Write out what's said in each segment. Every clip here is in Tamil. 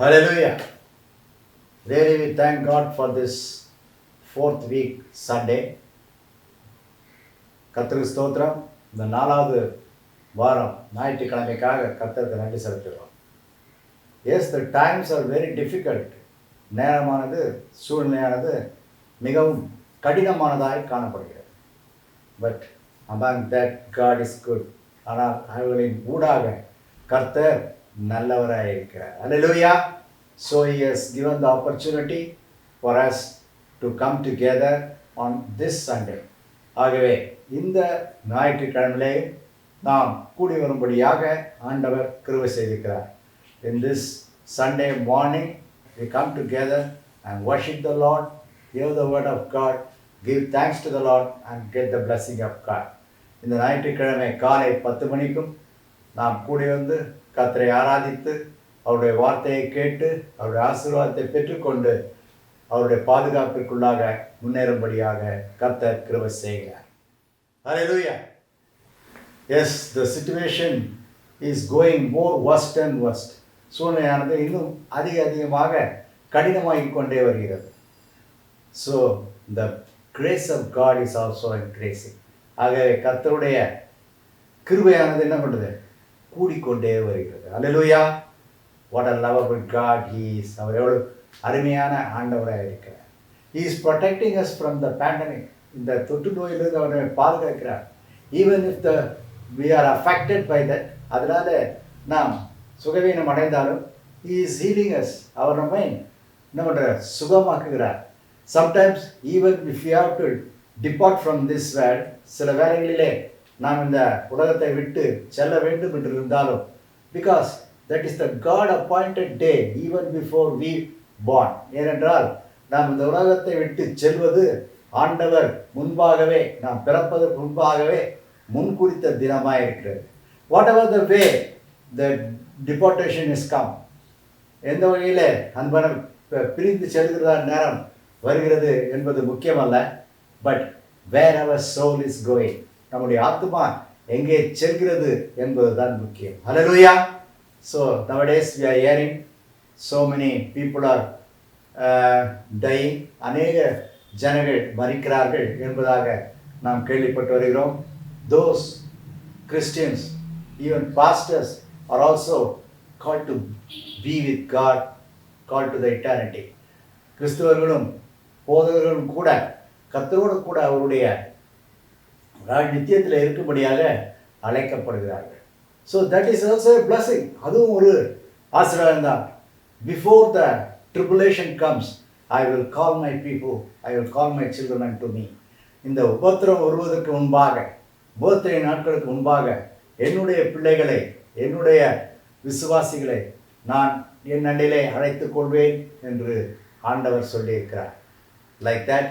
Hallelujah. Really, we thank God for this fourth week Sunday. கர்த்தருக்கு ஸ்தோத்திரம். இந்த 4வது வாரம் ஞாயிற்றுக்கிழமைக்காக கர்த்தருக்கு நன்றி செலுத்துகிறோம். Yes, the times are very difficult. நேரமானது, சூழ்நிலையானது மிகவும் கடினமானதாய் காணப்படுகிறது. But among that God is good. ஆனால் அவர்களின் ஊடாக கர்த்தர் நல்லவராக இருக்கிறார். Hallelujah. So he has given the opportunity for us to come together on this Sunday. ஆகவே இந்த ஞாயிற்றுக்கிழமையிலே நாம் கூடி வரும்படியாக ஆண்டவர் கிருபை செய்திருக்கிறார். In this Sunday morning we come together and worship the Lord, hear the word of God, give thanks to the Lord and get the blessing of God. இந்த ஞாயிற்றுக்கிழமை காலை 10 மணிக்கும் நாம் கூடி வந்து கர்த்தரை ஆராதித்து அவருடைய வார்த்தையை கேட்டு அவருடைய ஆசீர்வாதத்தை பெற்றுக்கொண்டு அவருடைய பாதுகாப்பிற்குள்ளாக முன்னேறும்படியாக கர்த்தர் கிருபை செய்கிறார். Hallelujah. Yes, the situation is going more worse and worse. சூழ்நிலையானது இன்னும் அதிகமாக கடினமாகிக் கொண்டே வருகிறது. So the grace of God is also increasing. ஆகவே கர்த்தருடைய கிருபையானது என்ன பண்ணுது? கூடிக்கொண்டே வருகிறது. Hallelujah. What a lovable God he is. அவர் எவ்வளவு அருமையான ஆண்டவராக இருக்கிறார். He is protecting us from the pandemic. இந்த தொற்று நோயிலிருந்து அவரை பாதுகாக்கிறார். Even if we are affected by that, அதனால நாம் சுகவீனம் அடைந்தாலும் he is healing us. அவர் நம்மை என்ன பண்ணுறார்? சுகமாக்குகிறார். Sometimes even if we have to depart from this world, சில வேளைகளிலே நாம் இந்த உலகத்தை விட்டு செல்ல வேண்டும் என்று இருந்தாலும், because that is the God appointed day even before we born. ஏனென்றால் நாம் இந்த உலகத்தை விட்டு செல்வது ஆண்டவர் முன்பாகவே, நாம் பிறப்பதற்கு முன்பாகவே முன்குறித்த தினமாக இருக்கிறது. Whatever the way the deportation is come, எந்த வகையில் அந்த பிரிந்து செல்கிற நேரம் வருகிறது என்பது முக்கியமல்ல. But where our soul is going, நம்முடைய ஆத்மா எங்கே செல்கிறது என்பதுதான் முக்கியம். Hallelujah. So nowadays we are hearing so many people are dying. அநேக ஜனங்கள் மரிக்கிறார்கள் என்பதாக நாம் கேள்விப்பட்டு வருகிறோம். Those Christians, even pastors, are also called to be with God, called to the eternity. கிறிஸ்தவர்களும் போதகர்களும் கூட கர்த்தரோடு கூட அவருடைய நித்தியத்தில் இருக்கும்படியாக அழைக்கப்படுகிறார்கள். So that is also a blessing. அதுவும் ஒரு ஆசீர்வாதம் தான். Before the tribulation comes, I will call my people, I will call my children unto me. இந்த உபத்திரம் வருவதற்கு முன்பாக, உபத்திர நாட்களுக்கு முன்பாக என்னுடைய பிள்ளைகளை, என்னுடைய விசுவாசிகளை நான் என் அண்டையிலே அழைத்துக் கொள்வேன் என்று ஆண்டவர் சொல்லியிருக்கிறார். Like that,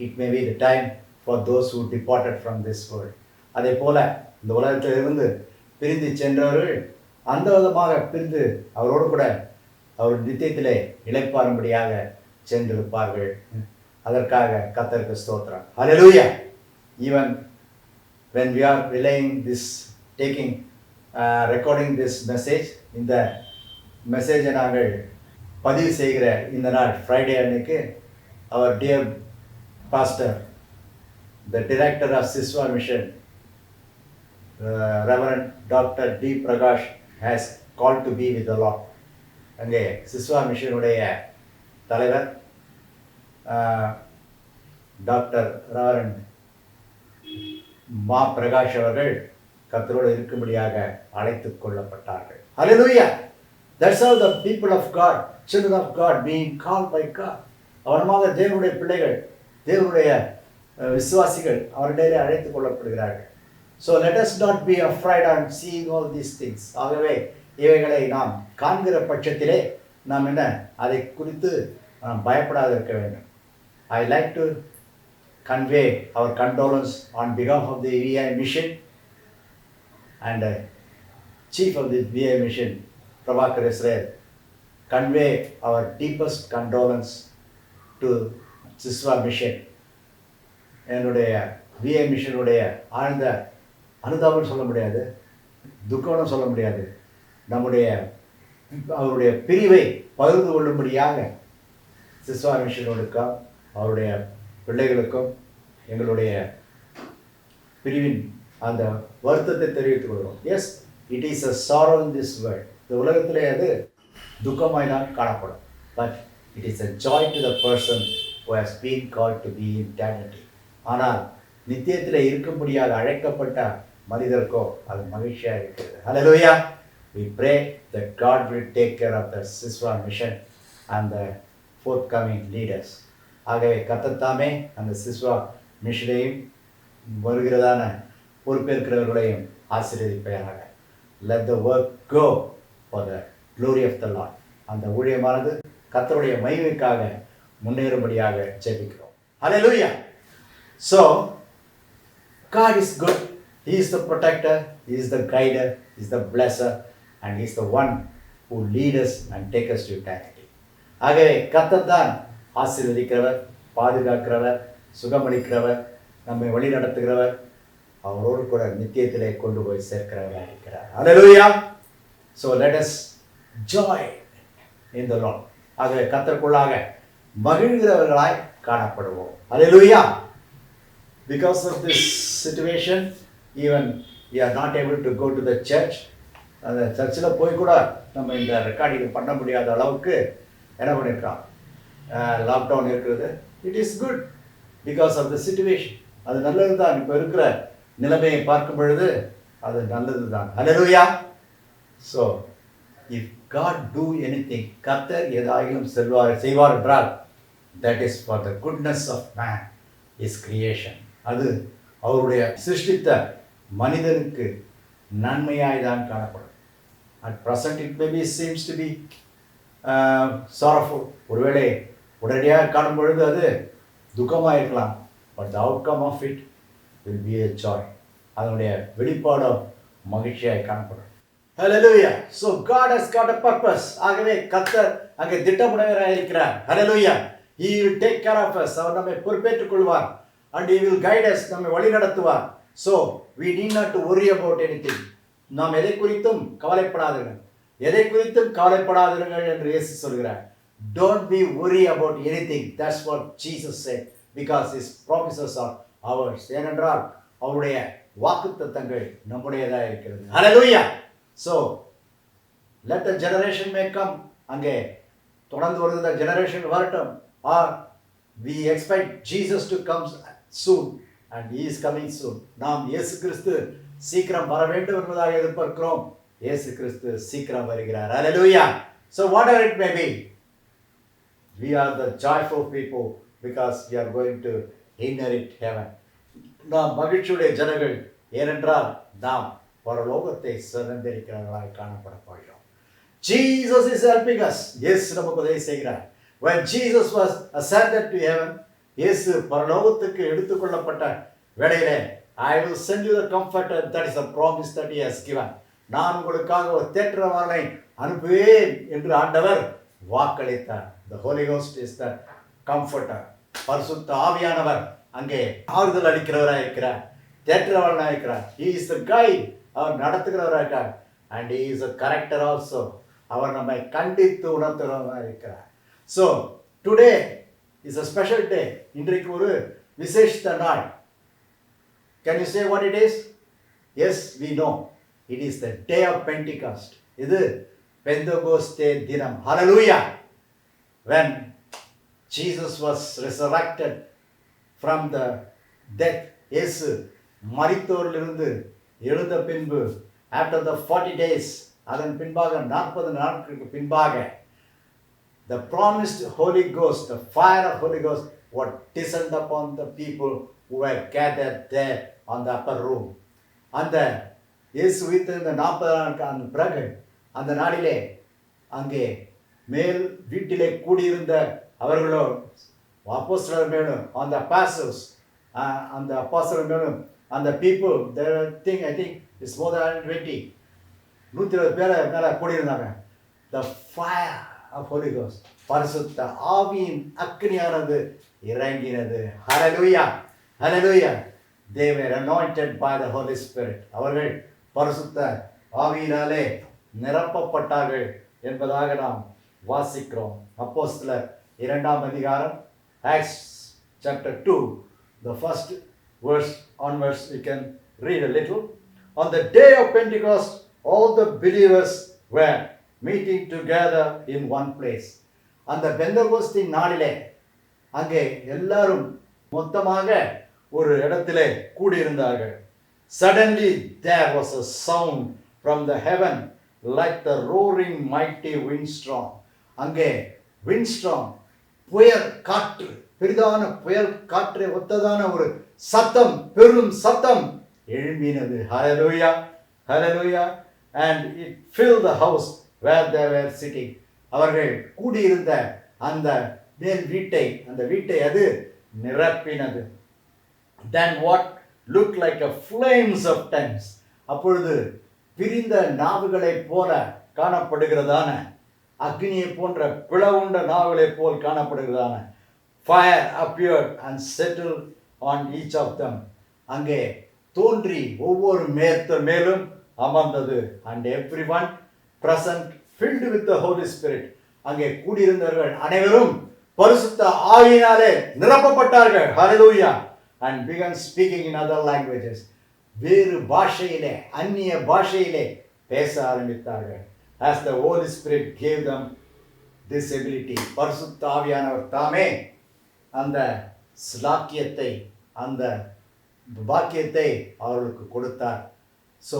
it may be the time for those who departed from this world. அதே போல இந்த உலகத்திலிருந்து பிரிந்து சென்றவர்கள் அந்த விதமாக பிரிந்து அவரோடு கூட அவர் நித்தியத்திலே இளைப்பாரும்படியாக சென்றிருப்பார்கள். அதற்காக கர்த்தருக்கு ஸ்தோத்திரம். Hallelujah. Even when we are relaying this, recording this message, இந்த மெசேஜை நாங்கள் பதிவு செய்கிற இந்த நாள் ஃப்ரைடே அன்னைக்கு, our dear pastor, the director of Siswa Mission, Reverend Dr. D. Prakash, has called to be with the Lord. அங்கே சிஸ்வா மிஷனுடைய தலைவர் டாக்டர் ரெவரண்ட் மா பிரகாஷ் அவர்கள் கர்த்தரோடு இருக்கும்படியாக அழைத்துக் கொள்ளப்பட்டார்கள். Hallelujah. That's how the people of God, children of God, being called by God. அவனமாக தேவனுடைய பிள்ளைகள், தேவனுடைய விசுவாசிகள் அவருடைய அழைத்துக் கொள்ளப்படுகிறார்கள். So let us not be afraid on seeing all these things. ஆகவே இவைகளை நாம் காண்கிற பட்சத்திலே நாம் என்ன அதை குறித்து நாம் பயப்படாது இருக்க வேண்டும். I like to convey our condolence on behalf of the VI mission and chief of the VI mission, Prabhakar Israel, convey our deepest condolence to Siswa mission. என்னுடைய VI மிஷனுடைய ஆழ்ந்த அனுதாபம் சொல்ல முடியாது, துக்கம்னு சொல்ல முடியாது. நம்முடைய அவருடைய பிரிவை பகிர்ந்து கொள்ளும்படியாக சிஸ்வா மிஷனோடுக்கும் அவருடைய பிள்ளைகளுக்கும் எங்களுடைய பிரிவின் அந்த வருத்தத்தை தெரிவித்துக் கொள்கிறோம். Yes, it is a sorrow in this world. இந்த உலகத்திலே அது துக்கமாய் தான் காணப்படும். But it is a joy to the person who has been called to be in eternity. ஆனால் நித்தியத்தில் இருக்கும்படியாக அழைக்கப்பட்ட மனிதருக்கோ அது மகிழ்ச்சியாக இருக்கிறது. Hallelujah. We pray that God will take care of the Siswa mission and the forthcoming leaders. ஆகவே கர்த்தர் அந்த சிஸ்வா மிஷனையும் வருகிறதான பொறுப்பேற்கிறவர்களையும் ஆசீர்வதிப்பாராக. Let the work go for the glory of the Lord. அந்த ஊழியமானது கர்த்தருடைய மகிமைக்காக முன்னேறும்படியாக ஜெபிக்கிறோம். Hallelujah. So God is good. He is the protector, He is the guider, He is the blesser, and He is the one who leads us and takes us to eternity. ஆகவே கர்த்தர் தான் ஆசீர்வதிக்கிறவர், பாதுகாக்கிறவர், சுகமளிக்கிறவர், நம்மை வழி நடத்துகிறவர், அவரோடு கூட நித்தியத்திலே கொண்டு போய் சேர்க்கிறவராக இருக்கிறார். Hallelujah. So let us joy in the Lord. ஆகவே கர்த்தருக்குள்ளாக மகிழ்கிறவர்களாய் காணப்படுவோம். Hallelujah. Because of this situation, even we are not able to go to the church. அந்த சர்ச்சில் போய் கூட நம்ம இந்த ரெக்கார்டிங் பண்ண முடியாத அளவுக்கு என்ன பண்ணியிருக்கான், லாக்டவுன் இருக்கிறது. It is good because of the situation. அது நல்லது தான். இப்போ இருக்கிற நிலைமையை பார்க்கும் பொழுது அது நல்லது தான். Hallelujah. So if God do anything, கர்த்தர் ஏதாயிலும் செய்வார் என்றால், that is for the goodness of man, his creation. அது அவருடைய சிருஷ்டித்த மனிதனுக்கு நன்மையாய் தான் காணப்படும். At present it maybe seems to be sorrowful. ஒருவேளை உடனடியாக காணும் பொழுது அது துக்கமாக இருக்கலாம். But the outcome of it will be a joy. அதனுடைய வெளிப்பாடோ மகிழ்ச்சியாய் காணப்படும். Hallelujah. So God has got a purpose. ஆகவே கர்த்தர் அங்கே திட்டமுடையவராக இருக்கிறார். Hallelujah. He will take care of us. அவர் நம்மை பொறுப்பேற்றுக் கொள்வார். And He will guide us. நம்மை வழி நடத்துவார். So we need not to worry about anything. நாம் எதை குறித்தும் கவலைப்படாதீர்கள், எதை குறித்தும் கவலைப்படாதீர்கள் என்று இயேசு சொல்கிறார். Don't be worry about anything. That's what Jesus said. Because His promises are ours. ஏனென்றால் அவருடைய வாக்குத்தத்தங்கள் நம்முடையதாக இருக்கிறது. Hallelujah. So let the generation may come. அங்கே தொடர்ந்து வருகிற ஜெனரேஷன் வரட்டும். Or we expect Jesus to come soon and He is coming soon. நாம் இயேசு கிறிஸ்து சீக்கிரம் வர வேண்டும் என்பதாக எதிர்பார்க்கிறோம். இயேசு கிறிஸ்து சீக்கிரம் வருகிறார். Hallelujah. So whatever it may be, we are the joyful people because we are going to inherit heaven. நாம் மகிழ்ச்சியுடைய ஜனங்கள், ஏனென்றால் நாம் பரலோகத்தை சுதந்திரிக்கிறவர்களாய் காணப்பட போகிறோம். Jesus is helping us. இயேசு நமக்கு உதவி செய்கிறார். When Jesus was ascended to heaven, இயேசு பரலோகத்துக்கு எடுத்துக்கொள்ளப்பட்ட வேளையிலே, I will send you the comforter. That is a promise that He has given. நான் உங்களுக்காக ஒரு தேற்றவாளனை அனுப்புவேன் என்று ஆண்டவர் வாக்களித்தார். The Holy Ghost is the comforter. பரிசுத்த ஆவியானவர் அங்கே ஆறுதல் அளிக்கிறவராக இருக்கிறார், தேற்றவாளனாக இருக்கிறார். He is the guide. அவர் நடத்துகிறவராக இருக்கிறார். And He is a corrector also. அவர் நம்மை கண்டித்து உணர்த்துகிறவராக இருக்கிறார். So today is a special day. இன்றைக்கு ஒரு விசேஷித்த நாள். Can you say what it is? Yes, we know. It is the day of Pentecost. இது பெந்தகோஸ்தே தினம். Hallelujah. When Jesus was resurrected from the death, இயேசு மரித்தோரிலிருந்து எழுந்த பின்பு, after the 40 days, அதன் பின்பாக 40 நாட்களுக்கு பின்பாக, the promised Holy Ghost, the fire of Holy Ghost would descend upon the people who were gathered there on the upper room. அந்த இயேசு உயிர்த்தெழுந்த 40 நாட்களுக்கு பிறகு அந்த நாளிலே அங்கே மேல் வீட்டிலே கூடியிருந்த அவர்களோ அப்போஸ்தலர் மேலும் on the apostles, அந்த அப்போஸ்தலர் மேலும் அந்த people, there I think it's more than 120 பேர் மேலே கூடியிருந்தாங்க. The fire of Holy Ghost, பரிசுத்த ஆவியின் அக்கினியானது இறங்கினது. Hallelujah. Hallelujah. They were anointed by the Holy Spirit. அவர்கள் பரிசுத்த ஆவியினாலே நிரப்பப்பட்டார்கள். என்பதாக நாம் வாசிக்கிறோம். அப்போஸ்தலர் 2ஆம் அதிகாரம், Acts chapter 2, the first verse onwards we can read a little. On the day of Pentecost, all the believers were meeting together in one place. அந்த பெந்தகோஸ்தின் நாளிலே அங்கே எல்லாரும் மொத்தமாக ஒரு இடத்திலே கூடியிருந்தார்கள். Suddenly there was a sound from the heaven like the roaring mighty windstorm. அங்கே windstorm, புயல் காற்று, பெரிதான புயல் காற்றை ஒத்ததான ஒரு சத்தம், பெரும் சத்தம் எழும்பினது. Hallelujah, hallelujah. And it filled the house where they were sitting. அவர்கள் கூடியிருந்த அந்த மேல் வீட்டை, அந்த வீட்டை அது நிரப்பினது. Then what looked like a flames of tongues. அப்பொழுது பிரிந்த நாவுகளைப் போல காணப்படுகிறதான, அக்னியை போன்ற பிளவுண்ட நாவுகளைப் போல் காணப்படுகிறதான fire appeared and settled on each of them. அங்கே தோன்றி ஒவ்வொரு மேலும் அமர்ந்தது. And everyone present filled with the Holy Spirit. அங்கே கூடியிருந்தவர்கள் அனைவரும் பரிசுத்த ஆவியினாலே நிரப்பப்பட்டார்கள். Hallelujah. And began speaking in other languages. வேறு பாஷையிலே, அந்நிய பாஷையிலே பேச ஆரம்பித்தார்கள். As the Holy Spirit gave them this ability. பரிசுத்த ஆவியானவர் தாமே அந்த ஸ்லாக்கியத்தை, அந்த பாக்கியத்தை அவர்களுக்கு கொடுத்தார். So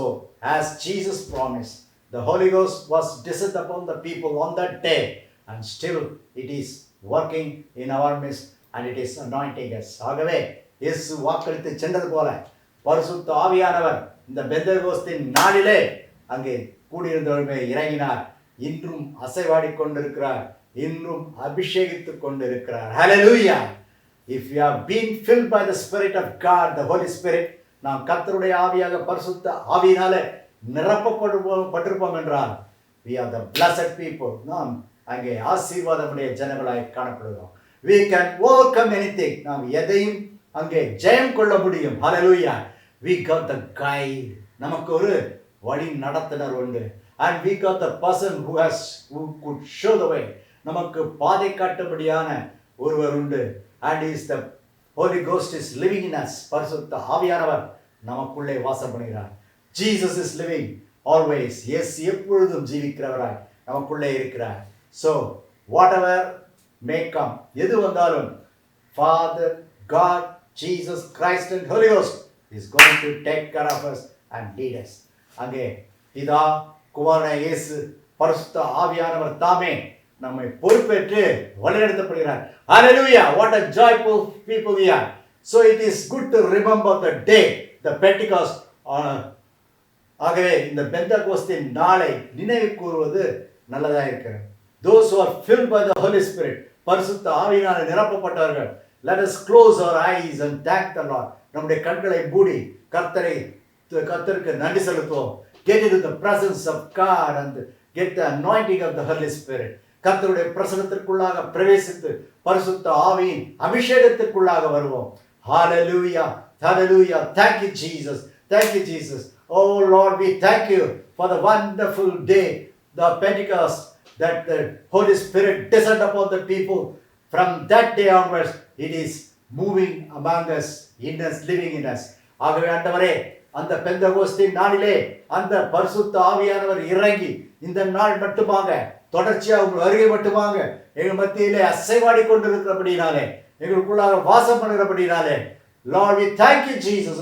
as Jesus promised, the Holy Ghost was descended upon the people on that day, and still it is working in our midst and it is anointing us. ஆகவே இயேசு வாக்களித்து சென்றது போல பரிசுத்த ஆவியானவர் இந்த பெந்தகோஸ்தின் நாளிலே அங்கே கூடியிருந்தவர்களே இறங்கினார். இன்றும் அசைவாடி கொண்டிருக்கிறார், இன்றும் அபிஷேகித்துக் கொண்டிருக்கிறார். Hallelujah. If you have been filled by the Spirit of God, the Holy Spirit, நாம் கர்த்தருடைய ஆவியாக பரிசுத்த ஆவியினாலே நிரப்பப்பட்டிருப்போம் என்றால் we are the blessed people. நாம் அங்கே ஆசீர்வாதமுடைய ஜனங்களாய் காணப்படுகிறோம். We can overcome anything. நாம் எதையும் அங்கே ஜெயம் கொள்ள முடியும். Hallelujah. We got the guide. நமக்கு ஒரு வழி நடத்துனர் உண்டு. And we got the person who could show the way. நமக்கு பாதை காட்டும்படியான ஒருவர் உண்டு. And is the Holy Ghost is living in us. பரிசுத்த ஆவியானவர் நமக்குள்ளே வாசம் பண்ணுகிறார். Jesus is living always. Yes, எப்பொழுதும் ஜீவிக்கிறவராய் நமக்குள்ளே இருக்கிறார். So whatever may come, எது வந்தாலும் Father, God, Jesus Christ and Holy Ghost is going to take care of us and lead us. அங்கே பிதா, குமாரன் இயேசு, பரிசுத்த ஆவியானவர் தாமே நம்மை பொறுப்பேற்று வழிநடத்தப்படுகிறார். Hallelujah. What a joyful people we are. So it is good to remember the day, the Pentecost. ஆகவே இந்த பெந்தகோஸ்தின் நாளை நினைவு கூறுவது நல்லதாக இருக்கிறது. Those who are filled by the Holy Spirit, பரிசுத்த ஆவியினாலே நிரப்பப்பட்டவர்கள், let us close our eyes and thank the Lord. நம்முடைய கண்களை மூடி கர்த்தருக்கு நன்றி செலுத்துவோம். Get into the presence of God and get the anointing of the Holy Spirit. கர்த்தருடைய பிரசன்னத்திற்குள்ளாக பிரவேசித்து பரிசுத்த ஆவியின் அபிஷேகத்திற்குள்ளாக வருவோம். Hallelujah. Hallelujah. Thank you, Jesus. Thank you, Jesus. Oh Lord, we thank you for the wonderful day, the Pentecost, that the Holy Spirit descended upon the people. From that day onwards, it is moving among us, in us, living in us. ஆகவே ஆண்டவரே, அந்த பெந்தகோஸ்தின் நாளிலே அந்த பரிசுத்த ஆவியானவர் இறங்கி இந்த நாள் மட்டுமாக தொடர்ச்சியாக உங்கள் வருகை மட்டுமாக எங்கள் மத்தியிலே அசைவாடி கொண்டிருக்கிறபடினாலே, எங்களுக்குள்ளாக வாசம் பண்ணுகிறபடினாலே, Lord, we thank you, Jesus.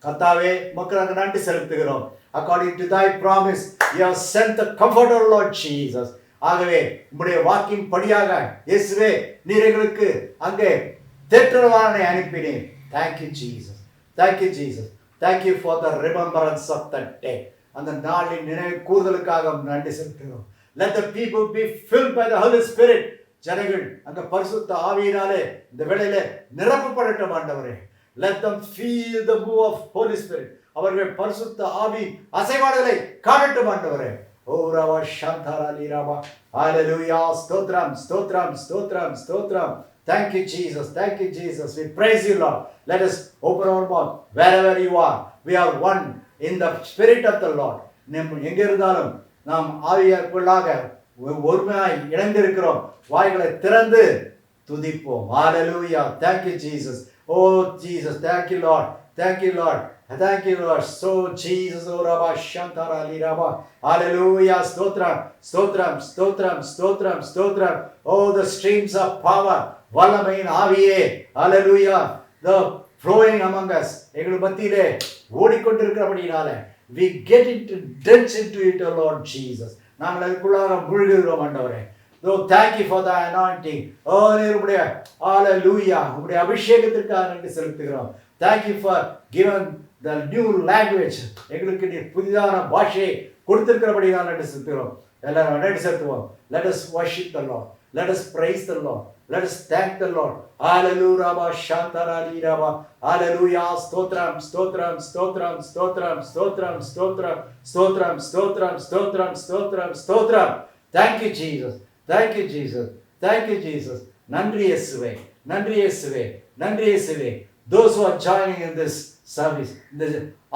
கர்த்தாவே, மக்களுக்கு நன்றி செலுத்துகிறோம். According to thy promise, you have sent the comforter, Lord Jesus. ஆகவே உம்முடைய வாக்கின் படியாக இயேசுவே, நீர் எங்களுக்கு அங்கே தேற்றவாளனை அனுப்பினீர். Thank you, Jesus. Thank you, Jesus. Thank you for the remembrance of that day. அந்த நாளின் நினைவு கூறுதலுக்காக நன்றி செலுத்துகிறோம். Let the people be filled by the Holy Spirit. ஜனங்கள் அந்த பரிசுத்த ஆவியினாலே இந்த வேளையிலே நிரப்பப்படட்டும் ஆண்டவரே. Let them feel the move of Holy Spirit. அவர்கள் பரிசுத்த ஆவி அசைவாடுதலை காணட்டும் ஆண்டவரே. ஓ ரவா சந்தரா லீரவா. Hallelujah. ஸ்தோத்திரம், ஸ்தோத்திரம், ஸ்தோத்திரம், ஸ்தோத்திரம். Thank you, Jesus. Thank you, Jesus. We praise you, Lord. Let us open our mouth wherever you are. We are one in the Spirit of the Lord. எங்க இருந்தாலும் நாம் ஆவியாருக்குள்ளாக ஒருமையாய் இணைந்திருக்கிறோம். வாய்களை திறந்து துதிப்போம். ஹalleluya. Thank you Jesus. Oh Jesus, thank you Lord. Thank you Lord. Thank you Lord. So Jesus, oh Rabba Shantara Li Rabba. Hallelujah. Stotram, stotram, stotram, stotram, stotram. Oh, the streams of power. வல்லமையின் ஆவியே. Hallelujah. The flowing among us. எங்கள் மத்தியிலே ஓடிக்கொண்டிருக்கிறபடினால we get into drench into it, oh Lord Jesus. நாங்கள் அதுக்குள்ளாக மூழ்குகிறோம் ஆண்டவரே. So thank you for the anointing. Oh, நீருடைய hallelujah. உம்முடைய அபிஷேகத்திற்காக நன்றி செலுத்துகிறோம். Thank you for giving the new language. எங்களுக்கு நீ புதிதான பாஷையை கொடுத்திருக்கிறபடியால் நன்றி செலுத்துகிறோம். எல்லாரும் நன்றி செலுத்துவோம். Let us worship the Lord. Let us praise the Lord. Let us thank the Lord. Hallelujah. Rabba Shantara Li Rabba. Hallelujah. Stotram, stotram, stotram, stotram, stotram, stotram, stotram, stotram, stotram, stotram, stotram. Thank you Jesus. Thank you Jesus. Thank you Jesus. நன்றி இயேசுவே. நன்றி இயேசுவே. நன்றி இயேசுவே. Those who are joining in this service, இந்த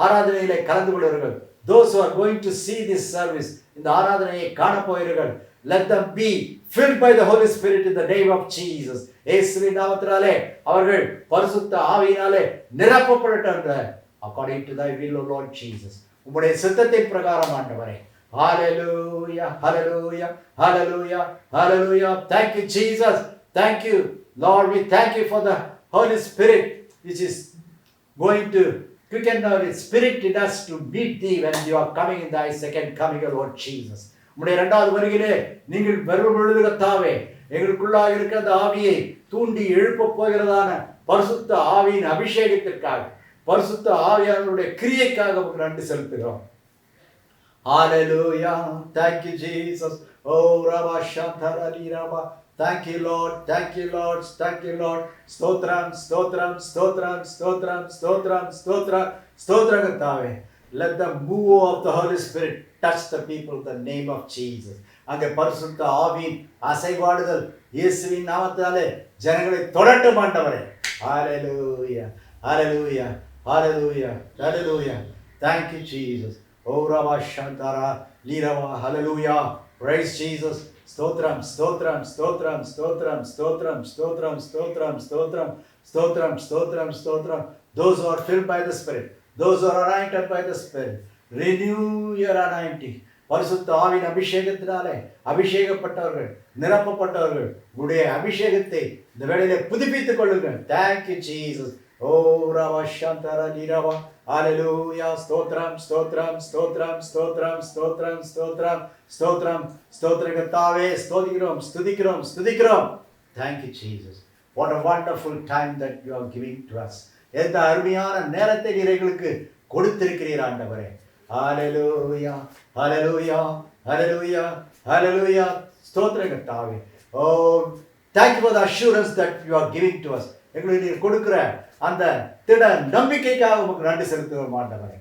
ஆராதனையிலே கலந்து கொள்வார்கள். Those who are going to see this service, இந்த ஆராதனையை காண போகிறீர்கள். Let them be filled by the Holy Spirit in the name of Jesus. இயேசுவின் நாமத்தினாலே அவர்கள் பரிசுத்த ஆவியினாலே நிரப்பப்படட்டும். According to thy will, O Lord Jesus. உம்முடைய சித்தத்தின் பிரகாரம் ஆண்டவரே. Hallelujah, hallelujah, hallelujah, hallelujah. Thank you Jesus. Thank you Lord. We thank you for the Holy Spirit which is going to quicken our spirit in us to meet thee when you are coming in thy second coming, O Lord Jesus. உம்முடைய இரண்டாவது வருகையிலே நீங்கள் வரும் பொழுது கர்த்தாவே எங்களுக்குள்ளாக இருக்கிற அந்த ஆவியை தூண்டி எழுப்பப் போகிறதான பரிசுத்த ஆவியின் அபிஷேகத்திற்காக பரிசுத்த ஆவியானவருடைய கிரியைக்காக உங்களுக்கு நன்றி செலுத்துகிறோம். Hallelujah. Thank you Jesus. Oh Rabba Shantara Li Rabba. Thank you Lord. Thank you Lord. Thank you Lord. Stotram, stotram, stotram, stotram, stotram, stotram, stotram கர்த்தாவே. Let the move of the Holy Spirit touch the people in the name of Jesus. அங்கே பரிசுத்த ஆவியின் அசைவாடுதல் இயேசுவின் நாமத்தாலே ஜனங்களை தொடரட்டும் ஆண்டவரே. Hallelujah. Hallelujah. Hallelujah. Hallelujah. Thank you Jesus. Oh Rabba Shantara Li Rabba. Hallelujah. Praise Jesus. Stotram, stotram, stotram, stotram, stotram, stotram, stotram, stotram, stotram, stotram, stotram. Those who are filled by the Spirit, those who are anointed by the Spirit, renew your anointing. பரிசுத்த ஆவியின் அபிஷேகத்தினாலே அபிஷேகப்பட்டவர்கள் நிரப்பப்பட்டவர்கள் உடைய அபிஷேகத்தை இந்த வேளையிலே புதுப்பித்துக் கொள்ளுங்கள். Thank you Jesus. Oh Rabba Shantara Li Rabba. Hallelujah. Stotram, stotram, stotram, stotram, stotram, stotram, stotram, stotram கர்த்தாவே ஸ்தோத்திக்கிறோம், ஸ்துதிக்கிறோம், ஸ்துதிக்கிறோம். Thank you Jesus. What a wonderful time that you are giving to us. எந்த அருமையான நேரத்தை நீர் எங்களுக்கு கொடுத்திருக்கிறீர் ஆண்டவரே. Hallelujah. Hallelujah. Hallelujah. Hallelujah. ஸ்தோத்திரம் கர்த்தாவே. Oh, thank you for the assurance that you are giving to us. எங்களுக்கு நீர் கொடுக்கிற அந்த திட நம்பிக்கைக்காக உங்களுக்கு நன்றி செலுத்துகிறோம் ஆண்டவரே.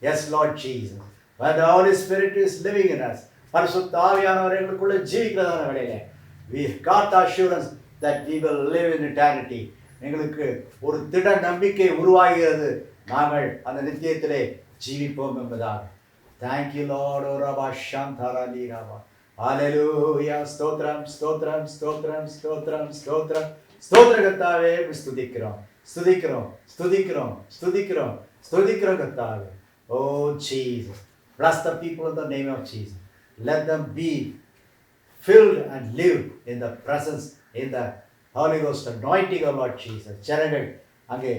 Yes Lord Jesus. When the Holy Spirit is living in us, பரிசுத்த ஆவியானவர் எங்களுக்குள்ள ஜீவிக்கிறதான வேளையிலே we got the assurance that we will live in eternity. எங்களுக்கு ஒரு திட நம்பிக்கை உருவாகிறது. நாங்கள் அந்த நித்தியத்திலே ஜீவிப்போம் என்பதாக. Thank you Lord. O Rabba Shantara Li Rabba. Hallelujah. Stotram, stotram, stotram, stotram, stotram. ஸ்தோத்திர கர்த்தாவே ஸ்துதிக்கிறோம், ஸ்துதிக்கிறோம், ஸ்துதிக்கிறோம், ஸ்துதிக்கிறோம், ஸ்துதிக்கிறோம் கர்த்தாவே. Oh Jesus. Bless the people in the name of Jesus. Let them be filled and live in the presence, in the Holy Ghost anointing of Lord Jesus. ஜனங்கள் அங்கே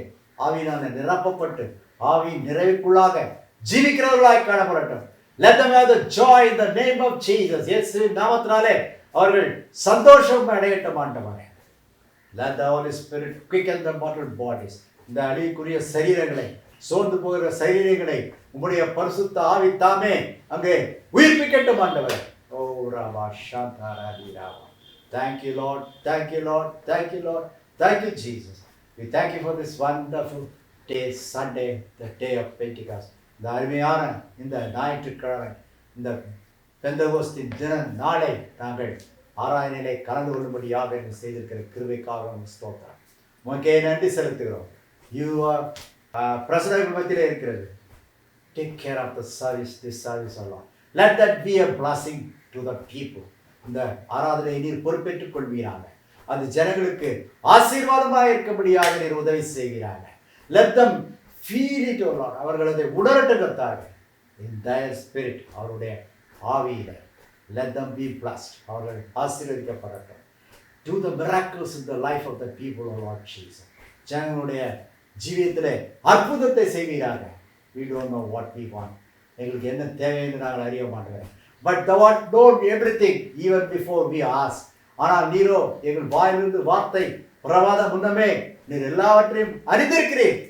ஆவியினாலே நிரப்பப்பட்டு ஆவி நிறைவுக்குள்ளாக ஜீவிக்கிறவர்களாய் காணப்படட்டும். Let them have the joy in the name of Jesus. இயேசுவின் நாமத்தினாலே அவர்கள் சந்தோஷம் அடையட்டும் ஆண்டவரே. Let the Holy Spirit quicken the mortal bodies. இந்த அழிவுக்குரிய சரீரங்களை சோர்ந்து போகிற சரீரங்களை உம்முடைய பரிசுத்த ஆவி தாமே அங்கே உயிர்ப்பிக்கட்டும் ஆண்டவரே. ஓ ராபா ஷாந்தரா தி Rafah. Thank you Lord. Thank you Lord. Thank you Lord. Thank you Jesus. We thank you for this wonderful day, Sunday, the day of Pentecost. இந்த அருமையான இந்த ஞாயிற்றுக்கிழமை இந்த பெந்தகோஸ்தின் தின நாளை நாங்கள் ஆராதனையிலே கலந்து கொள்ளும்படியாக செய்திருக்கிற கிருபைக்காக ஸ்தோத்திரம். உமக்கே நன்றி செலுத்துகிறோம். யூ ஆர் பிரசனங்கள் மத்தியிலே இருக்கிறது. Take care of the service, this service எல்லாம் Let that be a blessing to the people. இந்த ஆராதனை நீர் பொறுப்பேற்றுக் கொள்வீராக. அது ஜனங்களுக்கு ஆசீர்வாதமாக இருக்கும்படியாக நீர் உதவி செய்வீராக. Let them feel it, O Lord. அவர்கள் அதை உணரட்டு கர்த்தாவே. In their spirit, அவருடைய ஆவியில. Let them be blessed. அவர்கள் ஆசீர்வதிக்கப்படட்டும். Do the miracles in the life of the people, O Lord Jesus. ஜனங்களுடைய ஜீவியத்திலே அற்புதத்தை செய்வீராக. We don't know what we want. எங்களுக்கு என்ன தேவை என்று நாங்கள் அறிய மாட்டோம். But thou art known everything even before we ask. ஆனால் நீரோ எங்கள் வாயிலிருந்து வார்த்தை பிரவாத முன்னமே நீர் எல்லாவற்றையும் அறிந்திருக்கிறீர்.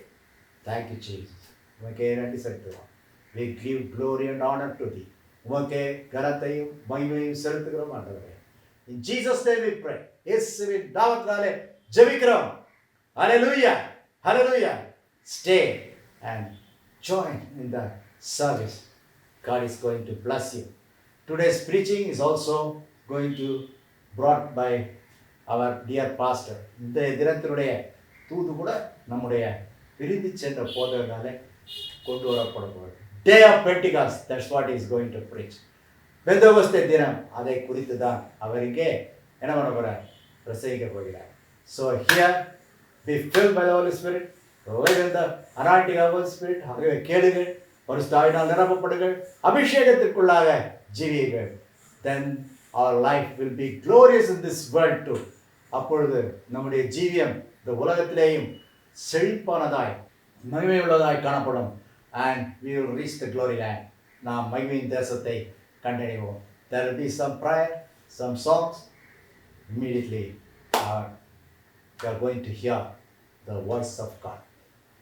Thank you, Jesus. உமக்கே நன்றி செலுத்துகிறோம். We give glory and honor to thee. உமக்கே கனத்தையும் மகிமையும் செலுத்துகிறோம் ஆண்டவரே. In Jesus' name we pray. இயேசுவின் நாமத்தினாலே ஜெபிக்கிறோம். Hallelujah. Hallelujah. Stay and join in the service. God is going to bless you. Today's preaching is also going to brought by our dear pastor. இந்த தினத்தினுடைய தூது கூட நம்முடைய பிரிந்து சென்ற போதகர்களாலே கொண்டு வரப்படுகிறது. Day of Pentecost, that's what he is going to preach. Pentecost தினம் அதை குறித்து தான் அவர் இங்கே என்ன பண்ண போகிறார், பிரசங்கிக்க போகிறார். So here be filled by the Holy Spirit, live in the anointing of the Holy Spirit. ஆகவே கேளுங்கள், பரிசுத்த ஆவியினால் நிரப்பப்படுங்கள், அபிஷேகத்திற்குள்ளாக ஜீவியுங்கள். Then our life will be glorious in this world too. அப்பொழுது நம்முடைய ஜீவியம் இந்த உலகத்திலேயும் செழிப்பானதாய் மகிமையுள்ளதாய் காணப்படும். And we will reach the glory land. நாம் மகிமையின் தேசத்தை கண்டடைவோம். There will be some prayer, some songs. Immediately we are going to hear the voice of God.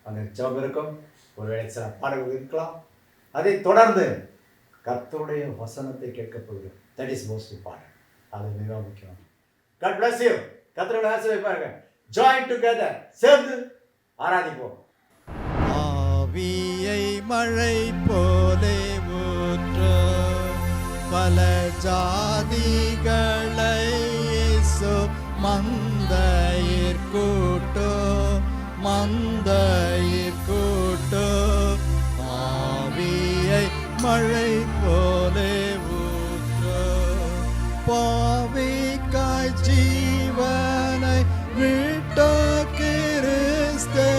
அங்கே ஜெபம் இருக்கும், ஒருவேளை சில பாடல்கள் இருக்கலாம். அதை தொடர்ந்து கர்த்தருடைய வசனத்தை கேட்கப் போகிறோம். That is most important. அது மிக முக்கியம். God bless you. கர்த்தருடைய ஆசீர்வாதம். Join together. சேர்ந்து ஆராதிப்போம். ஆவியை மழை போலே ஊற்ற பல ஜாதிகளை இயேசு மந்தையிற் கூட்டோ மந்தையிற் கூட்டோ. ஆவியை மழை போலே ஊற்ற பாவிக்காய் ஜீவனை விட்ட கிறிஸ்தே,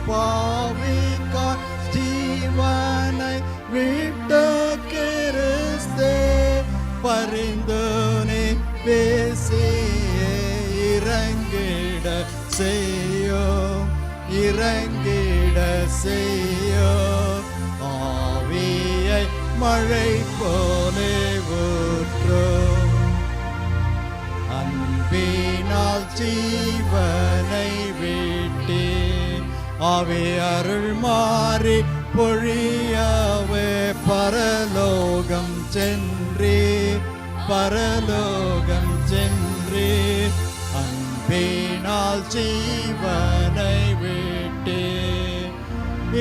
பாவிக்காய் ஜீவனை விட்ட கிறிஸ்தே, பரிந்து நீ பேசியே இறங்கிட செய்யோ இறங்கிட செய்யோ. ஆவியை மழை போலே ஊற்றோ, அன்பினால் ஜீவனை விட்டே ஆவி அருள் மாறி பொழியவே பரலோகம் சென்றே பரலோகம் சென்றே. அன்பினால் ஜீவனை விட்டே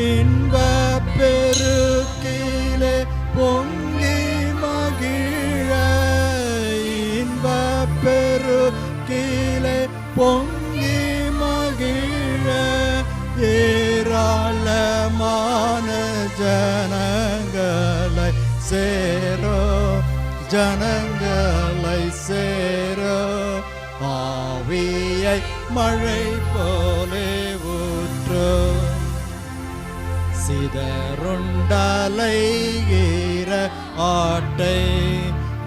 இன்ப பெருக்கிலே பொங்கி மகிழ, இன்ப பெருக்கிலே பொங்கி மகிழ, ஏராளமான ஜனங்களை சேரோ ஜனங்களை சேரோ. ஆவியை மழை போலே ஊற்றோ, சிதறுண்டலைகிற ஆட்டை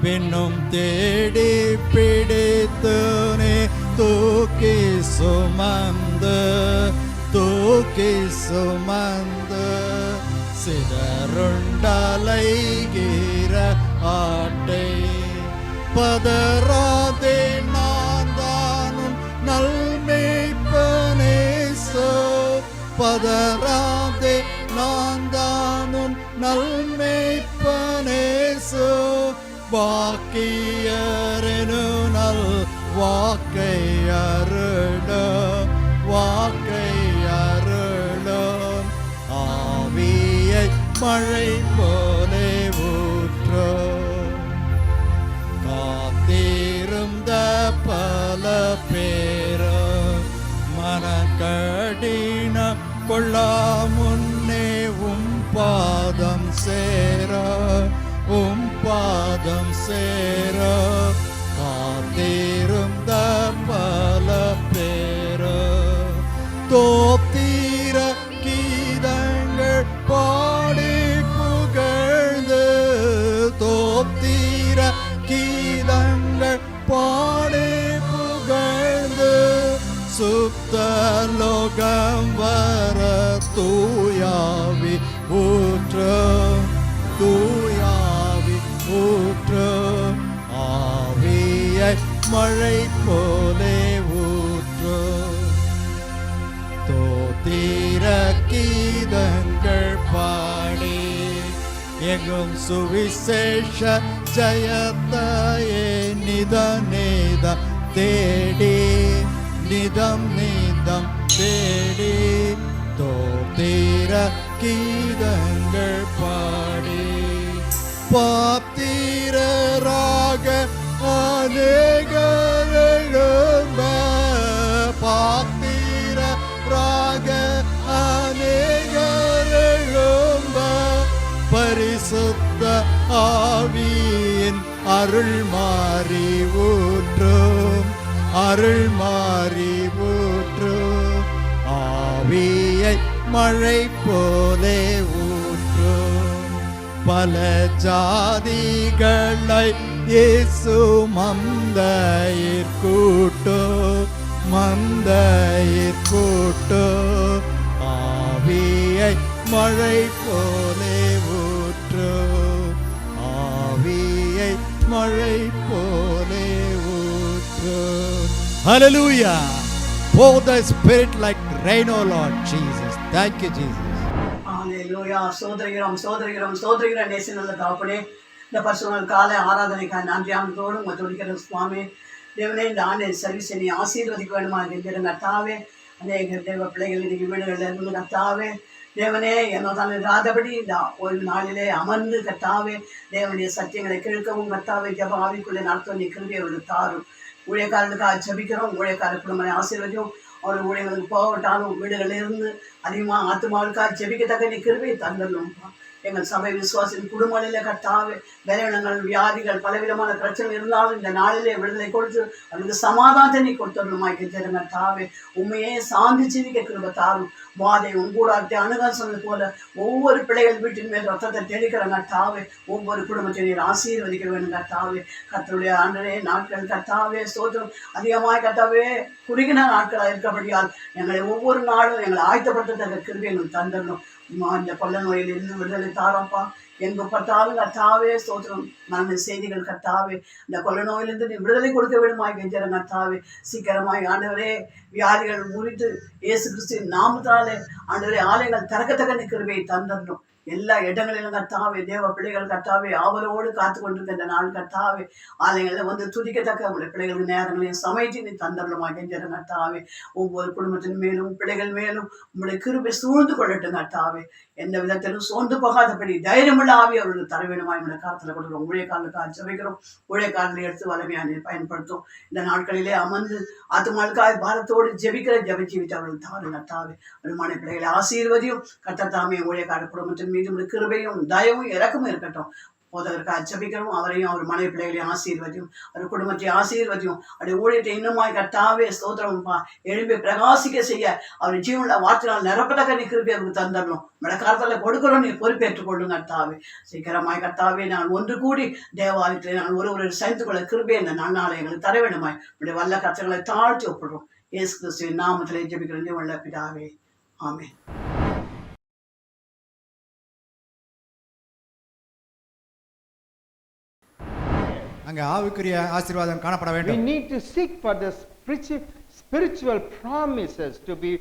பின்னும் தேடி பிடித்துனே தூக்கி சுமந்து தூக்கி சுமந்து. சிதறுண்டலைகிற ஆட்டை பதறாதே நான் தானும் நல்மேய்ப்பனேசோ, பதறாதே நான் தானும் நல்மேய்ப்பனேசோ. வாக்கியரெனு நல் வாக்கை அருளோ வாக்கை அருளோ. ஆவியை மழை போலே ஊற்றோ, காத்திருந்த பல பேரோ மனக்கடின கொள்ளா முன்னே பாதம் சேர பாதம் சேர காத்திருந்த பல பேர தோத்திர கீதங்கள் பாடி புகழ்ந்து தோத்திர கீதங்கள் பாடி புகழ்ந்து சுத்தலோகம் வர தூயாவி ஊற்று தூயாவி ஊற்று ஆவியை மழை போலே ஊற்று தோத்திர கீதங்கள் பாடி எங்கும் சுவிசேஷ ஜயத்தையே நித தேடி நிதம் தேடி தோத்திர கீதங்கள் பாடி பாத்திரராக அநேகர் எழும்ப பாத்திரராக அநேகர் எழும்ப பரிசுத்த ஆவியின் அருள் மாறி ஊற்றும் அருள் மாறி ஊற்றும் ஆவியை மழை போலே ஊற்றும் பல ஜாதிகளை இயேசு மந்தையிற் கூட்டு ஆவியை மழை போலே ஊற்று ஆவியை மழை போலே ஊற்று. Hallelujah! Pour the Spirit like rain, O Lord Jesus. Thank you, Jesus. ஹல்லேலூயா. சோதரிகிறோம் நேசனுள்ள தகப்பனே, இந்த பரிசுத்த காலை ஆராதனைக்காக நன்றி ஆண்டவரோடு உங்களை துதிக்கிற சுவாமி. தேவனே, இந்த ஆன்லைன் சர்வீஸை நீ ஆசீர்வதிக்க வேண்டுமா என்கிற கர்த்தாவே. அநேக தேவ பிள்ளைகள் இன்னைக்கு வீடுகளில் இருந்து கர்த்தாவே தேவனே என்னதான் இராதபடி இந்த ஒரு நாளிலே அமர்ந்து கர்த்தாவே தேவனுடைய சத்தியங்களை கேட்கவும் கர்த்தாவே ஜெப ஆவிக்குள்ளே நடத்தும் நீ கிருபையை அவர்களுக்கு தாரும். ஊழியக்காரனுக்காக ஜெபிக்கிறோம். ஊழியக்கார குடும்பங்களை ஆசீர்வதியும். அவர் ஊழியர்களுக்கு போகட்டாலும் வீடுகளில் இருந்து அதிகமாக ஆத்துமாவுக்காக ஜெபிக்கத்தக்க நீ கிருபையை தந்துடணும். எங்கள் சபை விசுவாசின் குடும்பங்களிலே கர்த்தாவே பலவீனங்கள் வியாதிகள் பலவிதமான பிரச்சனை இருந்தாலும் இந்த நாளிலே விடுதலை கொடுத்து அவருக்கு சமாதானத்தை நீ கொடுத்துடணுமா கேட்கிறேன் கர்த்தாவே. உண்மையே சாந்தி ஜீவிக்க கிருபை தாரும். வாதை உங்கூடாத்தை அணுக சொன்னது போல ஒவ்வொரு பிள்ளைகள் வீட்டின் மேல் ரத்தத்தை தெளிக்கிற கர்த்தாவே ஒவ்வொரு குடும்பத்தை நீர் ஆசீர்வதிக்க வேண்டும் கர்த்தாவே. கர்த்தருடைய ஆண்டரே நாட்கள் கர்த்தாவே ஸ்தோத்திரம் அதிகமாக கர்த்தாவே குறுகின நாட்களாக இருக்கப்படியால் எங்களை ஒவ்வொரு நாளும் எங்களை ஆயத்தப்படுத்த கிருபை எங்களுக்கு தந்துடணும். இந்த கொள்ள நோயிலிருந்து விடுதலை தாரப்பா. எங்கு பார்த்தாலும் கர்த்தாவே ஸ்தோத்திரம் நல்ல செய்திகள் கர்த்தாவே. இந்த கொள்ள நோயிலிருந்து நீ விடுதலை கொடுக்க வேண்டுமாய் கெஞ்சற கர்த்தாவே. சீக்கிரமாய் ஆண்டவரே வியாதிகள் முறித்து இயேசு கிறிஸ்துவின் நாமத்தாலே ஆண்டவரே ஆலயங்கள் திறக்கத்தக்க நீ கிருபையை தந்துடணும். எல்லா இடங்களிலும் கர்த்தாவே தேவ பிள்ளைகள் கர்த்தாவே ஆவலோடு காத்து கொண்டிருக்கின்ற நாள் கர்த்தாவே ஆலயங்களில் வந்து துதிக்கத்தக்க உங்களுடைய பிள்ளைகளுக்கு நேரங்களையும் சமைத்து நீ தந்தரலுமா கெஞ்சற கர்த்தாவே. ஒவ்வொரு குடும்பத்தின் மேலும் பிள்ளைகள் மேலும் உங்களுடைய கிருபை சூழ்ந்து கொள்ளட்டும் கர்த்தாவே. எந்த விதத்திலும் சோர்ந்து போகாதபடி தைரியமுள்ள ஆவி அவர்களுக்கு தர வேணுமா என்னுடைய காலத்தில் கொடுக்குறோம். ஊழியக்காரர்களுக்காக ஜெபிக்கிறோம். ஊழியக்காரர்களை எடுத்து வலிமையாக பயன்படுத்தும். இந்த நாட்களிலே அமர்ந்து ஆத்துமாளுக்காக பாரத்தோடு ஜெபிக்கிற ஜெபிச்சு அவர்களுக்கு தாரு கர்த்தாவே. வருமான பிள்ளைகளை ஆசீர்வதியும் கர்த்தர் தாமே ஊழியக்கார குடும்பத்தின் மீது கிருபையும் தயவும் இறக்கமும் இருக்கட்டும். போதற்காக ஜெபிக்கிறோம். அவரையும் அவர் மனைவி பிள்ளைகளையும் ஆசீர்வதியும் அவர் குடும்பத்தை ஆசீர்வதியும் அவருடைய ஊழியத்தை இன்னுமாய் கர்த்தாவே ஸ்தோத்திரம்ப்பா எழும்பி பிரகாசிக்க செய்ய அவர் ஜீவனுள்ள வார்த்தையால் நிரப்பத்தக்க நீ கிருபை அவருக்கு தந்துடணும். மழைக்காலத்தில் கொடுக்கிறோம் நீ பொறுப்பேற்றுக் கொள்ளும் கர்த்தாவே. சீக்கிரமாய் கர்த்தாவே நான் ஒன்று கூடி தேவாலயத்தில் நான் ஒரு சைந்து கொள்ள கிருபை இந்த நன்னாளை எங்களுக்கு தர வேண்டுமாய் இப்படி வல்ல கர்த்தர்களை தாழ்த்தி ஒப்பிடுறோம். இயேசு கிறிஸ்துவின் நாமத்திலே ஜெபிக்கிறேன் வல்ல பிதாவே. ஆமென். அங்கே ஆவிக்குரிய ஆசீர்வாதம் காணப்பட வேண்டும். We need to seek for the spiritual promises to be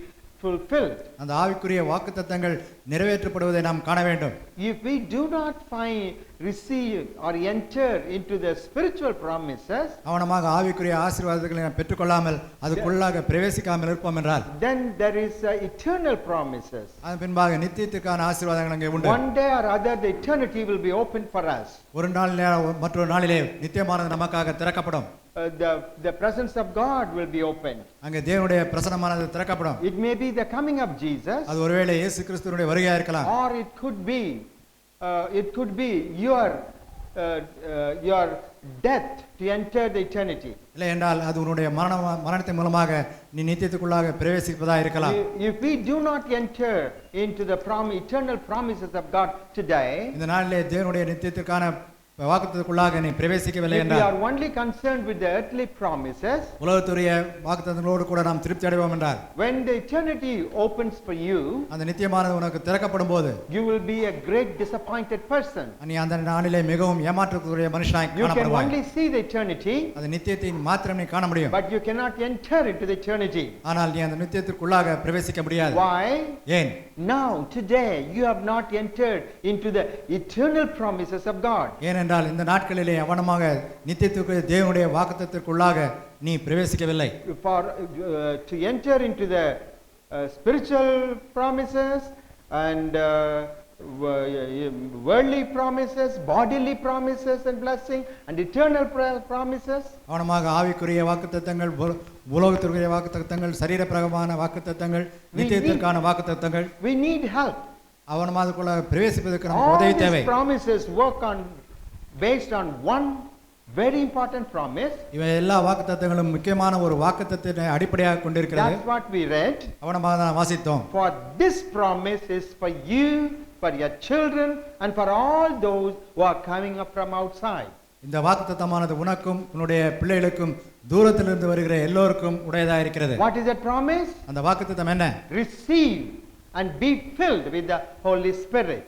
fulfilled. அந்த ஆவிக்குரிய வாக்குத்தத்தங்கள் நிறைவேற்றப்படுவதை நாம் காண வேண்டும். If we do not receive or enter into the spiritual promises, அவனமாக ஆவிக்குரிய ஆசீர்வாதங்களை நாம் பெற்றுக்கொள்ளாமல் அதுக்குள்ளாக பிரவேசிக்காமல் இருப்போம் என்றால் then there is eternal promises. அதன் பின்பாக நித்தியத்துக்கான ஆசீர்வாதங்கள் அங்கே உண்டு. One day or other the eternity will be open for us. ஒரு நாள் மற்றொரு நாளிலே நித்தியமானது நமக்காக திறக்கப்படும். The presence of God will be opened. அங்கே தேவனுடைய பிரசன்னமானது திறக்கப்படும். It may be the coming of Jesus, அது ஒருவேளை இயேசு கிறிஸ்துவினுடைய வருகையா இருக்கலாம். or it could be your your death to enter the eternity. இல்லை என்றால் அது உன்னுடைய மரணத்தின் மூலமாக நீ நித்தியத்துக்குள்ளாக பிரவேசிப்பதாக இருக்கலாம். If we do not enter into the eternal promises of God today, இந்த நாளிலே தேவனுடைய நித்தியத்திற்கான வாக்குத்தத்தத்துக்குள்ளாக நீ பிரவேசிக்கவில்லை if we என்றால், are only concerned with the earthly promises, உலகத்துடைய வாக்குத்தத்தங்களோடு கூட நாம் திருப்தி அடைவோம் என்றால், when the eternity opens for you, அந்த நித்தியமானது உனக்கு திறக்கப்படும் போது you will be a great disappointed person. நீ அந்த நாளிலே மிகவும் ஏமாற்றக்கூடிய மனுஷனாய் You can காணப்படுவாய். only see the eternity, அந்த நித்தியத்தின் மாத்திரம் நீ காண முடியும். but you cannot enter into the eternity. ஆனால் நீ அந்த நித்தியத்திற்குள்ளாக பிரவேசிக்க முடியாது. Why? ஏன்? Now, today, you have not entered into the eternal promises of God. ஏனென்றால் இந்த நாட்களிலே அவனமாக நித்தியத்துக்கு தேவனுடைய வாக்குத்தத்தத்திற்குள்ளாக நீ பிரவேசிக்கவில்லை. To enter into the spiritual promises and worldly promises, bodily promises and blessing and eternal promises. அவனமாக ஆவிக்குரிய வாக்குத்தத்தங்கள், உலகத்திற்குரிய வாக்குத்தத்தங்கள், சரீரப்பிரகமான வாக்குத்தத்தங்கள், நித்தியத்திற்கான வாக்குத்தத்தங்கள், We need help. அவனமாதுக்குள்ள பிரவேசிப்பதற்கு நமக்கு All உதவி these தேவை. promises work on based on one very important promise. இவை எல்லா வாக்குத்தத்தங்களும் முக்கியமான ஒரு வாக்குத்தத்தத்தை அடிப்படையாக கொண்டிருக்கிறது. That's what we read. அவனமாக தான் வாசித்தோம். For this promise is for you, for your children, and for all those who are coming up from outside. இந்த வாக்குத்தத்தமானது உனக்கும் உன்னுடைய பிள்ளைகளுக்கும் தூரத்திலிருந்து வருகிற எல்லோருக்கும் உடையதாக இருக்கிறது. What is that promise? அந்த வாக்குத்தத்தம் என்ன? Receive and be filled with the Holy Spirit.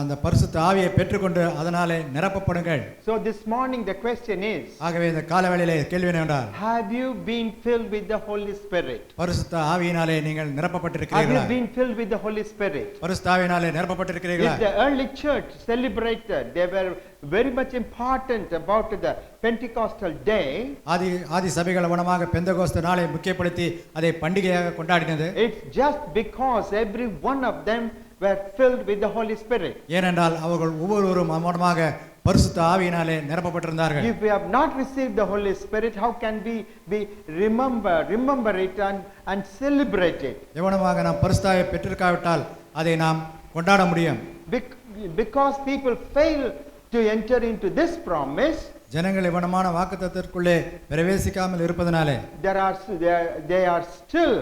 அந்த பரிசுத்த ஆவியை பெற்றுக்கொண்டு அதனாலே நிரப்பப்படுங்கள். So this morning the question is, ஆகவே இந்த காலவேளையிலே கேள்வி என்னவென்றால், have you been filled with the Holy Spirit? பரிசுத்த ஆவியினாலே நீங்கள் Have நிரப்பப்பட்டிருக்கிறீர்களா? you been filled with the Holy Spirit? பரிசுத்த ஆவியினாலே நிரப்பப்பட்டிருக்கிறீர்களா? If the early church celebrated, they were very much important about the Pentecostal day. ஆதி சபைகள் அவனமாக பெந்தகோஸ்து நாளை முக்கியப்படுத்தி அதை பண்டிகையாக கொண்டாடினது. It's just because every one of them were filled with the Holy Spirit. ஏனென்றால் அவர்கள் ஒவ்வொருவரும் அவனமாக பரிசுத்த ஆவியினாலே நிரப்பப்பட்டிருந்தார்கள். If we have not received the Holy Spirit, how can we remember it and celebrate it? எவனமாக நாம் பரிசுத்த ஆவியை பெற்றிருக்காவிட்டால் அதை நாம் கொண்டாட முடியும். Because people fail to enter into this promise, ஜனங்கள் இவனமான வாக்குத்தத்தத்திற்குள்ளே பிரவேசிக்காமல் இருப்பதனாலே they are still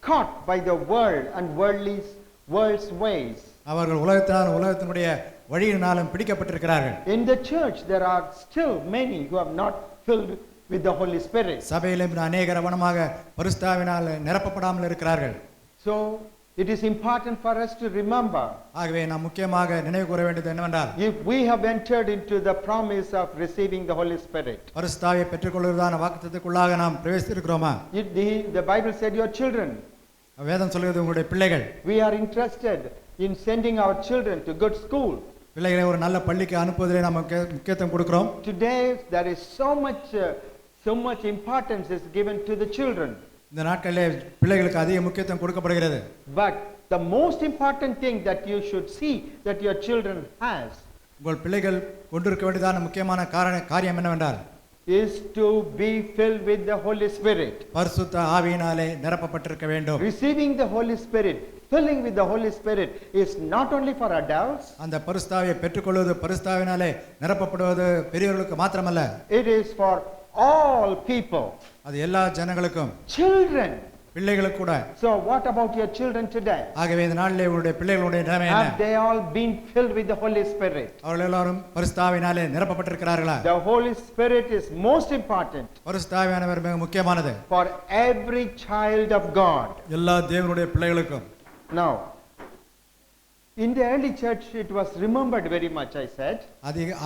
caught by the world and world's ways. அவர்கள் உலகத்தினுடைய வழியினாலும் பிடிக்கப்பட்டிருக்கிறார்கள். In the church there are still many who have not filled with the Holy Spirit. சபையிலே அநேகர் அவனமாக பரிசுத்த ஆவியினால் நிரப்பப்படாமல் இருக்கிறார்கள். So it is important for us to remember, ஆகவே நாம் முக்கியமாக நினைவு கூற வேண்டியது என்னவென்றால், if we have entered into the promise of receiving the Holy Spirit, பரிசுத்த ஆவியை பெற்றுக்கொள்வதான வாக்குத்தத்தத்துக்குள்ளாக நாம் பிரவேசித்திருக்கிறோமா? the Bible said your children. வேதம் சொல்கிறது உங்களுடைய பிள்ளைகள். We are interested in sending our children to good school. பிள்ளைகளை ஒரு நல்ல பள்ளிக்கு அனுப்புவதிலே நாம் முக்கியத்துவம் கொடுக்கிறோம். Today there is so much importance is given to the children. இந்த நாட்களிலே பிள்ளைகளுக்கு அதிக முக்கியத்துவம் கொடுக்கப்படுகிறது. But the most important thing that you should see that your children has, உங்கள் பிள்ளைகள் கொண்டிருக்க வேண்டியதான முக்கியமான காரியம் என்னவென்றால், is to be filled with the Holy Spirit. பரிசுத்த ஆவியினாலே நிரப்பப்பட்டிருக்க வேண்டும். Receiving the Holy Spirit, filling with the Holy Spirit is not only for adults. அந்த பரிசுத்த ஆவியை பெற்றுக்கொள்வது, பரிசுத்த ஆவியினாலே நிரப்பப்படுவது பெரியவர்களுக்கு மாத்திரமல்ல, It is for all people. அது எல்லா ஜனங்களுக்கும், Children. பிள்ளைகளுக்கு கூட. So what about your children today? ஆகவே இந்த நாளிலே உங்களுடைய பிள்ளைகளுடைய நிலைமை Have என்ன? they all been filled with the Holy Spirit? அவர்கள் எல்லாரும் பரிசுத்த ஆவியினாலே நிரப்பப்பட்டிருக்கிறார்களா? The Holy Spirit is most important பரிசுத்த ஆவியானவர் மிக முக்கியமானது for every child of God. எல்லா தேவனுடைய பிள்ளைகளுக்கும். Now, in the early church it was remembered very much, I said.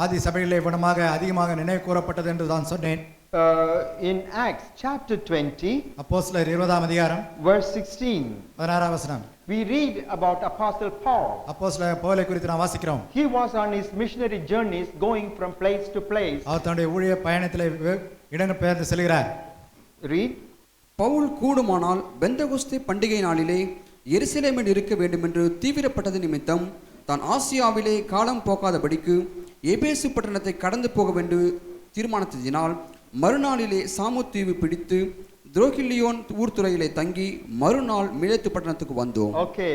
ஆதி சபையிலே இவனமாக அதிகமாக நினைவு கூறப்பட்டது என்று நான் சொன்னேன். In Acts chapter 20, அப்போஸ்தலர் 20ஆம் அதிகாரம் verse 16, 16ஆம் வசனம். we read about Apostle Paul. அப்போஸ்தலர் பவுலை குறித்து நாம் வாசிக்கிறோம். He was on his missionary journeys going from place to place. அவர் தன்னுடைய ஊழிய பயணத்திலே இடங்கள் பெயர்ந்து செல்கிறார். Read. பவுல் கூடுமானால் பெந்தகோஸ்தே பண்டிகை நாளிலே எருசலேமில் இருக்க வேண்டுமென்று தீவிரப்பட்டது நிமித்தம் தான் ஆசியாவிலே காலம் போக்காதபடிக்கு எபேசு பட்டணத்தை கடந்து போக வேண்டும் தீர்மானித்ததினால் மறுநாளிலே சாமுத்தீவு பிடித்து துரோகில்லியோன் ஊர்துறையிலே தங்கி மறுநாள் மிலேத்து பட்டணத்துக்கு வந்தோம். Okay,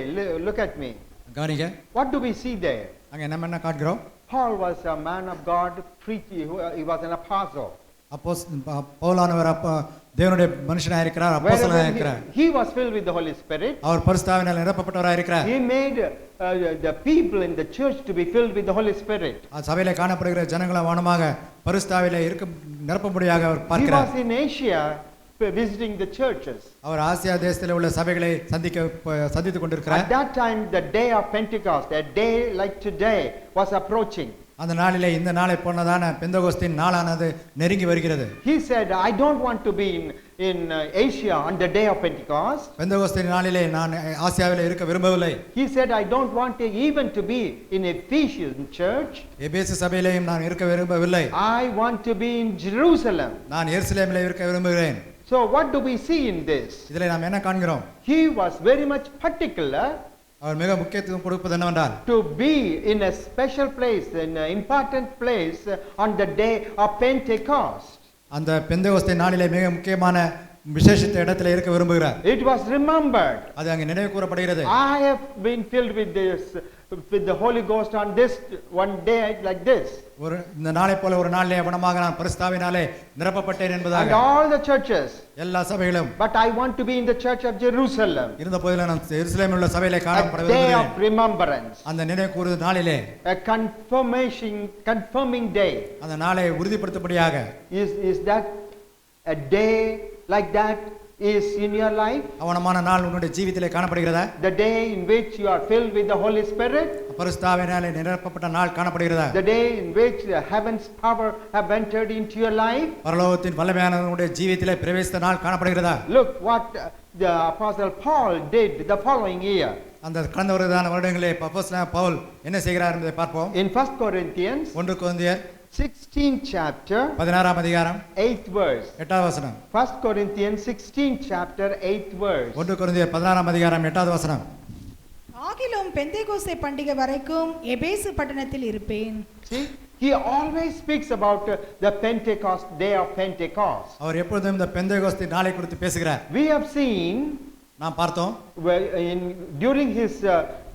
look at me. கவனிங்க. What do we see there? அங்க நம்ம என்ன காண்கிறோம்? Paul was a man of God, he was an apostle. பவுலானவர் அப்போ தேவனுடைய மனுஷனாக இருக்கிறார், அப்போஸ்தலனாக Wherever இருக்கிறார். he was filled with the Holy Spirit. அவர் பரிசுத்தாவினால் நிரப்பப்பட்டவராக இருக்கிறார். He made the people in the church to be filled with the Holy Spirit. சபையிலே காணப்படுகிற ஜனங்களும் வானமாக பரிசுத்தாவிலே இருக்க நிரப்பும்படியாக அவர் He பார்க்கிறார். was in Asia visiting the churches. அவர் ஆசியா தேசத்தில் உள்ள சபைகளை சந்தித்துக் கொண்டிருக்கிறார். At that time, the day of Pentecost, a day like today, was approaching. அந்த நாளிலே இந்த நாளை போனதான பெந்தகோஸ்தின் நாளானது நெருங்கி வருகிறது. He said, I don't want to be in Asia on the day of Pentecost. பெந்தகோஸ்தின் நாளிலே நான் ஆசியாவிலே இருக்க விரும்பவில்லை. He said, I don't want even to be in Ephesian church. எபேசு சபையிலேயும் நான் இருக்க விரும்பவில்லை. I want to be in Jerusalem. நான் எருசலேமிலே இருக்க விரும்புகிறேன். So what do we see in this? இதிலே நாம் என்ன காண்கிறோம்? He was very much particular அவர் மிக முக்கியத்துவம் கொடுப்பது என்னவென்றால் to be in a special place, in an important place on the day of Pentecost. அந்த பெந்தகோஸ்தே நாளிலே மிக முக்கியமான விசேஷித்த இடத்துல இருக்க விரும்புகிறார். It was remembered. அது அங்கே நினைவு கூறப்படுகிறது. I have been filled with the Holy Ghost on this one day like this. ஒரு இந்த நாளை போல ஒரு நாளிலே வனமாக நான் பரிசுத்தாவினாலே நிரப்பப்பட்டேன் And என்பதாக all the churches. எல்லா சபைகளும். But I want to be in the church of Jerusalem. இருந்த போதிலும் நான் எருசலேமில் உள்ள சபையிலே காணப்பட A day விரும்புகிறேன். of remembrance. அந்த நினைவு கூறும் நாளிலே A confirming day. அந்த நாளை உறுதிப்படுத்தபடியாக Is that a day like that is in your life? அவனமான நாள் உன்னுடைய ஜீவிதத்திலே காணப்படுகிறதா? The day in which you are filled with the Holy Spirit? பரிசுத்தாவினாலே நிரப்பப்பட்ட நாள் காணப்படுகிறதா? The day in which the heaven's power have entered into your life? பரலோகத்தின் வல்லமையான உன்னுடைய ஜீவிதத்திலே பிரவேசித்த நாள் காணப்படுகிறதா? Look what the apostle Paul did the following year. அந்த கடந்த வருடங்களிலே அப்போஸ்தலனாகிய பவுல் என்ன செய்கிறார் என்பதை பார்ப்போம். In 1 Corinthians 1 கொரிந்தியர் 16th chapter 16ஆம் அதிகாரம் 8th verse. 8வது வசனம். 1 Corinthians 16th chapter 8th verse. 1 கொரிந்தியர் 16ஆம் அதிகாரம் 8வது வசனம். ஆகிலும் பெந்தேகோஸ்தே பண்டிகை வரைக்கும் எபேசு பட்டணத்தில் இருப்பேன். See, he always speaks about the Pentecost, day of Pentecost. அவர் எப்பொழுதும் இந்த பெந்தேகோஸ்தே நாளை குறித்து பேசுகிறார். We have seen நாம் பார்த்தோம் during his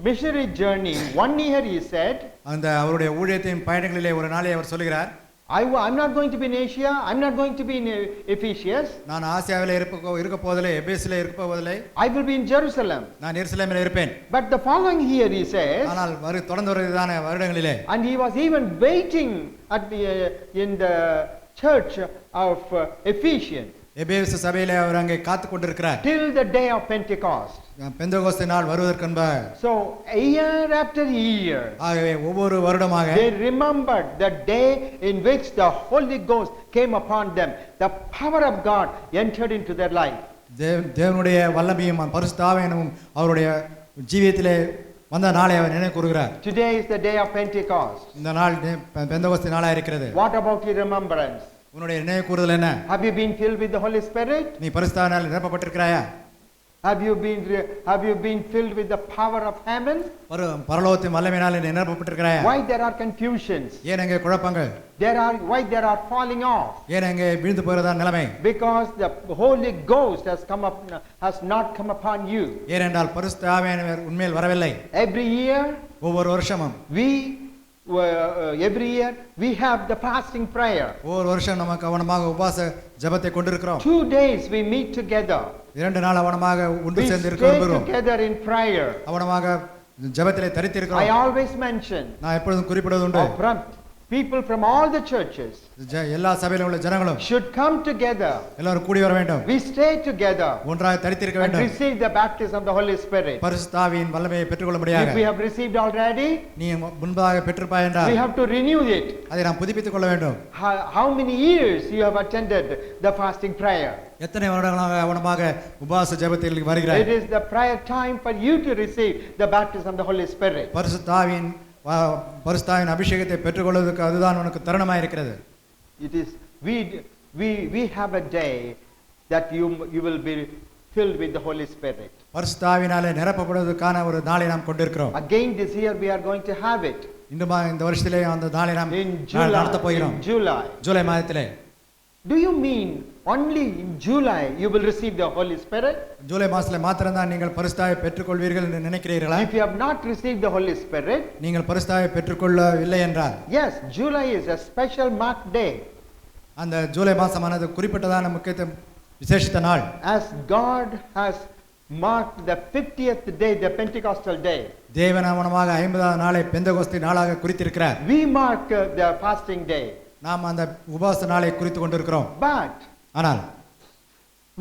missionary journey, 1 year he said, அந்த அவருடைய ஊழியத்தின் பயணங்களிலே ஒரு நாளை அவர் சொல்கிறார், I'm not going to be in Asia, I'm not going to be in Ephesus. நான் ஆசியாவிலே இருக்க போவதில்லை, எபேசிலே இருக்க போவதில்லை, I will be in Jerusalem. நான் எருசலேமிலே இருப்பேன். But the following year he says, ஆனால் தொடர்ந்து வருகிறதான வருடங்களிலே and he was even waiting at in the church of Ephesians எபேசு சபையிலே அவர் அங்கே காத்து கொண்டிருக்கிறார் till the day of Pentecost. Pentecost நாள் வருவதற்கு முன்பாக. So year after year, ஆகவே ஒவ்வொரு வருடமாக they remembered the day in which the Holy Ghost came upon them. The power of God entered into their life. தேவனுடைய வல்லமையும் பரிசுத்த ஆவியும் அவருடைய ஜீவியத்திலே வந்த நாளை அவர் நினைவு கூறுகிறார். Today is the day of Pentecost. இந்த நாள் பெந்தகோஸ்தே நாளாக இருக்கிறது. What about your remembrance? உன்னுடைய நினைவு கூறுதல் என்ன? Have you been filled with the Holy Spirit? நீ பரிசுத்தாவினால் நிரப்பப்பட்டிருக்கிறாயா? Have you been filled with the power of heaven? பரலோகத்தின் வல்லமையினால் நிரப்பப்பட்டிருக்கிறாயா? Why there are confusions? ஏன் அங்கே குழப்பங்கள்? Why there are falling off? ஏன் அங்கே வீழ்ந்து போகிறதா நிலைமை? Because the Holy Ghost has not come upon you. ஏனென்றால் பரிசுத்த ஆவியானவர் உண்மையில் வரவில்லை. Every year ஒவ்வொரு வருஷமும் every year we have the fasting prayer. ஒவ்வொரு வருஷம் நமக்கு அவனமாக உபவாச ஜெபத்தை கொண்டிருக்கிறோம். 2 days we meet together. 2 நாள் அவனமாக ஒன்று We சேர்ந்து stay இருக்கிறோம். together in prayer. அவனமாக ஜெபத்திலே தரித்திருக்கிறோம். I always mention நான் எப்பொழுதும் குறிப்பிடுவது உண்டு, people from all the churches எல்லா சபையிலும் உள்ள ஜனங்களும் should come together. எல்லாரும் கூடி வர வேண்டும். We stay together ஒன்றாக தரித்திருக்க and வேண்டும். receive the baptism of the Holy Spirit. பரிசுத்த ஆவியின் வல்லமையை பெற்றுக்கொள்ளும்படியாக. If we have received already, நீ முன்பாக பெற்றிருப்பாய் என்றால் we have to renew it. அதை நாம் புதுப்பித்துக் கொள்ள வேண்டும். How many years you have attended the fasting prayer? எத்தனை வருடங்களாக அவனமாக உபவாச ஜெபத்தில் வருகிறாய்? It is the prayer time for you to receive the baptism of the Holy Spirit. பரிசுத்த ஆவியின் அபிஷேகத்தை பெற்றுக்கொள்வதற்கு அதுதான் உனக்கு தருணமாக இருக்கிறது. It is we have a day that you will be filled with the Holy Spirit. பரிசுத்த ஆவியினாலே நிரப்பப்படுவதற்கான ஒரு நாளை நாம் கொண்டிருக்கிறோம். Again this year we are going to have it. இந்த வருஷத்திலே அந்த நாளை நாம் In நடத்த போகிறோம். July. ஜூலை மாதத்திலே. Do you mean only in July you will receive the Holy Spirit? July மாதத்துல மாத்திரம்தான் நீங்கள் பரிசுத்தாவை பெற்றுக்கொள்வீர்கள் என்று நினைக்கிறீர்களா? If you have not received the Holy Spirit, நீங்கள் பரிசுத்தாவை பெற்றுக்கொள்ளவில்லை என்றால் yes, July is a special marked day. அந்த ஜூலை மாதமானது குறிப்பிட்டதான முக்கியத்துவம் விசேஷித்த நாள். As God has marked the 50th day, the Pentecostal day, தேவனாமனமாக 50வது நாளை பெந்தகோஸ்து நாளாக குறித்திருக்கிறார். we mark the fasting day. நாம் அந்த உபவாச நாளை குறித்து கொண்டிருக்கிறோம். But ஆனால்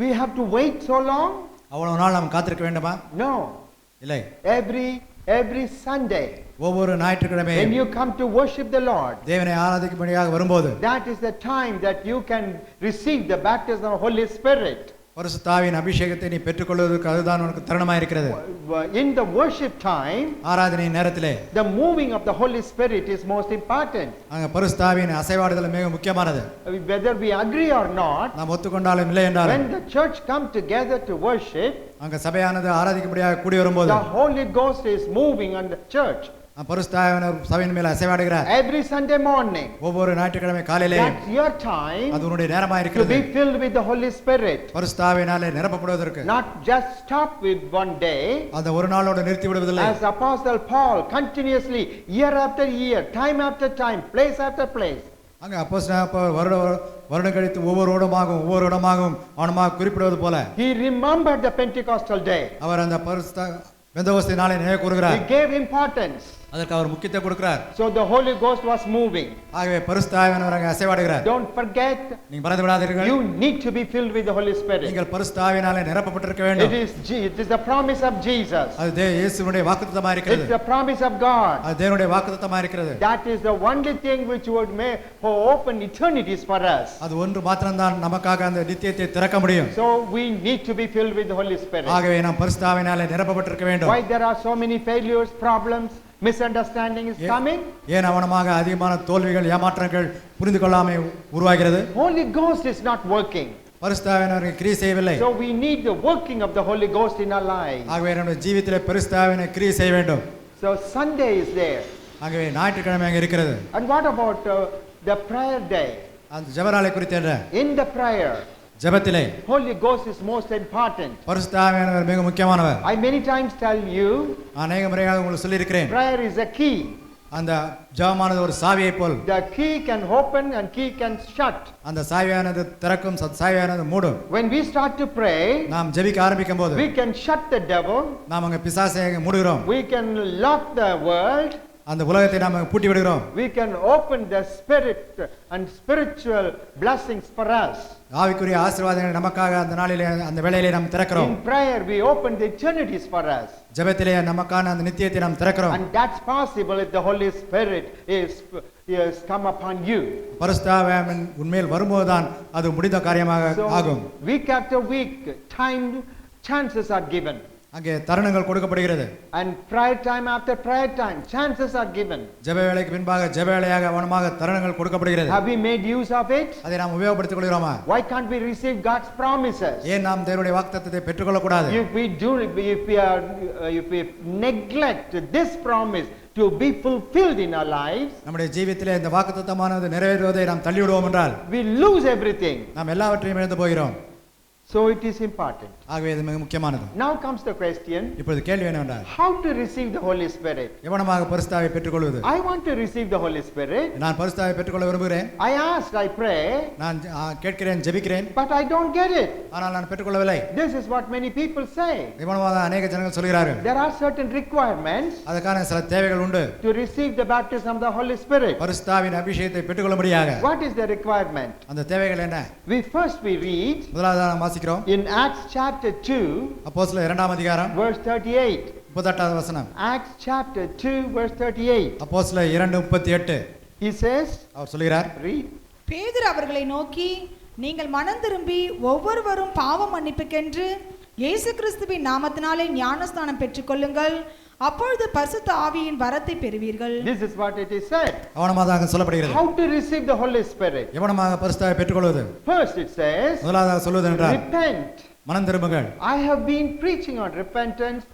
we have to wait so long? அவ்வளவு நாள் நாம் காத்திருக்க வேண்டுமா? No. இல்லை. Every Sunday, ஒவ்வொரு ஞாயிற்றுக்கிழமை when you come to worship the Lord, தேவனை ஆராதிக்கும்படியாக வரும்போது that is the time that you can receive the baptism of Holy Spirit. பரிசுத்தாவின் அபிஷேகத்தை நீ பெற்றுக்கொள்வதற்கு அதுதான் உனக்கு தருணமாக இருக்கிறது. In the worship time, ஆராதனை நேரத்திலே the moving of the Holy Spirit is most important. அங்க பரிசுத்தாவின் அசைவாடுதல் மிக முக்கியமானது. Whether we agree or not, நாம் ஒத்துக்கொண்டாலும் இல்லை என்றாலும் when the church come together to worship, அங்க சபையானது ஆராதிக்கும்படியாக கூடி வரும்போது the Holy Ghost is moving on the church. பரிசுத்தாவின் சபையின் மேல் அசைவாடுகிறார். Every Sunday morning, ஒவ்வொரு ஞாயிற்றுக்கிழமை காலையிலே that's your time அது உன்னுடைய நேரமாக to இருக்கிறது. be filled with the Holy Spirit. பரிசுத்தாவினாலே நிரப்பப்படுவதற்கு Not just stop with one day. அந்த ஒரு நாளோடு நிறுத்தி விடுவதில்லை. As Apostle Paul continuously, year after year, time after time, place after place, அங்க அப்போஸ்தலனாகிய வருடம் கழித்து ஒவ்வொரு இடமாகவும் அவனமாக குறிப்பிடுவது போல he remembered the Pentecostal day. அவர் அந்த பெந்தகோஸ்து நாளை நினைவு கூறுகிறார். He gave importance. அதற்கு அவர் முக்கியத்துவம் கொடுக்கிறார். So the Holy Ghost was moving. ஆகவே பரிசுத்தாவியானவர் அங்கே அசைவாடுகிறார். Don't forget, நீங்க மறந்து விடாதீர்கள். you need to be filled with the Holy Spirit. நீங்கள் பரிசுத்தாவியானாலே நிரப்பப்பட்டிருக்க வேண்டும். It is the promise of Jesus. அது இயேசுவினுடைய வாக்குத்தத்தமாக இருக்கிறது. It's the promise of God. அது தேவனுடைய வாக்குத்தத்தமாக இருக்கிறது. That is the only thing which would make open eternities for us. அது ஒன்று மாத்திரம்தான் நமக்காக அந்த நித்தியத்தை திறக்க முடியும். So we need to be filled with the Holy Spirit. ஆகவே நாம் பரிசுத்தாவியானாலே நிரப்பப்பட்டிருக்க வேண்டும். Why there are so many failures, problems, misunderstanding is coming? ஏன் அவனமாக அதிகமான தோல்விகள் ஏமாற்றங்கள் புரிந்து கொள்ளாமை உருவாகிறது? Holy Ghost is not working. பரிசுத்தாவியானவர் கிரியை செய்யவில்லை. So we need the working of the Holy Ghost in our lives. ஆகவே நம்முடைய ஜீவிதத்திலே பரிசுத்தாவியானவர் கிரியை செய்ய வேண்டும். So Sunday is there. ஆகவே ஞாயிற்றுக்கிழமை அங்கே இருக்கிறது. And what about the prayer day? அந்த ஜெப நாளை குறித்து என்ன? In the prayer, ஜெபத்திலே Holy Ghost is most important. பரிசுத்தாவியானவர் மிக முக்கியமானவர். I many times tell you, அநேக முறையாக உங்களுக்கு சொல்லியிருக்கிறேன். prayer is a key. அந்த ஜெபமானது ஒரு சாவியை போல். The key can open and key can shut. அந்த சாவியானது திறக்கும், சாவியானது மூடும். When we start to pray, நாம் ஜெபிக்க ஆரம்பிக்கும் போது we can shut the devil. நாம் அங்க பிசாசை மூடுகிறோம். We can lock the world. அந்த உலகத்தை நாம் பூட்டி விடுகிறோம். We can open the spirit and spiritual blessings for us. ஆவிக்குரிய ஆசீர்வாதங்களை நமக்காக அந்த நாளிலே அந்த வேளையிலே நாம் திறக்கிறோம். In prayer we open the eternities for us. ஜெபத்திலே நமக்கான அந்த நித்தியத்தை நாம் திறக்கிறோம். And that's possible if the Holy Spirit is come upon you. பரிசுத்தாவியானவர் உண்மையில் வரும்போதுதான் அது முடிந்த காரியமாக ஆகும். Week after week, timed chances are given. அங்கே தருணங்கள் கொடுக்கப்படுகிறது. And prayer time after prayer time, chances are given. ஜெப வேளைக்கு பின்பாக ஜெப வேளையாக அவனமாக தருணங்கள் கொடுக்கப்படுகிறது. Have we made use of it? அதை நாம் உபயோகப்படுத்திக் கொள்கிறோமா? Why can't we receive God's promises? ஏன் நாம் தேவனுடைய வாக்குத்தத்தத்தை பெற்றுக்கொள்ள கூடாது? If we neglect this promise to be fulfilled in our lives, நம்முடைய ஜீவிதத்திலே இந்த வாக்குத்தத்தமானது நிறைவேறுவதை நாம் தள்ளிவிடுவோம் என்றால் we lose everything. நாம் எல்லாவற்றையும் இழந்து போகிறோம். So it is important. ஆகவே இது மிக முக்கியமானது. Now comes the question, இப்பொழுது கேள்வி என்னவென்றால் how to receive the Holy Spirit? எவனமாக பரிசுத்தாவை பெற்றுக்கொள்வது? I want to receive the Holy Spirit. நான் பரிசுத்தாவை பெற்றுக்கொள்ள விரும்புகிறேன். I asked, I pray, நான் கேட்கிறேன், ஜெபிக்கிறேன், but I don't get it. ஆனால் நான் பெற்றுக்கொள்ளவில்லை. This is what many people say. இவனமாக அநேக ஜனங்கள் சொல்கிறார்கள். There are certain requirements அதற்கான சில தேவைகள் உண்டு. to receive the baptism of the Holy Spirit. பரிசுத்தாவின் அபிஷேகத்தை பெற்றுக்கொள்ளும்படியாக What is the requirement? அந்த தேவைகள் என்ன? We read முதலாவது நாம் வாசிக்கிறோம். in Acts chapter 2, அப்போஸ்தலர் 2ஆம் அதிகாரம் verse 38. 38வது வசனம். Acts chapter 2, verse 38. அப்போஸ்தலர் 2:38. He says, அவர் சொல்கிறார், read. பேதுரு அவர்களை நோக்கி, நீங்கள் மனம் திரும்பி ஒவ்வொருவரும் பாவ மன்னிப்புக்கென்று இயேசு கிறிஸ்துவின் நாமத்தினாலே ஞானஸ்நானம் பெற்றுக்கொள்ளுங்கள், அப்பொழுது பரிசுத்த ஆவியின் வரத்தை பெறுவீர்கள். This is what it is said. அவனமாக சொல்லப்படுகிறது. How to receive the Holy Spirit? எவனமாக பரிசுத்தாவை பெற்றுக்கொள்வது? First it says, முதலாவது சொல்வது என்றால் repent. மனம் திரும்புங்கள். I have been preaching on repentance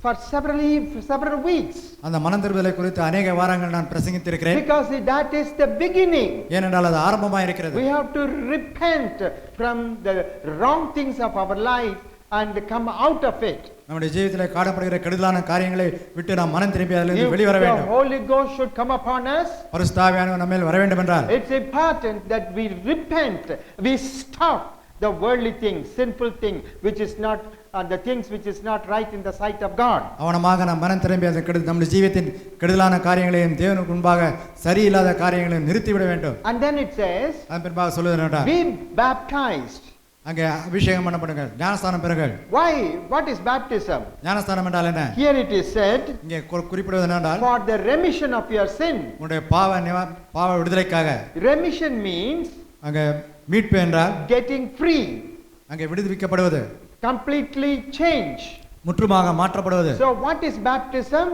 for several weeks. அந்த மனம் திரும்புதலை குறித்து அநேக வாரங்கள் நான் பிரசங்கித்திருக்கிறேன். Because that is the beginning. ஏனென்றால் அது ஆரம்பமாக இருக்கிறது. We have to repent from the wrong things of our life and come out of it. நம்முடைய ஜீவிதத்திலே காணப்படுகிற கெடுதலான காரியங்களை விட்டு நாம் மனம் திரும்பி அதிலிருந்து வெளிவர The வேண்டும். Holy Ghost should come upon us. பரிசுத்த ஆவியானவர் நம்ம மேல் வர வேண்டும் என்றால் It's important that we repent. We stop the worldly things, sinful thing, which is not the things which is not right in the sight of God. அவனமாக நாம் மனம் திரும்பி அந்த நம்முடைய ஜீவியத்தின் கெடுதலான காரியங்களையும் தேவனுக்கு முன்பாக சரியில்லாத காரியங்களையும் நிறுத்திவிட வேண்டும். And then it says, அதன் பின்பாக சொல்லுவது என்னடா, be baptized. அங்கே அபிஷேகம் பண்ணப்படுங்கள், ஞானஸ்தானம் பெறுங்கள். Why? What is baptism? ஞானஸ்தானம் என்றால் என்ன? Here it is said, இங்கே குறிப்பிடுவது என்னென்றால் for the remission of your sin. உன்னுடைய பாவ விடுதலைக்காக. Remission means அங்கே மீட்பு என்றால் getting free, அங்கே விடுவிக்கப்படுவது, completely change. முற்றுமாக மாற்றப்படுவது. So what is baptism?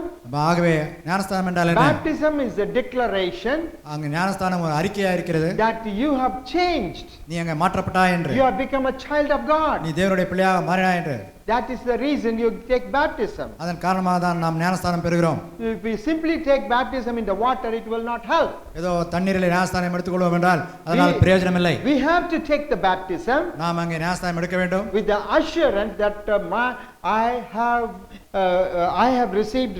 ஆகவே ஞானஸ்தானம் என்றால் என்ன? Baptism is a declaration அங்கே ஞானஸ்தானம் ஒரு அறிக்கையா இருக்கிறது. that you have changed. நீ அங்கே மாற்றப்பட்டாய் என்று, You have become a child of God. நீ தேவனுடைய பிள்ளையாக மாறினாய் என்று. That is the reason you take baptism. அதன் காரணமாக தான் நாம் ஞானஸ்தானம் பெறுகிறோம். If we simply take baptism in the water, it will not help. ஏதோ தண்ணீரில் ஞானஸ்தானம் எடுத்துக்கொள்வோம் என்றால் அதனால் பிரயோஜனம் இல்லை. We have to take the baptism நாம் அங்கே ஞானஸ்தானம் எடுக்க வேண்டும் with the assurance that I have received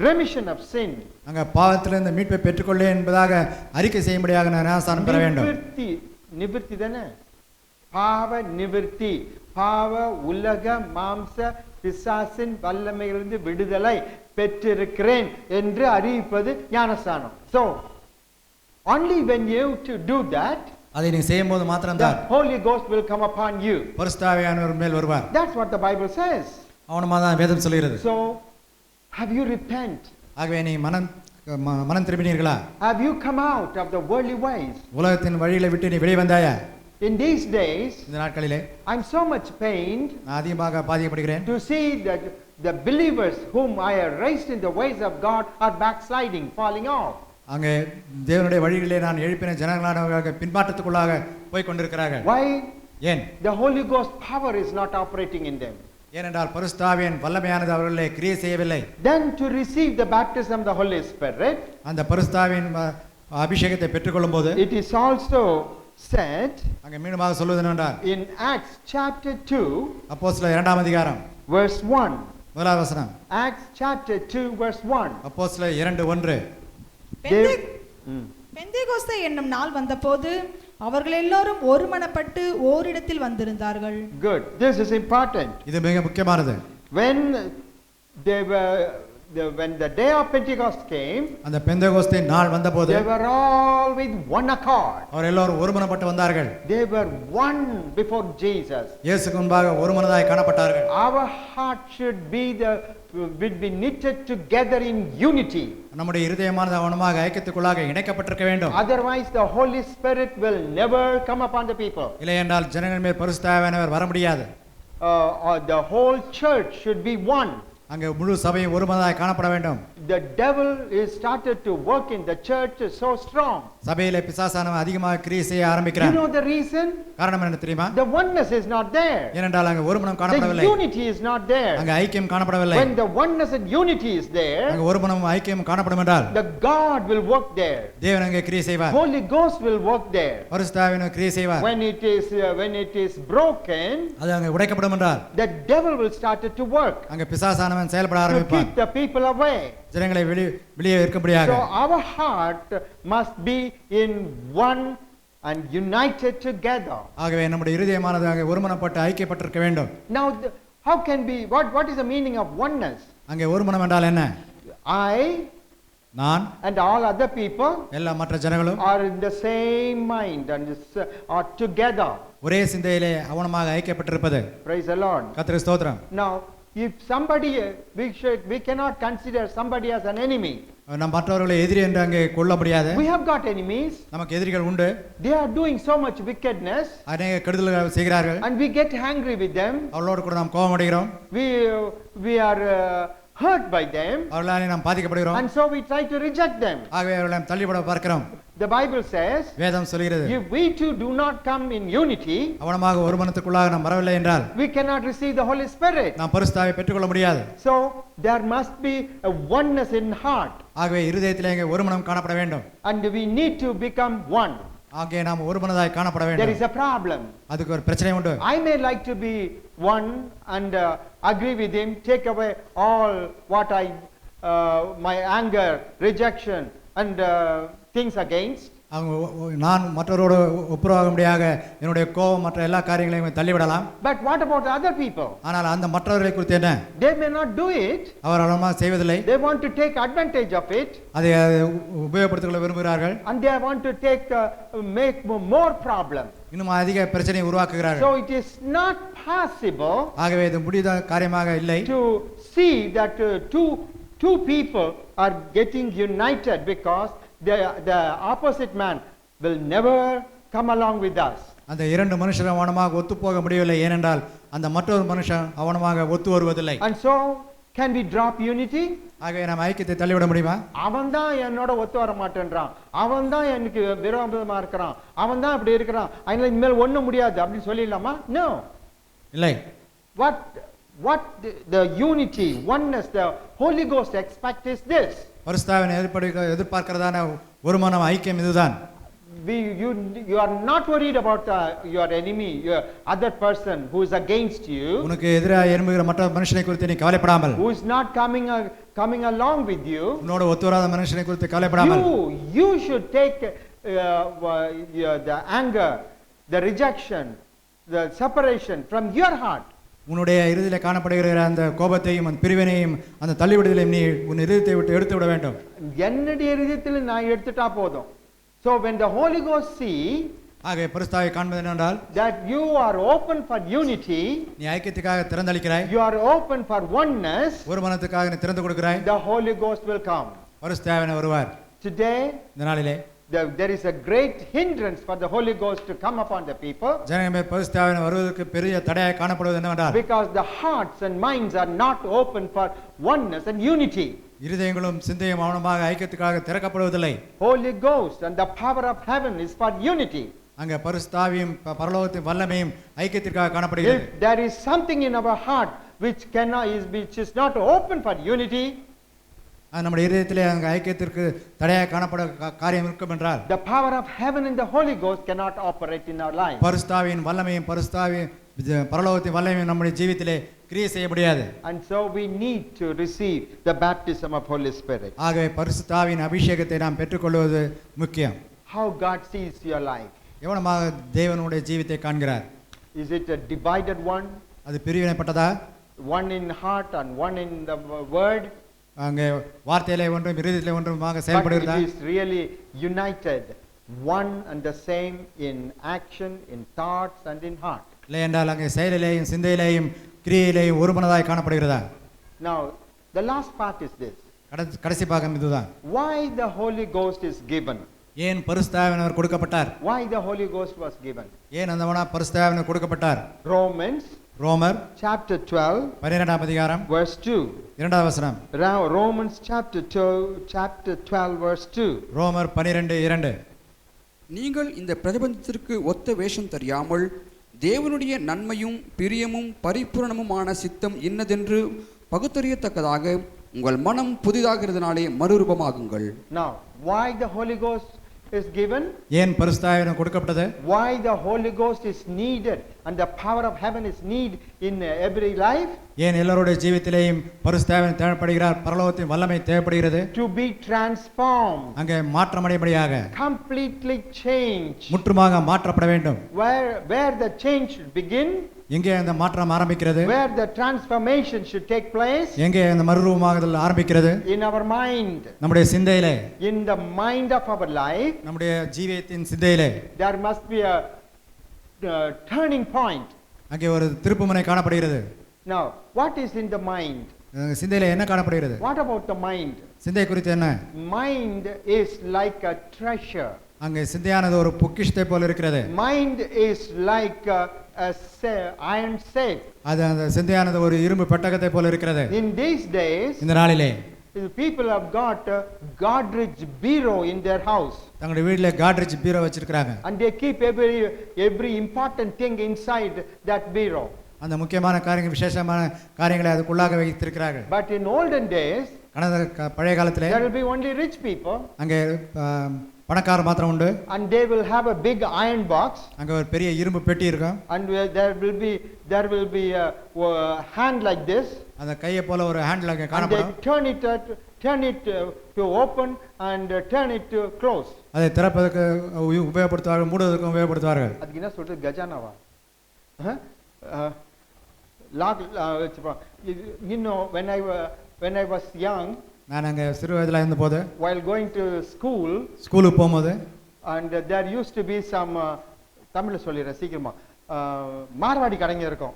remission of sin. அங்கே பாவத்திலிருந்து மீட்பை பெற்றுக்கொள்ளேன் என்பதாக அறிக்கை செய்யும்படியாக நான் ஞானஸ்தானம் பெற வேண்டும். நிவர்த்தி தானே, பாவ நிவர்த்தி, பாவ உலக மாம்ச பிசாசின் வல்லமையிலிருந்து விடுதலை பெற்றிருக்கிறேன் என்று அறிவிப்பது ஞானஸ்தானம். So only when you to do that, அதை நீ செய்யும்போது the மாத்திரம்தான் Holy Ghost will come upon you. பரிசுத்த ஆவியானவர் மேல் வருவார். That's what the Bible says. அவனமாக தான் வேதம் சொல்கிறது. So have you repent? ஆகவே நீ மனம் திரும்பினீர்களா? Have you come out of the worldly ways? உலகத்தின் வழிகளை விட்டு நீ வெளியே வந்தாயா? In these days, இந்த நாட்களிலே I'm so much pained நான் அதிகமாக பாதிக்கப்படுகிறேன். to see that the believers whom I have raised in the ways of God are backsliding, falling off. அங்கே தேவனுடைய வழிகளிலே நான் எழுப்பின ஜனங்களானவர்கள் பின்மாற்றத்துக்குள்ளாக போய் கொண்டிருக்கிறார்கள். Why? ஏன்? The Holy Ghost power is not operating in them. ஏனென்றால் பரிசுத்த ஆவியின் வல்லமையானது அவர்களிலே கிரியை செய்யவில்லை. Then to receive the baptism of the Holy Spirit, அந்த பரிசுத்த ஆவியின் அபிஷேகத்தை பெற்றுக்கொள்ளும் போது it is also said அங்கே மீண்டுமாக சொல்வது என்னவென்றால் in Acts chapter 2 அப்போஸ்தலர் 2ஆம் அதிகாரம் verse 1. முதலாவது வசனம். Acts chapter 2 verse 1. அப்போஸ்தலர் 2:1. பெந்தேகோஸ்தே என்னும் நாள் வந்தபோது அவர்கள் எல்லோரும் ஒருமனப்பட்டு ஓரிடத்தில் வந்திருந்தார்கள். Good. This is important. இது மிக முக்கியமானது. When the day of Pentecost came, அந்த பெந்தேகோஸ்தே நாள் வந்தபோது they were all with one accord. அவர் எல்லோரும் ஒருமனப்பட்டு வந்தார்கள். They were one before Jesus. இயேசுக்கு முன்பாக ஒருமனதாய் காணப்பட்டார்கள். Our heart should be knitted together in unity. நம்முடைய இருதயமானது அவனமாக ஐக்கியத்துக்குள்ளாக இணைக்கப்பட்டிருக்க வேண்டும். Otherwise the Holy Spirit will never come upon the people. இல்லை என்றால் ஜனங்கள் மேல் பரிசுத்த ஆவியானவர் வர முடியாது. The whole church should be one. அங்கே முழு சபையும் ஒருமனதாய் காணப்பட வேண்டும். The devil is started to work in the church so strong. சபையிலே பிசாசானவன் அதிகமாக கிரியை செய்ய You ஆரம்பிக்கிறான். know the reason? காரணம் என்ன தெரியுமா? The oneness is not there. ஏனென்றால் அங்கே ஒருமனம் காணப்படவில்லை. The unity is not there. அங்கே ஐக்கியம் காணப்படவில்லை. When the oneness and unity is there, அங்கே ஒருமனமும் ஐக்கியம் காணப்படும் என்றால் the God will work there. தேவன் அங்கே கிரியை செய்வார். Holy Ghost will work there. பரிசுத்த ஆவியானவர் கிரியை செய்வார். When it is broken, அது அங்கே உடைக்கப்படும் என்றால் the devil will start to work அங்கே பிசாசானவன் செயல்பட to ஆரம்பிப்பான். keep the people away. ஜனங்களை வெளியே இருக்கும்படியாக. So our heart must be in one and united together. ஆகவே நம்முடைய இருதயமானது அங்கே ஒருமனப்பட்டு ஐக்கியப்பட்டிருக்க வேண்டும். Now how can be what is the meaning of oneness? அங்கே ஒருமனம் என்றால் என்ன? I நான் and all other people எல்லா மற்ற ஜனங்களும் are in the same mind and are together. ஒரே சிந்தையிலே அவனமாக ஐக்கியப்பட்டிருப்பது. Praise the Lord. கர்த்தருக்கு ஸ்தோத்திரம். Now if somebody we cannot consider somebody as an enemy. நாம் மற்றவர்களை எதிரி என்று அங்கே கொள்ள முடியாது. We have got enemies. நமக்கு எதிரிகள் உண்டு. They are doing so much wickedness. அநேக கெடுதல்கள் செய்கிறார்கள். And we get angry with them. அவர்களோடு கூட நாம் கோபமடைகிறோம். We are hurt by them, அவர்களாலே நாம் பாதிக்கப்படுகிறோம். and so we try to reject them. ஆகவே அவர்களை நாம் தள்ளிவிட பார்க்கிறோம். The Bible says, வேதம் சொல்கிறது, if we too do not come in unity, அவனமாக ஒரு மனத்துக்குள்ளாக நாம் வரவில்லை என்றால் we cannot receive the Holy Spirit. நாம் பரிசுத்தாவை பெற்றுக்கொள்ள முடியாது. So there must be a oneness in heart, ஆகவே இருதயத்திலே இங்கே ஒரு மனம் காணப்பட வேண்டும். and we need to become one. ஆகவே நாம் ஒரு மனதாய் காணப்பட There வேண்டும். is a problem. அதுக்கு ஒரு பிரச்சனை உண்டு. I may like to be one and agree with him, take away all what my anger, rejection, and things against. நான் மற்றவரோடு ஒப்புரவாகும்படியாக என்னுடைய கோபம் மற்ற எல்லா காரியங்களையும் தள்ளிவிடலாம். But what about other people? ஆனால் அந்த மற்றவர்களை குறித்து என்ன? They may not do it. அவர் அவ்வளவா செய்வதில்லை. They want to take advantage of it. அதை உபயோகப்படுத்திக் கொள்ள விரும்புகிறார்கள். And they want to make more problem. இன்னும் அதிக பிரச்சனையை உருவாக்குகிறார்கள். So it is not possible. ஆகவே இது முடிந்த காரியமாக இல்லை. To see that two people are getting united because the opposite man will never come along with us. அந்த இரண்டு மனுஷரும் அவனமாக ஒத்து போக முடியவில்லை, ஏனென்றால் அந்த மற்றொரு மனுஷன் அவனமாக ஒத்து வருவதில்லை. And so can we drop unity? ஆகவே நாம் ஐக்கியத்தை தள்ளிவிட முடியுமா? அவன் தான் என்னோட ஒத்து வர மாட்டேன்றான், அவன் தான் எனக்கு விரோதமா இருக்கிறான், அவன் தான் இப்படி இருக்கிறான், அதனால இனிமேல் ஒண்ணும் முடியாது அப்படின்னு சொல்லிடலாமா? No. இல்லை. What the unity, oneness, the Holy Ghost expect is this. பரிசுத்தாவின் எதிர்பார்க்கிறதான ஒரு மனம் ஐக்கியம் இதுதான். You are not worried about your enemy, your other person who is against you, உனக்கு எதிராக எழும்புகிற மற்ற மனுஷனை குறித்து நீ கவலைப்படாமல், who is not coming along with you, உன்னோட ஒத்து வராத மனுஷனை குறித்து கவலைப்படாமல், you should take the anger, the rejection, the separation from your heart. உன்னுடைய இருதயத்திலே காணப்படுகிற அந்த கோபத்தையும் அந்த பிரிவினையும் அந்த தள்ளிவிடுதலையும் நீ உன் இருதயத்தை விட்டு எடுத்து விட வேண்டும். என்னுடைய இருதயத்தில் நான் எடுத்துட்டா போதும். So when the Holy Ghost see ஆகவே பரிசுத்தாவை காண்பது என்னவென்றால், that you are open for unity, நீ ஐக்கியத்துக்காக திறந்தளிக்கிறாய், you are open for oneness, ஒரு மனத்துக்காக நீ திறந்து கொடுக்கிறாய், the Holy Ghost will come. பரிசுத்தாவினர் வருவார். Today இந்த நாளிலே there is a great hindrance for the Holy Ghost to come upon the people, ஜனமே பரிசுத்தாவினர் வருவதற்கு பெரிய தடையாக காணப்படுவது என்னவென்றால், because the hearts and minds are not open for oneness and unity. இருதயங்களும் சிந்தையும் மௌனமாக ஐக்கியத்துக்காக திறக்கப்படுவதில்லை. Holy Ghost and the power of heaven is for unity. அங்க பரிசுத்தாவியும் பரலோகத்தின் வல்லமையும் ஐக்கியத்திற்காக காணப்படுகிறது. If there is something in our heart which is not open for unity, நம்முடைய இதயத்திலே அங்க ஐக்கியத்திற்கு தடையாக காணப்பட காரியம் இருக்கும் என்றால், the power of heaven and the Holy Ghost cannot operate in our life. பரிசுத்தாவின் வல்லமையும் பரிசுத்தாவின் பரலோகத்தின் வல்லமையும் நம்முடைய ஜீவிதத்திலே கிரியை செய்ய முடியாது. And so we need to receive the baptism of Holy Spirit. ஆகவே பரிசுத்தாவின் அபிஷேகத்தை நாம் பெற்றுக்கொள்வது முக்கியம். How God sees your life. எவ்வளமாக தேவனுடைய ஜீவித்தை காண்கிறார்? Is it a divided one? அது பிரிவினைப்பட்டதா? One in heart and one in the word? அங்கே வார்த்தையிலே ஒன்றும் இருதயத்திலே ஒன்றுமாக செயல்படுகிறதா? But it is really united, one and the same in action, in thoughts and in heart. இல்லை என்றால் அங்கே செயலிலேயும் சிந்தையிலேயும் கிரியையிலேயும் ஒரு மனதாய் காணப்படுகிறதா? Now the last part is this. கடைசி பாகம் இதுதான். Why the Holy Ghost is given? ஏன் பரிசுத்தாவினர் கொடுக்கப்பட்டார்? Why the Holy Ghost was given? ஏன் அந்த பரிசுத்தாவினர் கொடுக்கப்பட்டார்? Romans chapter 12 12ஆம் அதிகாரம் verse 2. இரண்டாவது வசனம். Romans chapter 12 verse 2. ரோமர் 12:2. நீங்கள் இந்த பிரபஞ்சத்திற்கு ஒத்த வேஷம் தெரியாமல் தேவனுடைய நன்மையும் பிரியமும் பரிபூரணமுமான சித்தம் இன்னதென்று பகுத்தறியத்தக்கதாக உங்கள் மனம் புதிதாகிறதுனாலே மறுரூபமாகுங்கள். Now why the Holy Ghost is given? ஏன் பரிசுத்தாவினர் கொடுக்கப்பட்டது? Why the Holy Ghost is needed and the power of heaven is needed in every life? ஏன் எல்லாருடைய ஜீவிதத்திலேயும் பரிசுத்தாவினர் தேவைப்படுகிறார், பரலோகத்தின் வல்லமை தேவைப்படுகிறது? To be transformed. அங்கே மாற்றமடையும்படியாக, completely changed. முற்றுமாக மாற்றப்பட வேண்டும். Where the change should begin? எங்கே அந்த மாற்றம் ஆரம்பிக்கிறது? Where the transformation should take place? எங்கே அந்த மறுரூபமாகுதல் ஆரம்பிக்கிறது? In our mind. நம்முடைய சிந்தையிலே. In the mind of our life. நம்முடைய ஜீவியத்தின் சிந்தையிலே. There must be a turning point. அங்கே ஒரு திருப்புமுனை காணப்படுகிறது. Now what is in the mind? சிந்தையிலே என்ன காணப்படுகிறது? What about the mind? சிந்தை குறித்து என்ன? Mind is like a treasure. அங்கே சிந்தையானது ஒரு பொக்கிஷத்தை போல இருக்கிறது. Mind is like iron safe. அது அந்த சிந்தையானது ஒரு இரும்பு பெட்டகத்தை போல இருக்கிறது. In these days, இந்த நாளிலே the people have got a Godrej bureau in their house. தங்களுடைய வீட்டிலே காட்ரேஜ் பீரோ வச்சிருக்காங்க. And they keep every important thing inside that bureau. அந்த முக்கியமான காரியங்கள் விசேஷமான காரியங்களை அதுக்குள்ளாக வைத்திருக்கிறார்கள். But in olden days, பழைய காலத்திலே there will be only rich people. அங்கே பணக்காரர் மாத்திரம் உண்டு. And they will have a big iron box. அங்க ஒரு பெரிய இரும்பு பெட்டி இருக்கும். And there will be a hand like this. அந்த கையை போல ஒரு ஹேண்டில் அங்கே காணப்படும். And they turn it to open and turn it to close. அதை திறப்பதற்கு உபயோகப்படுத்துவார்கள், மூடுவதற்கு உபயோகப்படுத்துவார்கள். அதுக்கு என்ன சொல்றது? கஜானாவா? You know, when I was young, நான் அங்கே சிறு வயதில் இருந்தபோது while going to school, ஸ்கூலுக்கு போகும்போது and there used to be some தமிழ்ல சொல்லிடுறேன் சீக்கிரமா, மார்வாடி கடைங்க இருக்கும்.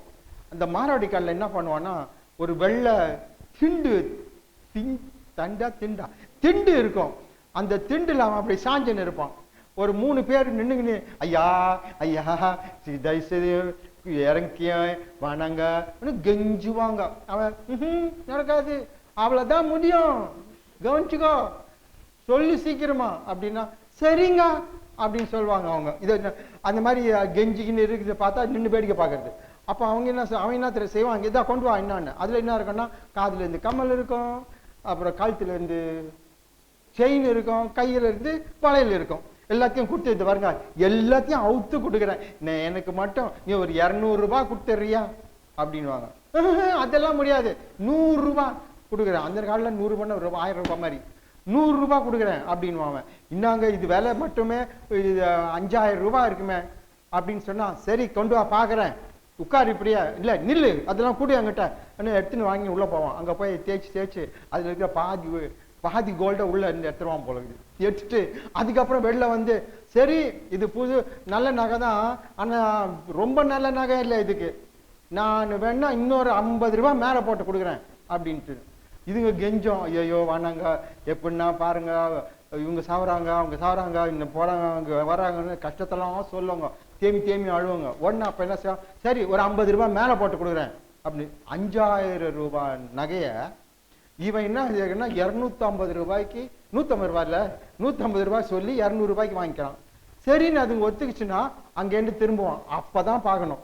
அந்த மார்வாடி கடையில் என்ன பண்ணுவான்னா, ஒரு வெள்ளை திண்டு இருக்கும். அந்த திண்டுல அவன் அப்படி சாஞ்சுன்னு இருப்பான். ஒரு 3 பேர் நின்னுங்கன்னு, ஐயா ஐயா தயவுசெய்து இறங்கிய வணங்க கெஞ்சுவாங்க. அவன் நடக்காது, அவ்வளவுதான் முடியும், கவனிச்சுக்கோ, சொல்லு சீக்கிரமா அப்படின்னா சரிங்க அப்படின்னு சொல்லுவாங்க. அவங்க இது அந்த மாதிரி கெஞ்சிக்கின்னு இருக்குது பார்த்தா நின்று வேடிக்கை பார்க்கறது. அப்போ அவன் என்ன செய்வாங்க, இதான் கொண்டு வா என்னான்னு. அதுல என்ன இருக்குன்னா, காதுல இருந்து கம்மல் இருக்கும், அப்புறம் கழுத்துல இருந்து செயின் இருக்கும், கையில இருந்து வளையல் இருக்கும். எல்லாத்தையும் கொடுத்து இது பாருங்க, எல்லாத்தையும் அவுத்து கொடுக்குறேன், எனக்கு மட்டும் நீ ஒரு 200 ரூபாய் கொடுத்துறியா அப்படின்வாங்க. அதெல்லாம் முடியாது, 100 ரூபாய் கொடுக்குறேன். அந்த காலில் 100 ரூபாய் 1000 ரூபாய் மாதிரி 100 ரூபாய் கொடுக்குறேன் அப்படின்வாங்க. இன்னாங்க இது விலை மட்டுமே 5000 ரூபாய் இருக்குமே அப்படின்னு சொன்னா, சரி கொண்டு வா பார்க்குறேன், உட்கார் இப்படியா, இல்லை நில்லு, அதெல்லாம் கூட என்கிட்ட எடுத்துன்னு வாங்கி உள்ளே போவான். அங்கே போய் தேய்ச்சி அதில் இருக்கிற பாதி கோல்டை உள்ள இருந்து எடுத்துருவான் போல இருக்குது. எடுத்துட்டு அதுக்கப்புறம் வெளில வந்து, சரி இது புது நல்ல நகை தான், ஆனால் ரொம்ப நல்ல நகை இல்லை, இதுக்கு நான் வேணா இன்னொரு 50 ரூபாய் மேலே போட்டு கொடுக்குறேன் அப்படின்ட்டு. இதுங்க கெஞ்சம், ஐயோ வேணாங்க, எப்படின்னா பாருங்க இவங்க சாவுறாங்க அவங்க சாவுறாங்க, இன்னும் போறாங்க அவங்க வராங்கன்னு கஷ்டத்தெல்லாம் சொல்லுவாங்க, தேமி அழுவாங்க. உடனே அப்ப என்ன செய்வோம், சரி ஒரு 50 ரூபாய் மேலே போட்டு கொடுக்குறேன் அப்படி. 5000 ரூபாய் நகையை இவன் என்ன 250 ரூபாய்க்கு, 150 ரூபாயில 150 ரூபாய் சொல்லி 200 ரூபாய்க்கு வாங்கிக்கிறான். சரின்னு அதுங்க ஒத்துக்குச்சுன்னா அங்கேருந்து திரும்புவான். அப்பதான் பார்க்கணும்,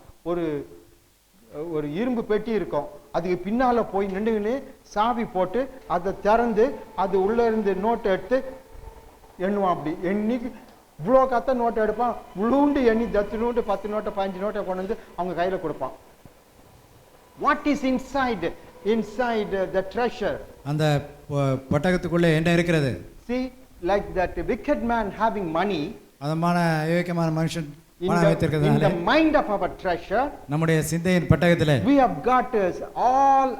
ஒரு இரும்பு பெட்டி இருக்கும், அதுக்கு பின்னால போய் நின்றுன்னு சாவி போட்டு அதை திறந்து அது உள்ள இருந்து நோட்டை எடுத்து எண்ணுவான். அப்படி எண்ணி இவ்வளோ கத்த நோட்டை எடுப்பான், உளுண்டு எண்ணி 10 நோட்டு 10 நோட்டை 15 நோட்டை கொண்டு வந்து அவங்க கையில கொடுப்பான். What is inside the treasure? அந்த பட்டகத்துக்குள்ளே என்ன இருக்கிறது? See, like that wicked man having money, அதமான அயோக்கியமான மனுஷன் in the mind of our treasure, நம்முடைய சிந்தையின் பட்டகத்திலே we have got all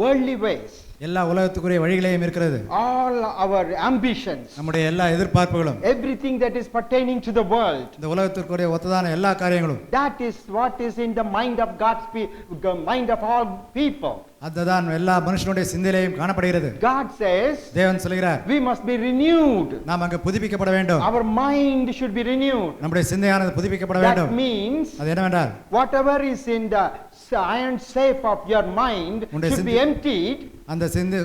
worldly ways, எல்லா உலகத்துக்குரிய வழிகளையும் இருக்கிறது, all our ambitions, நம்முடைய எல்லா எதிர்பார்ப்புகளும், everything that is pertaining to the world, இந்த உலகத்திற்குரிய ஒத்ததான எல்லா காரியங்களும், that is what is in the mind of the mind of all people. அதுதான் எல்லா மனுஷனுடைய சிந்தையிலேயும் காணப்படுகிறது. God says, தேவன் சொல்கிறார், we must be renewed. நாம் அங்கு புதுப்பிக்கப்பட வேண்டும். Our mind should be renewed. நம்முடைய சிந்தையானது புதுப்பிக்கப்பட வேண்டும். That means, அது என்னவென்றால், whatever is in the iron safe of your mind should be emptied. அந்த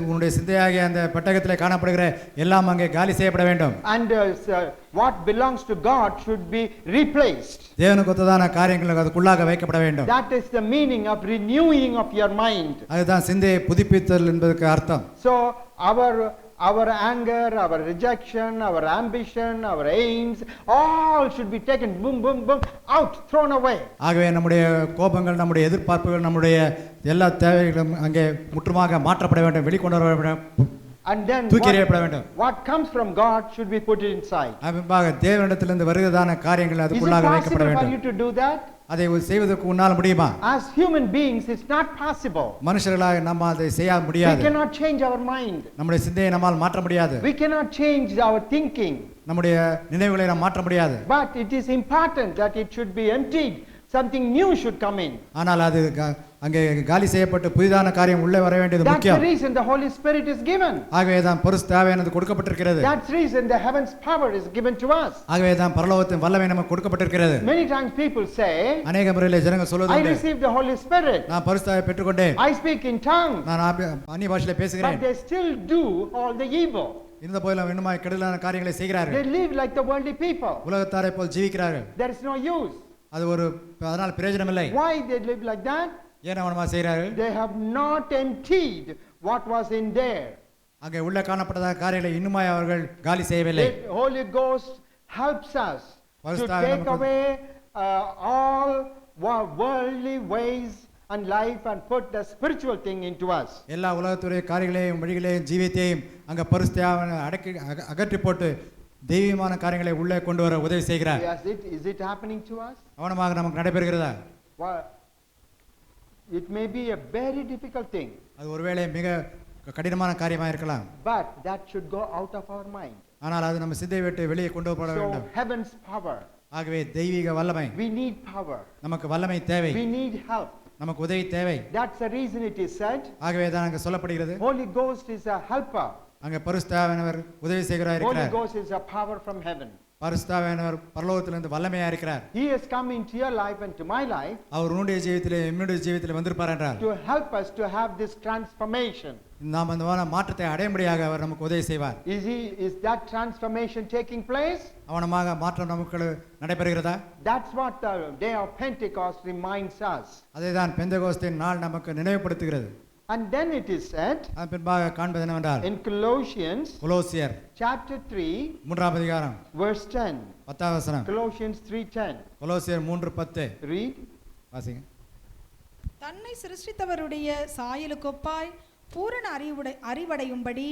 உன்னுடைய சிந்தையாகிய அந்த பட்டகத்திலே காணப்படுகிற எல்லாம் அங்கே காலி செய்யப்பட வேண்டும். And what belongs to God should be replaced. தேவனுக்கு ஒத்ததான காரியங்கள் அதுக்குள்ளாக வைக்கப்பட வேண்டும். That is the meaning of renewing of your mind. அதுதான் சிந்தையை புதுப்பித்தல் என்பதற்கு அர்த்தம். So our anger, our rejection, our ambition, our aims, all should be taken boom out, thrown away. ஆகவே நம்முடைய கோபங்கள், நம்முடைய எதிர்பார்ப்புகள், நம்முடைய எல்லா தேவைகளும் அங்கே முற்றுமாக மாற்றப்பட வேண்டும், வெளிக்கொண்டு வர வேண்டும். And then what comes from God should be put inside. அன்பாக தேவனிடத்திலிருந்து வருகிறதான காரியங்கள் அதுக்குள்ளாக வைக்கப்பட வேண்டும். Is it possible for you to do that? அதை செய்வதற்கு உன்னால் முடியுமா? As human beings it's not possible. மனுஷர்களாக நம்ம அதை செய்ய முடியாது. We cannot change our mind. நம்முடைய சிந்தையை நம்மால் மாற்ற முடியாது. We cannot change our thinking. நம்முடைய நினைவுகளை நாம் மாற்ற முடியாது. But it is important that it should be emptied something new should come in. ஆனால் அது அங்கே காலி செய்யப்பட்டு புதிதான காரியம் உள்ளே வர வேண்டியது That's the முக்கியம். reason the Holy Spirit is given. ஆகவே தான் பரிசுத்த ஆவியானது கொடுக்கப்பட்டிருக்கிறது. That's the reason the heaven's power is given to us. ஆகவே தான் பரலோகத்தின் வல்லமை நமக்கு கொடுக்கப்பட்டிருக்கிறது. Many times people say, அநேக முறையில் ஜனங்கள் I சொல்வதுண்டு, received the Holy Spirit, நான் பரிசுத்த ஆவியை பெற்றுக்கொண்டேன், I speak in tongues, நான் அந்நிய பாஷையில but பேசுகிறேன். they still do all the evil. இருந்த போதிலும் இன்னுமாய் கெடுதலான காரியங்களை They செய்கிறார்கள். live like the worldly people. உலகத்தாரை pole ஜீவிக்கிறார்கள். There is no use. அது ஒரு அதனால் பிரயோஜனம் இல்லை. Why they live like that? ஏன் அவனமா செய்கிறார்கள்? They have not emptied what was in there. அங்கே உள்ள காணப்பட்டதாக காரியங்களை இன்னுமாய் அவர்கள் காலி செய்யவில்லை. The Holy Ghost helps us to பரிசுத்த ஆவி take நமக்கு away all worldly ways and life and put the spiritual thing into us. எல்லா உலகத்துடைய காரியங்களையும் வழிகளையும் ஜீவியத்தையும் அங்கே பரிசுத்த ஆவியை அகற்றி போட்டு தெய்வீகமான காரியங்களை உள்ளே கொண்டு வர உதவி செய்கிறார். Yes, is it happening to us? அவனமாக நமக்கு நடைபெறுகிறதா? Well, it may be a very difficult thing, அது ஒருவேளை மிக கடினமான காரியமாக இருக்கலாம். but that should go out of our mind. ஆனால் அது நம்ம சிந்தை விட்டு வெளியே கொண்டு போட So வேண்டும். heaven's power. ஆகவே தெய்வீக வல்லமை, We need power. நமக்கு வல்லமை தேவை, We need help. நமக்கு உதவி தேவை. That's the reason it is said, ஆகவே தான் அங்கே சொல்லப்படுகிறது, Holy Ghost is a helper. அங்கே பரிசுத்த ஆவியானவர் உதவி செய்கிறார் Holy இருக்கிறார். Ghost is a power from heaven. பரிசுத்த ஆவியானவர் பரலோகத்திலிருந்து வல்லமையா இருக்கிறார். He has come into your life and to my life அவர் உன்னுடைய ஜீவியத்திலே என்னுடைய ஜீவியத்திலே வந்திருப்பார் என்றால் to help us to have this transformation. நாம் அந்த மாற்றத்தை அடையும்படியாக அவர் நமக்கு உதவி செய்வார். Is that transformation taking place? அவனமாக மாற்றம் நமக்கு நடைபெறுகிறதா? That's what the day of Pentecost reminds us. அதேதான் பெந்தெகோஸ்தின் நாள் நமக்கு நினைவுபடுத்துகிறது. And then it is said அதன் பின்பாக காண்பது என்னவென்றால் in Colossians கொலோசியர் chapter 3 மூன்றாம் அதிகாரம் verse 10. 10வது வசனம். Colossians 3:10. கொலோசியர் 3:10 Read. வாசிங்க. தன்னை சிருஷ்டித்தவருடைய சாயலுக்கொப்பாய் பூரண அறிவடையும்படி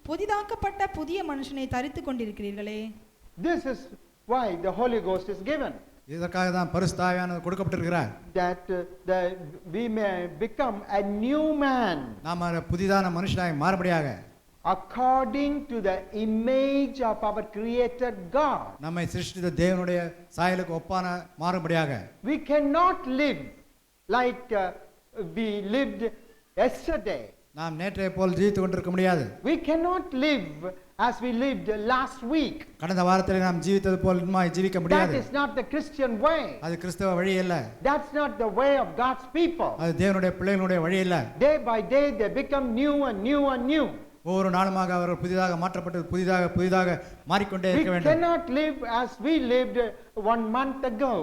புதிதாக்கப்பட்ட புதிய மனுஷனை தரித்துக் கொண்டிருக்கிறீர்களே. This is why the Holy Ghost is given. இதற்காக தான் பரிசுத்த ஆவியானவர் கொடுக்கப்பட்டிருக்கிறார். That we may become a new man நாம் புதிதான மனுஷனாய் மாறுபடியாக according to the image of our creator God. நம்மை சிருஷ்டித்த தேவனுடைய சாயலுக்கு ஒப்பான மாறுபடியாக. We cannot live like we lived yesterday. நாம் நேற்றைய போல் ஜீவித்துக் கொண்டிருக்க முடியாது. We cannot live as we lived last week. கடந்த வாரத்தில் நாம் ஜீவித்தது போல் இன்னுமாய் ஜீவிக்க That முடியாது. is not the Christian way. அது கிறிஸ்தவ வழி அல்ல. That's not the way of God's people. அது தேவனுடைய பிள்ளைகளுடைய வழி அல்ல. Day by day they become new and new and new. ஒவ்வொரு நாளுமாக அவர்கள் புதிதாக மாற்றப்பட்டு புதிதாக மாறிக்கொண்டே We இருக்க வேண்டும். cannot live as we lived 1 month ago.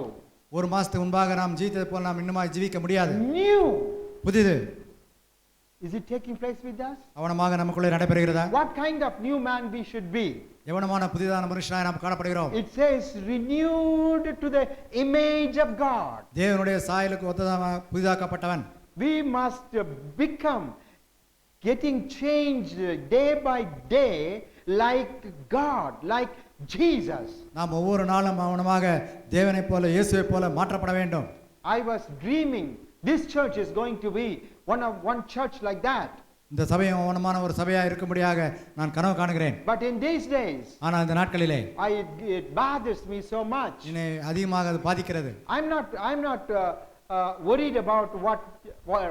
ஒரு மாசத்துக்கு முன்பாக நாம் ஜீவித்தது போல் நாம் இன்னுமாய் ஜீவிக்க முடியாது. New. புதிது Is it taking place with us? அவனமாக நமக்குள்ளே நடைபெறுகிறதா? What kind of new man we should be? எவனமான புதிதான மனுஷனாய் நாம் காணப்படுகிறோம். It says renewed to the image of God. தேவனுடைய சாயலுக்கு ஒத்ததாக புதிதாக்கப்பட்டவன். We must become getting changed day by day like God, like Jesus. நாம் ஒவ்வொரு நாளும் அவனமாக தேவனைப் போல இயேசுவைப் போல மாற்றப்பட வேண்டும். I was dreaming this church is going to be one church like that. இந்த சபையும் அவனமான ஒரு சபையா இருக்கும்படியாக நான் கனவு காணுகிறேன். But in these days, ஆனால் இந்த நாட்களிலே it bothers me so much. என்னை அதிகமாக அது பாதிக்கிறது. I'm not worried about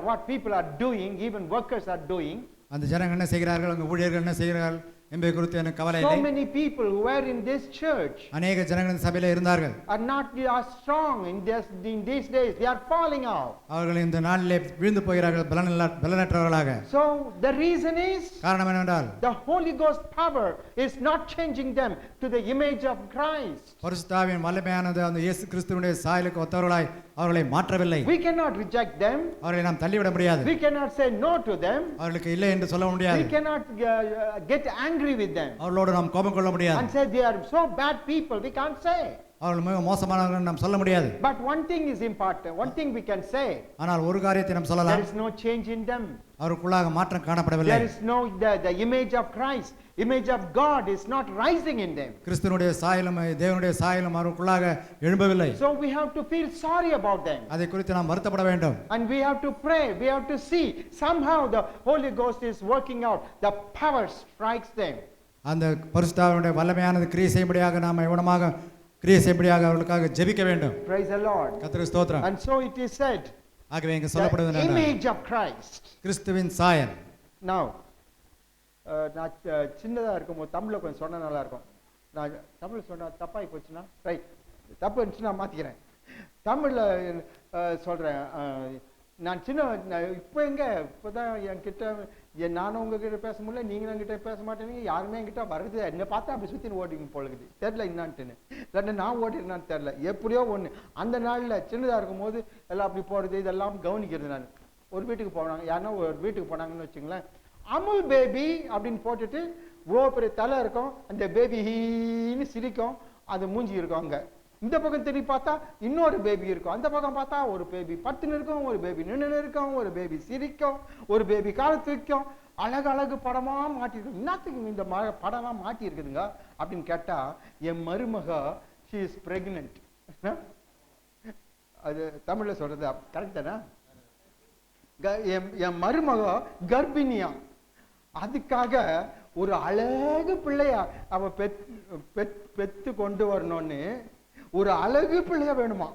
what people are doing, even workers are doing. அந்த ஜனங்கள் என்ன செய்கிறார்கள், அங்க ஊழியர்கள் என்ன செய்கிறார்கள் என்பதை குறித்து எனக்கு கவலை So இல்லை. many people who were in this church அநேக ஜனங்கள் இந்த சபையில இருந்தார்கள். are strong in these days. They are falling out. அவர்கள் இந்த நாளிலே விழுந்து போகிறார்கள் பலனற்றவர்களாக. So the reason is காரணம் என்னவென்றால் the Holy Ghost power is not changing them to the image of Christ. பரிசுத்த ஆவியின் வல்லமையானது அந்த இயேசு கிறிஸ்துவினுடைய சாயலுக்கு ஒத்தவர்களாய் அவர்களை மாற்றவில்லை. We cannot reject them. அவர்களை நாம் தள்ளிவிட முடியாது. We cannot say no to them. அவர்களுக்கு இல்லை என்று சொல்ல முடியாது. We cannot get angry with them அவர்களோடு நாம் கோபம் கொள்ள முடியாது. and say they are so bad people. We can't say. அவர்கள் மிக மோசமானவர்கள் நாம் சொல்ல முடியாது. But one thing is important. One thing we can say. ஆனால் ஒரு காரியத்தை நாம் சொல்லலாம். There is no change in them. அவருக்குள்ளாக மாற்றம் காணப்படவில்லை. There is no the image of Christ, image of God is not rising in them. கிறிஸ்துவினுடைய சாயலும் தேவனுடைய சாயலும் அவருக்குள்ளாக எழும்பவில்லை. So we have to feel sorry about them. அதை குறித்து நாம் வருத்தப்பட வேண்டும். And we have to pray. We have to see somehow the Holy Ghost is working out. The power strikes them. அந்த பரிசுத்த ஆவியினுடைய வல்லமையானது கிரியை செய்யும்படியாக நாம் எவனமாக கிரியை செய்யும்படியாக அவர்களுக்காக ஜெபிக்க வேண்டும். Praise the Lord. கர்த்தருக்கு ஸ்தோத்திரம். And so it is said, ஆகவே இங்கு the சொல்லப்படுவது image of Christ. கிறிஸ்துவின் சாயல். Now, நான் சின்னதாக இருக்கும்போது தமிழில் கொஞ்சம் சொன்னால் நல்லா இருக்கும். நான் தமிழ் சொன்னால் தப்பாகி போச்சுன்னா ரைட், தப்பு இருந்துச்சுன்னா நான் மாற்றிக்கிறேன். தமிழில் சொல்கிறேன். நான் இப்போ இப்போ தான் என்கிட்ட நானும் உங்ககிட்ட பேச முடியல, நீங்களும் என்கிட்ட பேச மாட்டேனீங்க, யாருமே என்கிட்ட வருது. என்னை பார்த்தா அப்படி சுற்றி ஓடிங்க போலுக்குது, தெரில என்னான்ட்டுன்னு. இல்லாட்டி நான் ஓடிடுனான்னு தெரில, எப்படியோ ஒன்று. அந்த நாளில் சின்னதாக இருக்கும்போது எல்லாம் அப்படி போகிறது இதெல்லாம் கவனிக்கிறது. நான் ஒரு வீட்டுக்கு போனாங்க, யாருன்னா ஒரு வீட்டுக்கு போனாங்கன்னு வச்சுங்களேன், அமுல் பேபி அப்படின்னு போட்டுட்டு இவ்வளோ பெரிய தலை இருக்கும், அந்த பேபி ஹீன்னு சிரிக்கும், அது மூஞ்சி இருக்கும். அங்கே இந்த பக்கம் திரும்பி பார்த்தா இன்னொரு பேபி இருக்கும், அந்த பக்கம் பார்த்தா ஒரு பேபி பத்துன்னு இருக்கும், ஒரு பேபி நின்று இருக்கும், ஒரு பேபி சிரிக்கும், ஒரு பேபி காலை தூக்கும். அழகு படமாக மாட்டிருக்கு. என்னத்துக்கு இந்த படம்லாம் மாட்டி இருக்குதுங்க அப்படின்னு கேட்டால், என் மருமக ஷி இஸ் பிரெக்னென்ட். அது தமிழில் சொல்றது கரெக்ட் தானே? என் மருமக கர்ப்பிணியா, அதுக்காக ஒரு அழகு பிள்ளையா அவ பெத்து கொண்டு வரணும்னு ஒரு அழகு பிள்ளையா வேணுமா.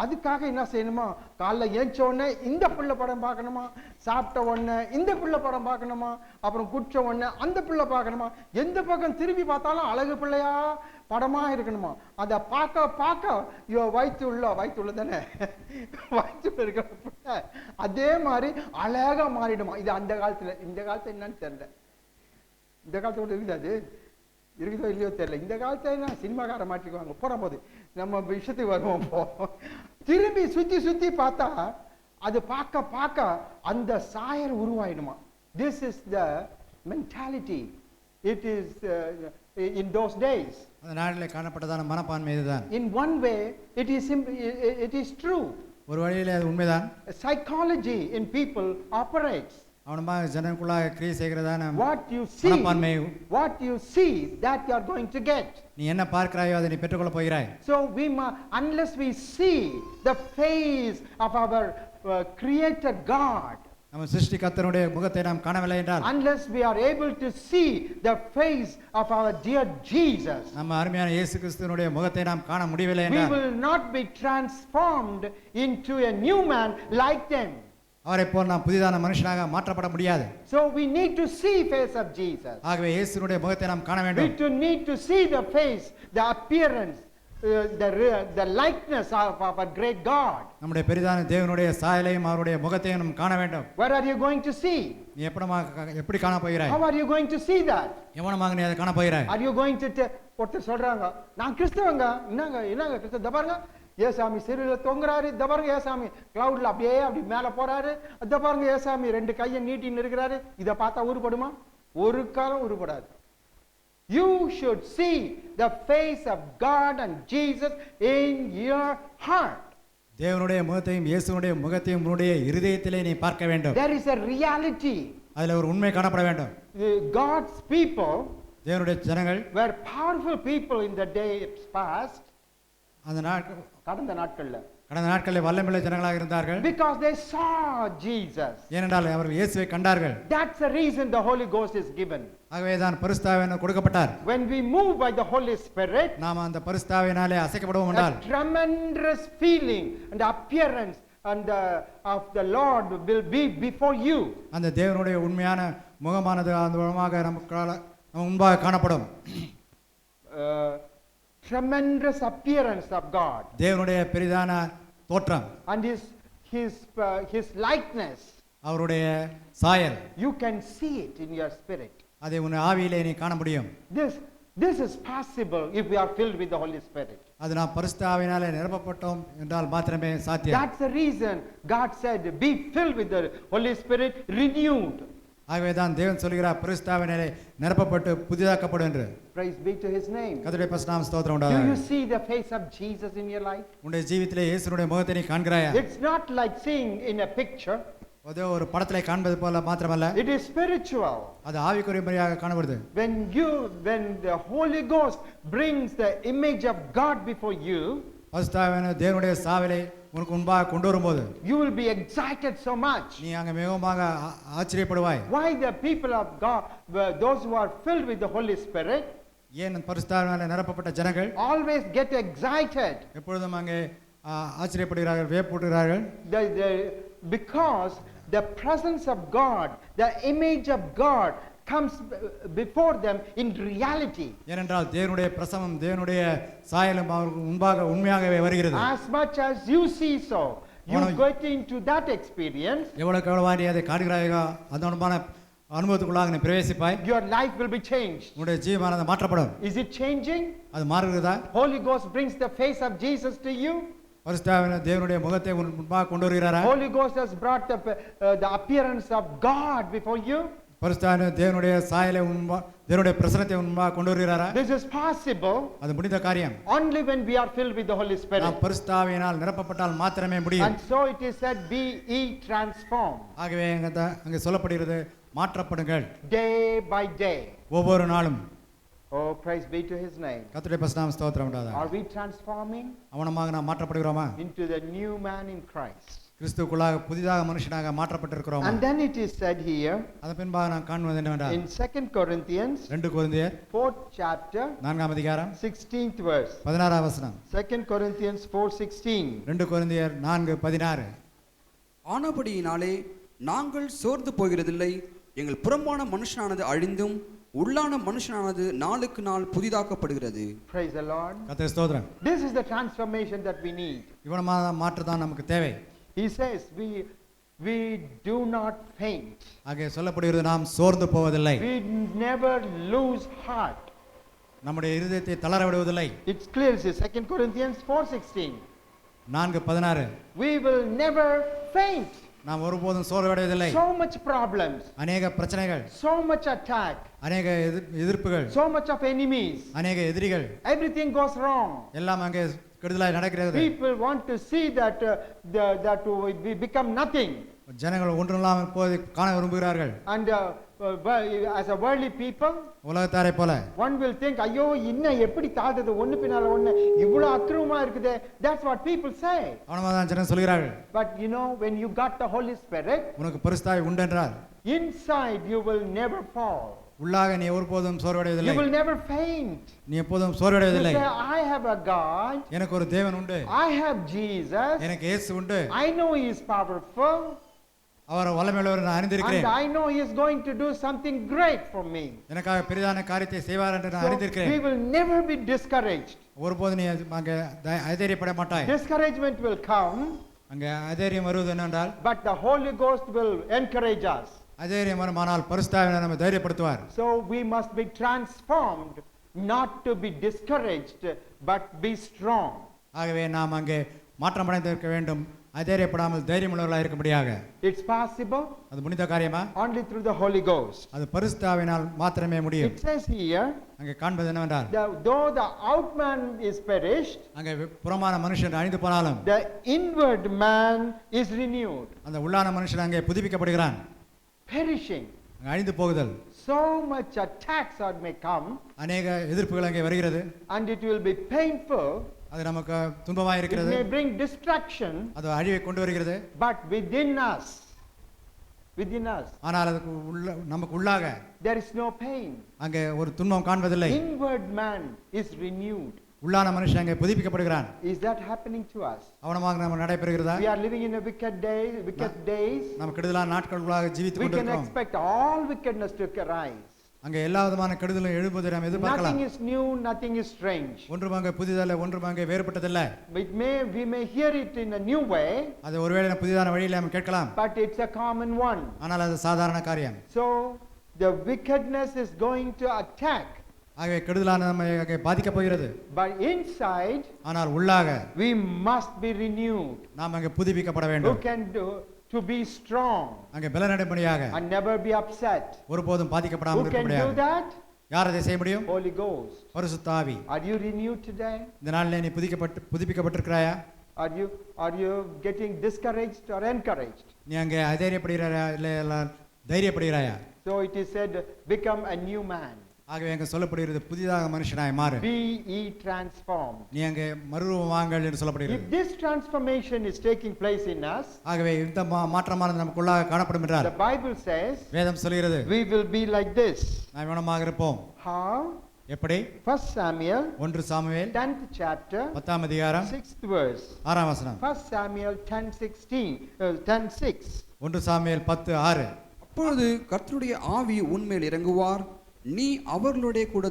அதுக்காக என்ன செய்யணுமா, காலைல ஏஞ்ச உடனே இந்த பிள்ளை படம் பார்க்கணுமா, சாப்பிட்ட உடனே இந்த பிள்ளை படம் பார்க்கணுமா, அப்புறம் குடிச்ச உடனே அந்த பிள்ளை பார்க்கணுமா, எந்த பக்கம் திரும்பி பார்த்தாலும் அழகு பிள்ளையா படமா இருக்கணுமா. அதை பார்க்க வயிற்றுள்ள தானே வயிற்றுல இருக்கிற பிள்ளை அதே மாதிரி அழகா மாறிடுமா. இது அந்த காலத்துல, இந்த காலத்துல என்னன்னு தெரியல. இந்த காலத்துல கூட இருக்குது, அது இருக்குதோ இல்லையோ தெரியல. இந்த காலத்துல சினிமாக்கார மாற்றிக்குவாங்க. போற போது நம்ம விஷயத்துக்கு வருவோம். திரும்பி சுத்தி பார்த்தா அது பார்க்க அந்த சாயல் உருவாயிடுமா. This is the mentality. It is in those days. அந்த நாளிலே காணப்பட்டதான மனப்பான்மை இதுதான். In one way it is true. ஒரு வழியிலே அது உண்மைதான். Psychology in people operates. அவனமாக ஜனங்களுக்குள்ளாக கிரியை செய்கிறதான மனப்பான்மை, what you see that you are going to get. நீ என்ன பார்க்கிறாயோ அதை நீ பெற்றுக்கொள்ள போகிறாய். So unless we see the face of our creator God, நம்ம சிருஷ்டிகர்த்தருடைய முகத்தை நாம் காணவில்லை என்றால், unless we are able to see the face of our dear Jesus, நம்ம அருமையான இயேசு கிறிஸ்துவினுடைய முகத்தை நாம் காண முடியவில்லை என்றால், we will not be transformed into a new man like them. அவரை போல் நாம் புதிதான மனுஷனாக மாற்றப்பட முடியாது. So we need to see face of Jesus. ஆகவே இயேசுவினுடைய முகத்தை நாம் காண வேண்டும். We need to see the face, the appearance, the likeness of our great God. நம்முடைய பெரிதான தேவனுடைய சாயலையும் அவருடைய முகத்தையும் நாம் காண வேண்டும். Where are you going to see? நீ எப்படி காண போகிறாய்? How are you going to see that? எவனமாக நீ அதை காண போகிறாய்? Are you going to ஒருத்தர் சொல்றாங்க, நான் கிறிஸ்தவங்க. என்னங்க கிறிஸ்தவ? தபாருங்க ஏசாமி சிறுல தொங்குறாரு, தபாருங்க ஏசாமி கிளவுட்ல அப்படியே அப்படி மேல போறாரு, தபாருங்க ஏசாமி ரெண்டு கையை நீட்டின்னு இருக்கிறாரு. இதை பார்த்தா உருப்படுமா? ஒரு காலம் உருப்படாது. You should see the face of God and Jesus in your heart. தேவனுடைய முகத்தையும் இயேசுவினுடைய முகத்தையும் உன்னுடைய இருதயத்திலே நீ பார்க்க வேண்டும். There is a reality. அதில் ஒரு உண்மை காணப்பட வேண்டும். God's people, தேவனுடைய ஜனங்கள் were powerful people in the days past. அந்த கடந்த நாட்களில் வல்லமையுள்ள ஜனங்களாக இருந்தார்கள். Because they saw Jesus. ஏனென்றால் அவர்கள் இயேசுவை கண்டார்கள். That's the reason the Holy Ghost is given. ஆகவே தான் பரிசுத்தாவியானவர் கொடுக்கப்பட்டார். When we move by the Holy Spirit, நாம் அந்த பரிசுத்தாவியினாலே அசைக்கப்படுவோம் என்றால், a tremendous feeling and appearance and of the Lord will be before you. அந்த தேவனுடைய உண்மையான முகமானது அந்த முகமாக நமக்கு முன்பாக காணப்படும். Tremendous appearance of God. தேவனுடைய பெரிதான தோற்றம் And his likeness. அவருடைய சாயல். You can see it in your spirit. அதை உன் ஆவியிலே நீ காண முடியும். This is possible if we are filled with the Holy Spirit. அது நாம் பரிசுத்த ஆவியினாலே நிரப்பப்பட்டோம் என்றால் மாத்திரமே சாத்தியம். That's the reason God said, be filled with the Holy Spirit, renewed. ஆகவே தான் தேவன் சொல்கிறார், பரிசுத்த ஆவியினாலே நிரப்பப்பட்டு புதிதாக்கப்படும் என்று. Praise be to his name. கர்த்தருடைய பரிசுத்த நாமம் ஸ்தோத்திரம் உண்டாவதாக. Do you see the face of Jesus in your life? உன்னுடைய ஜீவிதத்திலே இயேசுவினுடைய முகத்தை நீ காண்கிறாயா? It's not like seeing in a picture. அது ஒரு படத்திலே காண்பது போல மாத்திரமல்ல, It is spiritual. அது ஆவிக்குரிய முறையாக காணப்படுது. When the Holy Ghost brings the image of God before you, பரிசுத்த ஆவியானவர் தேவனுடைய சாயலை உனக்கு முன்பாக கொண்டு வரும்போது, you will be excited so much. நீ அங்கே மிகவும் ஆச்சரியப்படுவாய். Why the people of God, those who are filled with the Holy Spirit, ஏன் பரிசுத்தாவினாலே நிரப்பப்பட்ட ஜனங்கள் always get excited? எப்பொழுதும் அங்கே ஆச்சரியப்படுகிறார்கள், வியப்பூட்டுகிறார்கள்? Because the presence of God, the image of God comes before them in reality. ஏனென்றால் தேவனுடைய பிரசவம், தேவனுடைய சாயலும் அவருக்கு முன்பாக உண்மையாகவே வருகிறது. As much as you see so, you அவனை- get into that experience, எவ்வளவுக்கு எவ்வளவு நீ அதை காண்கிறாயோ அதனுமான அனுபவத்துக்குள்ளாக நீ பிரவேசிப்பாய், your life will be changed. உன்னுடைய ஜீவமானது மாற்றப்படும். Is it changing? அது மாறுகிறதா? Holy Ghost brings the face of Jesus to you. பரிசுத்தாவின தேவனுடைய முகத்தை உன் முன்பாக கொண்டு வருகிறாரா? Holy Ghost has brought the appearance of God before you. பரிசுத்தாவின தேவனுடைய சாயலை தேவனுடைய பிரசன்னத்தை உன் முன்பாக கொண்டு வருகிறாரா? This is possible அது முடிந்த காரியம். only when we are filled with the Holy Spirit. நாம் பரிசுத்தாவியினால் நிரப்பப்பட்டால் மாத்திரமே முடியும். And so it is said, be ye transformed ஆகவே அங்கே சொல்லப்படுகிறது, மாற்றப்படுங்கள் day by day. ஒவ்வொரு நாளும். Oh, praise be to his name. கர்த்தருடைய பரிசுநாம ஸ்தோத்திரம் உண்டாவதாக. Are we transforming அவனமாக நாம் மாற்றப்படுகிறோமா? into the new man in Christ? கிறிஸ்துவுக்குள்ளாக புதிதாக மனுஷனாக மாற்றப்பட்டிருக்கிறோமா? And then it is said here அதன் பின்பாக நாம் காண்பது என்னவென்றால், in 2 Corinthians 2 கொரிந்தியர் 4th chapter 4ஆம் அதிகாரம் 16th verse. 16ஆம் வசனம். 2 Corinthians 4:16. 2 கொரிந்தியர் 4:16. ஆனபடியினாலே நாங்கள் சோர்ந்து போகிறதில்லை, எங்கள் புறம்பான மனுஷனானது அழிந்தும் உள்ளான மனுஷனானது நாளுக்கு நாள் புதிதாக்கப்படுகிறது. Praise the Lord. கர்த்தர் ஸ்தோத்திரம். This is the transformation that we need. இவனமான மாற்றம் தான் நமக்கு தேவை. He says we do not faint. ஆகவே சொல்லப்படுகிறது, நாம் சோர்ந்து போவதில்லை, We never lose heart. நம்முடைய இருதயத்தை தளர விடுவதில்லை. It's clear. It says 2 Corinthians 4:16. 4:16. We will never faint. நாம் ஒருபோதும் சோர்வடைவதில்லை. So much problems, அநேக பிரச்சனைகள், so much attack, அநேக எதிர்ப்புகள், so much of enemies. அநேக எதிரிகள், Everything goes wrong. எல்லாம் அங்கே கெடுதலாய் நடக்கிறது. People want to see that that we become nothing. ஜனங்கள் ஒன்றுமில்லாமல் போவதை காண விரும்புகிறார்கள். And as a worldly people, உலகத்தாரை போல one will think, ஐயோ இன்னும் எப்படி தாழ்ந்தது ஒண்ணு பின்னால ஒண்ணு இவ்வளவு அக்கிரமமா இருக்குதே. That's what people say. அவனமாதான் ஜனங்கள் சொல்கிறார்கள். But you know, when you got the Holy Spirit, உனக்கு பரிசுத்தாவி உண்டென்றால் inside you will never fall. உள்ளாக நீ ஒருபோதும் You சோர்வடைவதில்லை, will never faint. நீ எப்போதும் You சோர்வடைவதில்லை. say, I have a God. எனக்கு ஒரு தேவன் உண்டு, I have Jesus. எனக்கு இயேசு உண்டு, I know He is powerful. அவர் வல்லமையுள்ளவர் நான் And அறிந்திருக்கிறேன், I know He is going to do something great for me. எனக்காக பெரிதான காரியத்தை செய்வார் என்று நான் So we அறிந்திருக்கிறேன். will never be discouraged. ஒருபோது நீ அங்கே ஐதேரியப்பட மாட்டாய். Discouragement will come, அங்கே ஐதேரியம் வருவது என்னென்றால், but the Holy Ghost will encourage us. ஐதேரியம் வருமானால் பரிசுத்தாவினை நம்ம தைரியப்படுத்துவார். So we must be transformed, not to be discouraged, but be strong. ஆகவே நாம் அங்கே மாற்றமடைந்திருக்க வேண்டும், ஐதேரியப்படாமல் தைரியமுள்ளவர்களாக இருக்கும்படியாக. It's possible அது முடிந்த காரியமா? only through the Holy Ghost. அது பரிசுத்தாவினால் மாத்திரமே முடியும். It says here, அங்கே காண்பது என்னவென்றால், though the outman is perished, அங்கே புறமான மனுஷன் அழிந்து போனாலும் the inward man is renewed. அந்த உள்ளான மனுஷன் அங்கே புதுப்பிக்கப்படுகிறான். Perishing. அங்கே அழிந்து போகுதல், So much attacks may come, அநேக எதிர்ப்புகள் அங்கே வருகிறது. and it will be painful. அது நமக்கு துன்பமாக It இருக்கிறது, may bring distraction, அது அழிவை கொண்டு வருகிறது. but within us, ஆனால் அதுக்கு நமக்கு உள்ளாக there is no pain. அங்கே ஒரு துன்பம் காண்பதில்லை. Inward man is renewed. உள்ளான மனுஷன் அங்கே புதுப்பிக்கப்படுகிறான். Is that happening to us? அவனமாக நம்ம நடைபெறுகிறதா? We are living in a wicked days. நம்ம கெடுதலான நாட்களுக்குள்ளாக ஜீவித்துக் We can கொண்டிருக்கிறோம். expect all wickedness to arise. அங்கே எல்லா விதமான கெடுதலும் எழும்புவதை நாம் எதிர்பார்க்கலாம். Nothing is new, nothing is strange. ஒன்றும் அங்கே புதிதல்ல, ஒன்றும் அங்கே வேறுபட்டதில்ல. We may hear it in a new way, அது ஒருவேளை புதிதான வழியில் நாம் கேட்கலாம், but it's a common one. ஆனால் அது சாதாரண காரியம். So the wickedness is going to attack, ஆகவே கெடுதலான நம்மை அங்கே பாதிக்கப் போகிறது. but inside ஆனால் உள்ளாக we must be renewed. நாம் அங்கே புதுப்பிக்கப்பட Who வேண்டும். can do to be strong அங்கே பலனடைம்படியாக, and never be upset? ஒருபோதும் பாதிக்கப்படாமல் Who can do இருக்கும்படியாக. that? யார் அதை செய்ய முடியும்? Holy Ghost. பரிசுத்த ஆவி. Are you renewed today? இந்த நாளிலே நீ புதுப்பிக்கப்பட்டிருக்கிறாயா? Are you getting discouraged or encouraged? நீ அங்கே அதைரியப்படுகிறாயா இல்லை தைரியப்படுகிறாயா? So it is said, become a new man. ஆகவே அங்கே சொல்லப்படுகிறது, புதிதாக மனுஷனாய் மாறு, Be ye transformed. நீ அங்கே மறுரூபமாங்கள் என்று If சொல்லப்படுகிறது. this transformation is taking place in us, ஆகவே இந்த மாற்றமானது நமக்குள்ளாக காணப்படும் என்றால், the Bible says வேதம் சொல்கிறது, we will be like this. நாம் இவனமாக இருப்போம். How? எப்படி? 1 Samuel 1 சாமுவேல் 10th chapter 10ஆம் அதிகாரம் 6th verse. 6ஆம் வசனம். 1 Samuel 10:6. 1 சாமுவேல் 10:6. அப்பொழுது கர்த்தருடைய ஆவி உன்மேல் இறங்குவார், நீ அவர்களோட கூட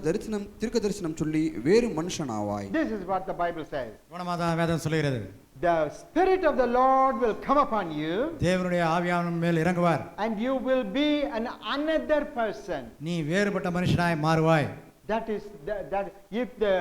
தீர்க்க தரிசனம் சொல்லி வேறு மனுஷனாவாய். This is what the Bible says. குணமாதான் வேதம் சொல்கிறது. The Spirit of the Lord will come upon you, தேவனுடைய ஆவியானவர் மேல் இறங்குவார், and you will be another person. நீ வேறுபட்ட மனுஷனாய் மாறுவாய். That is that if the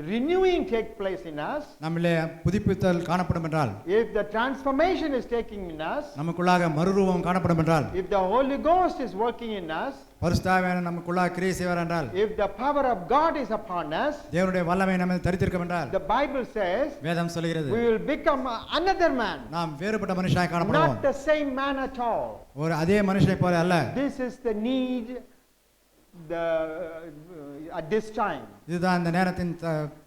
renewing take place in us, நம்மிலே புதுப்பித்தல் காணப்படும் என்றால், if the transformation is taking in us, நமக்குள்ளாக மறுரூபம் காணப்படும் என்றால், if the Holy Ghost is working in us, பரிசுத்த ஆவியானவர் நமக்குள்ளாக கிரியை செய்வார் என்றால், if the power of God is upon us, தேவனுடைய வல்லமை நம்மை தரித்திருக்கும் என்றால், the Bible says வேதம் சொல்கிறது, we will become another man, நாம் வேறுபட்ட மனுஷனாய் காணப்படுவோம். not the same man at all. ஒரு அதே மனுஷனை போல அல்ல. This is the need at this time. இதுதான் இந்த நேரத்தின்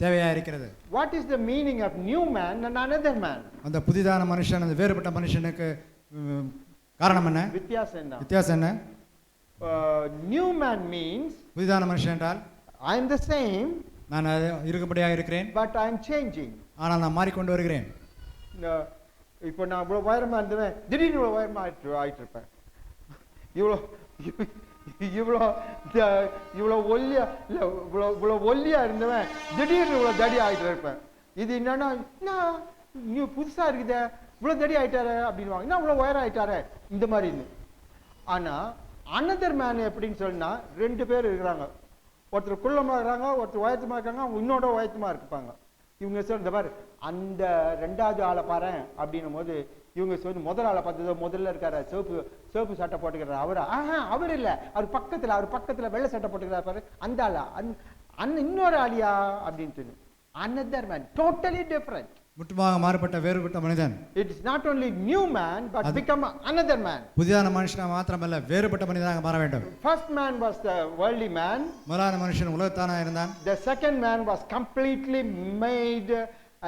தேவையா இருக்கிறது. What is the meaning of new man and another man? அந்த புதிதான மனுஷன், அந்த வேறுபட்ட மனுஷனுக்கு காரணம் என்ன? வித்தியாசம் என்ன? வித்தியாசம் என்ன? New man means புதிதான மனுஷன் என்றால், I am the same, நான் இருக்கும்படியாக இருக்கிறேன், but I am changing. ஆனால் நான் மாறிக்கொண்டு வருகிறேன். இப்போ நான் இவ்வளோ உயரமா இருந்தேன், திடீர்னு இவ்வளோ உயரமா ஆயிட்டு இருப்பேன். இவ்வளோ இவ்வளோ ஒல்லியா இருந்தவன் திடீர்னு இவ்வளோ தடி ஆகிட்டு இருப்பேன். இது என்னன்னா, நீ புதுசா இருக்குதே, இவ்வளோ தடி ஆயிட்டாரு அப்படின்வாங்க, என்ன இவ்வளோ உயரம் ஆயிட்டாரு இந்த மாதிரி. ஆனா அனதர் மேன் எப்படின்னு சொன்னா, 2 பேர் இருக்கிறாங்க, ஒருத்தர் குள்ளமா இருக்கிறாங்க, ஒருத்தர் உயரத்துமா இருக்காங்க, அவங்க இன்னொட உயரத்துமா இருப்பாங்க. இவங்க சொல்ற பாரு, அந்த 2வது ஆளை பாரு அப்படின்னும் போது இவங்க சொல்லி முதல் ஆளை பார்த்தது, முதல்ல இருக்காரு சிவப்பு சட்டை போட்டுக்கிறாரு, அவர் இல்ல, அவர் பக்கத்துல வெள்ளை சட்டை போட்டுக்கிறாரு பாரு, அந்த ஆளா, இன்னொரு ஆளியா அப்படின்ட்டு. another man, totally different. முற்றுமாக மாறுபட்ட வேறுபட்ட மனிதன். It is not only new man but become another man. புதிதான மனுஷனா மாத்திரமல்ல, வேறுபட்ட மனிதனாக மாற வேண்டும். First man was the worldly man. முதலான மனுஷன் உலகத்தானா இருந்தான். The second man was completely made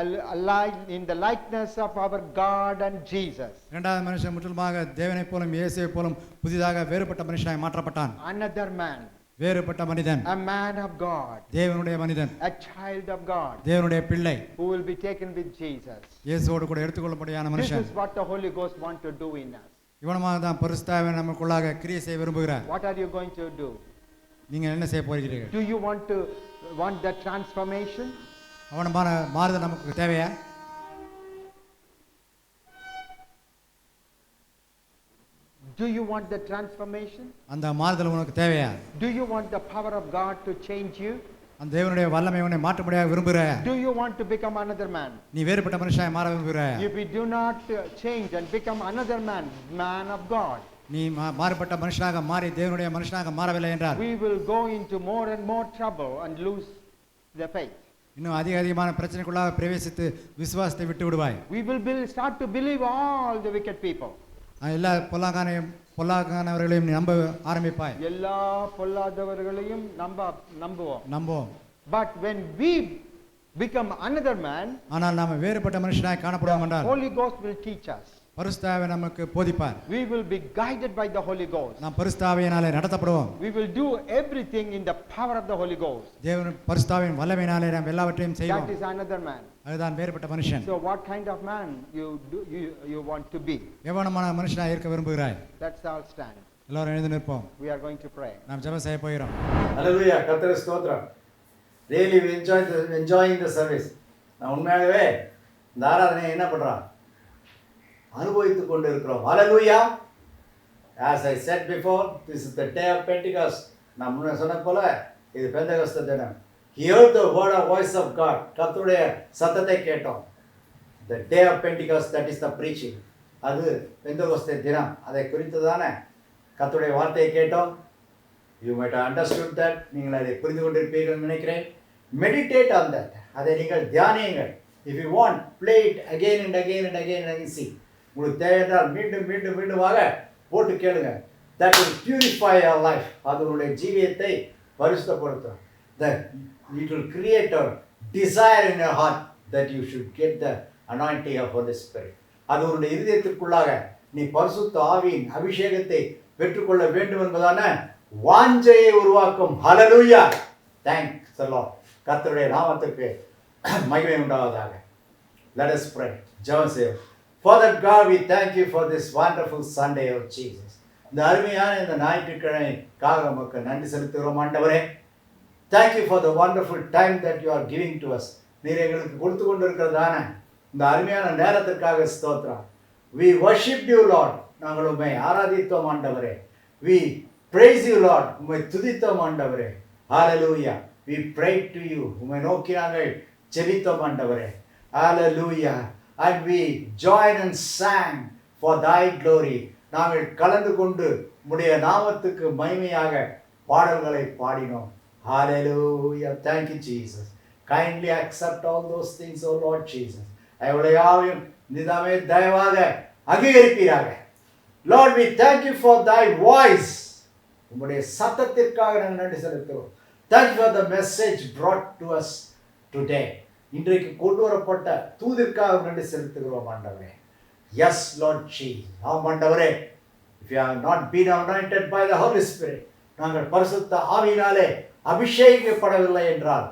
alive in the likeness of our God and Jesus. இரண்டாவது மனுஷன் முற்றிலுமாக தேவனைப் போலும் இயேசுவைப் போலும் புதிதாக வேறுபட்ட மனுஷனாய் மாற்றப்பட்டான். Another man, வேறுபட்ட மனிதன், a man of God, தேவனுடைய மனிதன், a child of God, தேவனுடைய பிள்ளை, who will be taken with Jesus. இயேசுவோடு கூட எடுத்துக்கொள்ளப்படியான This மனுஷன். is what the Holy Ghost want to do in us. இவனமாக தான் பரிசுத்த ஆவி நமக்குள்ளாக கிரியை செய்ய விரும்புகிறார். What are you going to do? நீங்க என்ன செய்ய போகிறீர்கள்? Do you want that transformation? அவனமான மாறுதல் நமக்கு தேவையா? Do you want the transformation? அந்த மாறுதல் உனக்கு தேவையா? Do you want the power of God to change you? அந்த தேவனுடைய வல்லமை உன்னை மாற்றும்படியாக விரும்புகிறாயா? Do you want to become another man? நீ வேறுபட்ட மனுஷனாய் மாற விரும்புகிறாயா? If we do not change and become another man of God, நீ மாறுபட்ட மனுஷனாக மாறி தேவனுடைய மனுஷனாக மாறவில்லை என்றால், we will go into more and more trouble and lose the faith. இன்னும் அதிகமான பிரச்சனைக்குள்ளாக பிரவேசித்து விசுவாசத்தை விட்டு விடுவாய். We will start to believe all the wicked people. எல்லா பொல்லாங்கானவர்களையும் நம்ப ஆரம்பிப்பாய். எல்லா பொல்லாதவர்களையும் நம்புவோம். But when we become another man, ஆனால் நாம் வேறுபட்ட மனுஷனாய் காணப்படுவோம் என்றால், Holy Ghost will teach us. பரிசுத்த ஆவி நமக்கு போதிப்பார். We will be guided by the Holy Ghost. நாம் பரிசுத்த ஆவியினாலே நடத்தப்படுவோம். We will do everything in the power of the Holy Ghost. தேவன் பரிசுத்த ஆவியின் வல்லமையினாலே நாம் எல்லாவற்றையும் செய்வோம். That is another man. அதுதான் வேறுபட்ட மனுஷன். So what kind of man you want to be? எவ்வளவான மனுஷனாய் இருக்க விரும்புகிறாய்? Let's all stand. எல்லாரும் எழுந்து நிற்போம். We are going to pray. நாம் ஜெபம் செய்ய போகிறோம். ஹல்லேலூயா, கர்த்தருக்கு ஸ்தோத்திரம். Really we enjoying the service. நான் உண்மையாகவே இந்த ஆராதனையை என்ன பண்றோம்? அனுபவித்துக் கொண்டு இருக்கிறோம். ஹல்லேலூயா. As I said before, this is the day of Pentecost. நான் முன்ன சொன்ன போல இது பெந்தெகோஸ்தே தினம். Hear the word of voice of God. கர்த்தருடைய சத்தத்தை கேட்டோம். The day of Pentecost, that is the preaching. அது பெந்தெகோஸ்தே தினம். அதை குறித்துதான கர்த்தருடைய வார்த்தையை கேட்டோம். You might have understood that. நீங்கள் அதை புரிந்து கொண்டிருப்பீர்கள் நினைக்கிறேன். Meditate on that. அதை நீங்கள் தியானியுங்கள். If you want, play it again and again and again and again. See. உங்களுக்கு தேவையானால் மீண்டுமாக போட்டு கேளுங்க. That will purify your life. அது உங்களுடைய ஜீவியத்தை பரிசுத்தப்படுத்தும். That it will create a desire in your heart that you should get the anointing of Holy Spirit. அது உங்களுடைய இதயத்திற்குள்ளாக நீ பரிசுத்த ஆவியின் அபிஷேகத்தை பெற்றுக்கொள்ள வேண்டும் என்பதான வாஞ்சையை உருவாக்கும். ஹல்லேலூயா. Thanks the Lord. கர்த்தருடைய நாமத்துக்கு மகிமை உண்டாவதாக. Let us pray. ஜெபம் செய்வோம். Father God, we thank you for this wonderful Sunday of Jesus. இந்த அருமையான இந்த ஞாயிற்றுக்கிழமைக்காக உமக்கு நன்றி செலுத்துகிறோம் ஆண்டவரே. Thank you for the wonderful time that you are giving to us. நீர் எங்களுக்கு கொடுத்து கொண்டிருக்கிறதான இந்த அருமையான நேரத்திற்காக ஸ்தோத்திரம். We worship you, Lord. நாங்கள் உம்மை ஆராதித்தோம் ஆண்டவரே. We praise you, Lord. உம்மை துதித்தோம் ஆண்டவரே. Hallelujah. We pray to you. உம்மை நோக்கி நாங்கள் ஜெபித்தோம் ஆண்டவரே. Hallelujah. And we join and sang for thy glory. நாங்கள் கலந்து கொண்டு உம்முடைய நாமத்துக்கு மகிமையாக பாடல்களை பாடினோம். Hallelujah. Thank you, Jesus. Kindly accept all those things, O Lord Jesus. எவ்வளையாவையும் நிதாமே தயவாக அங்கீகரிப்பீராக. Lord, we thank you for thy voice. உம்முடைய சத்தத்திற்காக நாங்கள் நன்றி செலுத்துகிறோம். Thank you for the message brought to us today. இன்றைக்கு கொண்டு வரப்பட்ட தூதிற்காக நன்றி செலுத்துகிறோம் ஆண்டவரே. Yes, Lord Jesus. ஆம் ஆண்டவரே. If you have not been anointed by the Holy Spirit, நாங்கள் பரிசுத்த ஆவியினாலே அபிஷேகிக்கப்படவில்லை என்றால்,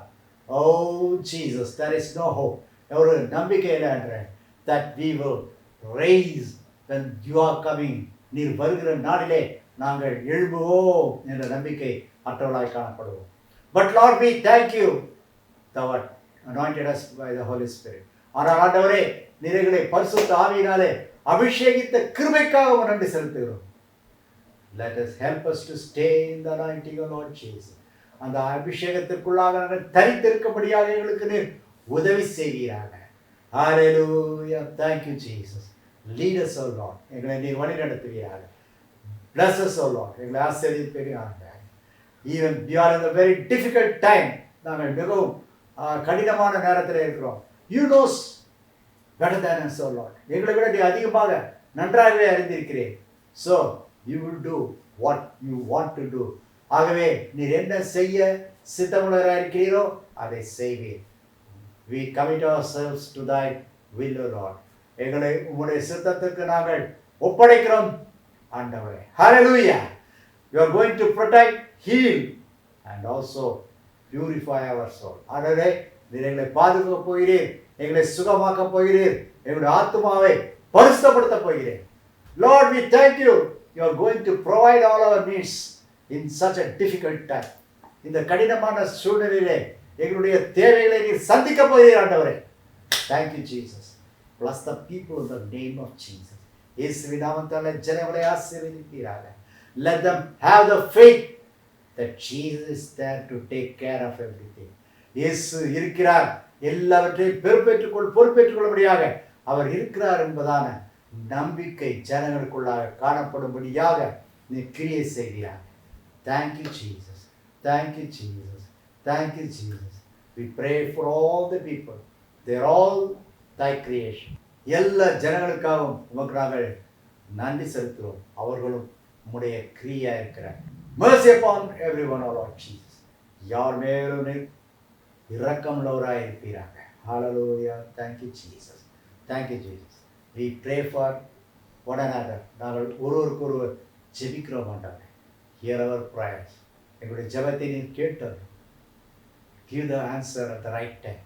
oh Jesus, there is no hope. ஒரு நம்பிக்கை இல்லை that we will raise when you are coming. நீர் வருகிற நாளிலே நாங்கள் எழும்புவோம் என்ற நம்பிக்கை அற்றவர்களாய் காணப்படுவோம். But Lord, we thank you thou art anointed us by the Holy Spirit. ஆனால் ஆண்டவரே, நிறைகளை பரிசுத்த ஆவியினாலே அபிஷேகித்த கிருபைக்காக நன்றி செலுத்துகிறோம். Let us help us to stay in the anointing of Lord Jesus. அந்த அபிஷேகத்திற்குள்ளாக நாங்கள் தரித்திருக்கும்படியாக எங்களுக்கு நீர் உதவி செய்வீராக. Hallelujah. Thank you, Jesus. Lead us, O Lord. எங்களை நீர் வழி நடத்துவீராக. Bless us, O Lord. எங்களை ஆசீர்வதிப்பீராக. Even we are in a very difficult time. நாங்கள் மிகவும் கடினமான நேரத்தில் இருக்கிறோம். You knows better than us, O Lord. எங்களை விட நீ அதிகமாக நன்றாகவே அறிந்திருக்கிறேன். So you will do what you want to do. ஆகவே நீர் என்ன செய்ய சித்தமுள்ளவராக இருக்கிறீரோ அதை செய்வீர். We commit ourselves to thy will, O Lord. எங்களை உம்முடைய சித்தத்திற்கு நாங்கள் ஒப்படைக்கிறோம் ஆண்டவரே. Hallelujah. You are going to protect, heal and also purify our soul. ஆண்டவரே, நீர் எங்களை பாதுகாக்க போகிறீர், எங்களை சுகமாக்க போகிறீர், எங்களுடைய ஆத்துமாவை பரிசுத்தப்படுத்த போகிறீர். Lord, we thank you. You are going to provide all our needs in such a difficult time. இந்த கடினமான சூழ்நிலையிலே எங்களுடைய தேவைகளை நீர் சந்திக்க போகிறீர் ஆண்டவரே. Thank you, Jesus. Bless the people in the name of Jesus. இயேசுவின் நாமத்தாலே ஜனங்களை ஆசீர்வதிப்பீராக. Let them have the faith that Jesus is there to take care of everything. இயேசு இருக்கிறார், எல்லாவற்றையும் பொறுப்பேற்றுக் கொள்ளும்படியாக அவர் இருக்கிறார் என்பதான நம்பிக்கை ஜனங்களுக்குள்ளாக காணப்படும்படியாக நீ கிரியை செய்கிறார். Thank you, Jesus. Thank you, Jesus. Thank you, Jesus. We pray for all the people. They are all thy creation. எல்லா ஜனங்களுக்காகவும் உமக்கு நாங்கள் நன்றி செலுத்துவோம். அவர்களும் உம்முடைய கிரியா இருக்கிறார். Mercy upon everyone, O Lord Jesus. யார் மேலும் இரக்கமுள்ளவராய் இருப்பீராக. Hallelujah. Thank you, Jesus. Thank you, Jesus. We pray for one another. நாங்கள் ஒருவருக்கொருவர் ஜெபிக்கிறோம் ஆண்டவரே. Hear our prayers. எங்களுடைய ஜெபத்தை நீர் கேட்டது. Give the answer at the right time.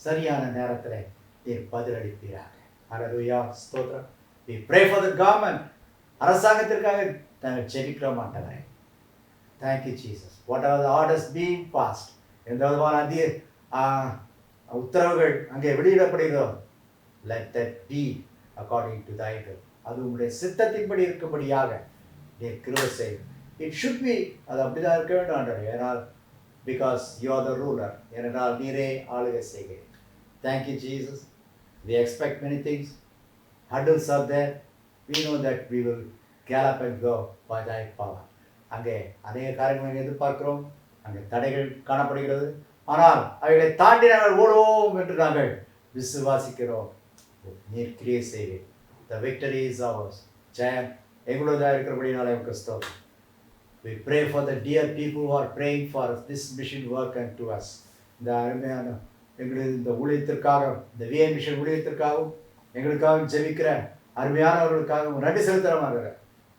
சரியான நேரத்தில் நீர் பதிலளிப்பீராக. Hallelujah. ஸ்தோத்திரம். We pray for the government. அரசாங்கத்திற்காக நாங்கள் ஜெபிக்கிறோம் ஆண்டவரே. Thank you, Jesus. Whatever the orders being passed, எந்த விதமான உத்தரவுகள் அங்கே வெளியிடப்படுகிறோம், let that be according to thy will. அது உங்களுடைய சித்தத்தின்படி இருக்கும்படியாக நீர் கிருபை செய்யும். It should be, அது அப்படிதான் இருக்க வேண்டும் ஆண்டவரே. ஏனால் because you are the ruler. ஏனென்றால் நீரே ஆளுகை செய்கிறீர். Thank you, Jesus. We expect many things. Hurdles are there. We know that we will gallop and go by thy power. அங்கே அநேக காரியங்களை எதிர்பார்க்கிறோம், அங்கே தடைகள் காணப்படுகிறது. ஆனால் அவைகளை தாண்டி நாங்கள் ஓடுவோம் என்று நாங்கள் விசுவாசிக்கிறோம். நீர் கிரியை செய்வீர். The victory is ours. ஜெயம் எங்களுடைய இருக்கிறபடினாலே உமக்கு ஸ்தோத்திரம். We pray for the dear people who are praying for this mission work and to us. இந்த அருமையான எங்களுடைய இந்த ஊழியத்திற்காக, இந்த VA மிஷன் ஊழியத்திற்காகவும் எங்களுக்காக ஜெபிக்கிற அருமையானவர்களுக்காகவும் நன்றி செலுத்துகிறோம்.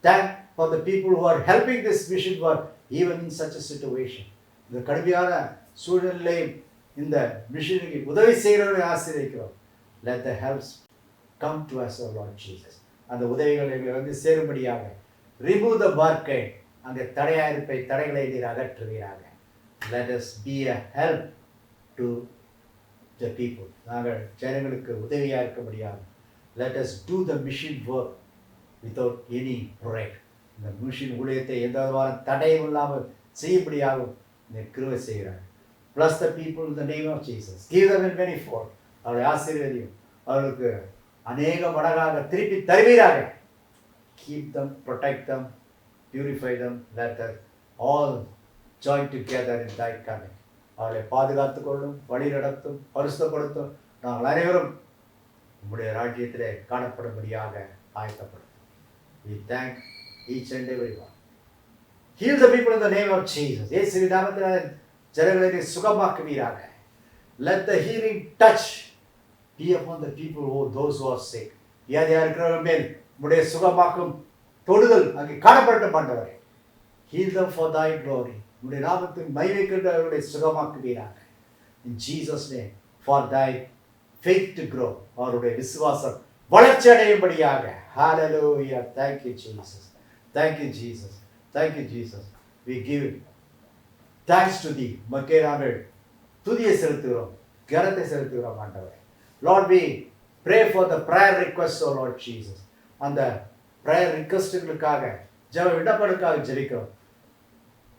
Thank for the people who are helping this mission work even in such a situation. இந்த கடுமையான சூழ்நிலையும் இந்த மிஷனுக்கு உதவி செய்கிறவர்களை ஆசீர்வதிக்கிறோம். let the helps come to us, O Lord Jesus. அந்த உதவிகள் எங்களை வந்து சேரும்படியாக remove the barricade, அந்த தடைகளை நீர் அகற்றுவீராக. let us be a help to the people. நாங்கள் ஜனங்களுக்கு உதவியாக இருக்கும்படியாக let us do the mission work without any break. இந்த மிஷன் ஊழியத்தை எந்த விதமான தடையும் இல்லாமல் செய்யும்படியாகவும் நீர் கிருபை செய்கிறார். bless the people in the name of Jesus. give them in many fold. அவர்களை ஆசீர்வதியும், அவர்களுக்கு அநேக மடங்காக திருப்பி தருவீராக. keep them, protect them, purify them, let us all join together in thy coming. அவர்களை பாதுகாத்துக் கொள்ளும், வழி நடத்தும், பரிசுத்தப்படுத்தும். நாங்கள் அனைவரும் உம்முடைய ராஜ்யத்திலே காணப்படும்படியாக ஆயத்தப்படுத்தும். we thank each and every one. heal the people in the name of Jesus. இயேசுவின் நாமத்தினாலே ஜனங்களை சுகமாக்குவீராக. let the healing touch be upon the people those who are sick. வியாதியாக இருக்கிறவர்கள் மேல் உம்முடைய சுகமாக்கும் தொடுதல் அங்கே காணப்படட்டும் ஆண்டவரே. heal them for thy glory. உம்முடைய நாமத்தின் மகிமைக்கென்று அவர்களை சுகமாக்குவீராக. in Jesus name, for thy faith to grow. அவருடைய விசுவாசம் வளர்ச்சி அடையும்படியாக. hallelujah. thank you Jesus. thank you Jesus. thank you Jesus. we give thanks to thee. மக்கே நாங்கள் துதியை செலுத்துகிறோம், கனத்தை செலுத்துகிறோம் ஆண்டவரே. Lord, we pray for the prayer requests, O Lord Jesus. அந்த prayer requestகளுக்காக ஜெப விண்ணப்பங்களுக்காக ஜெபிக்கிறோம்.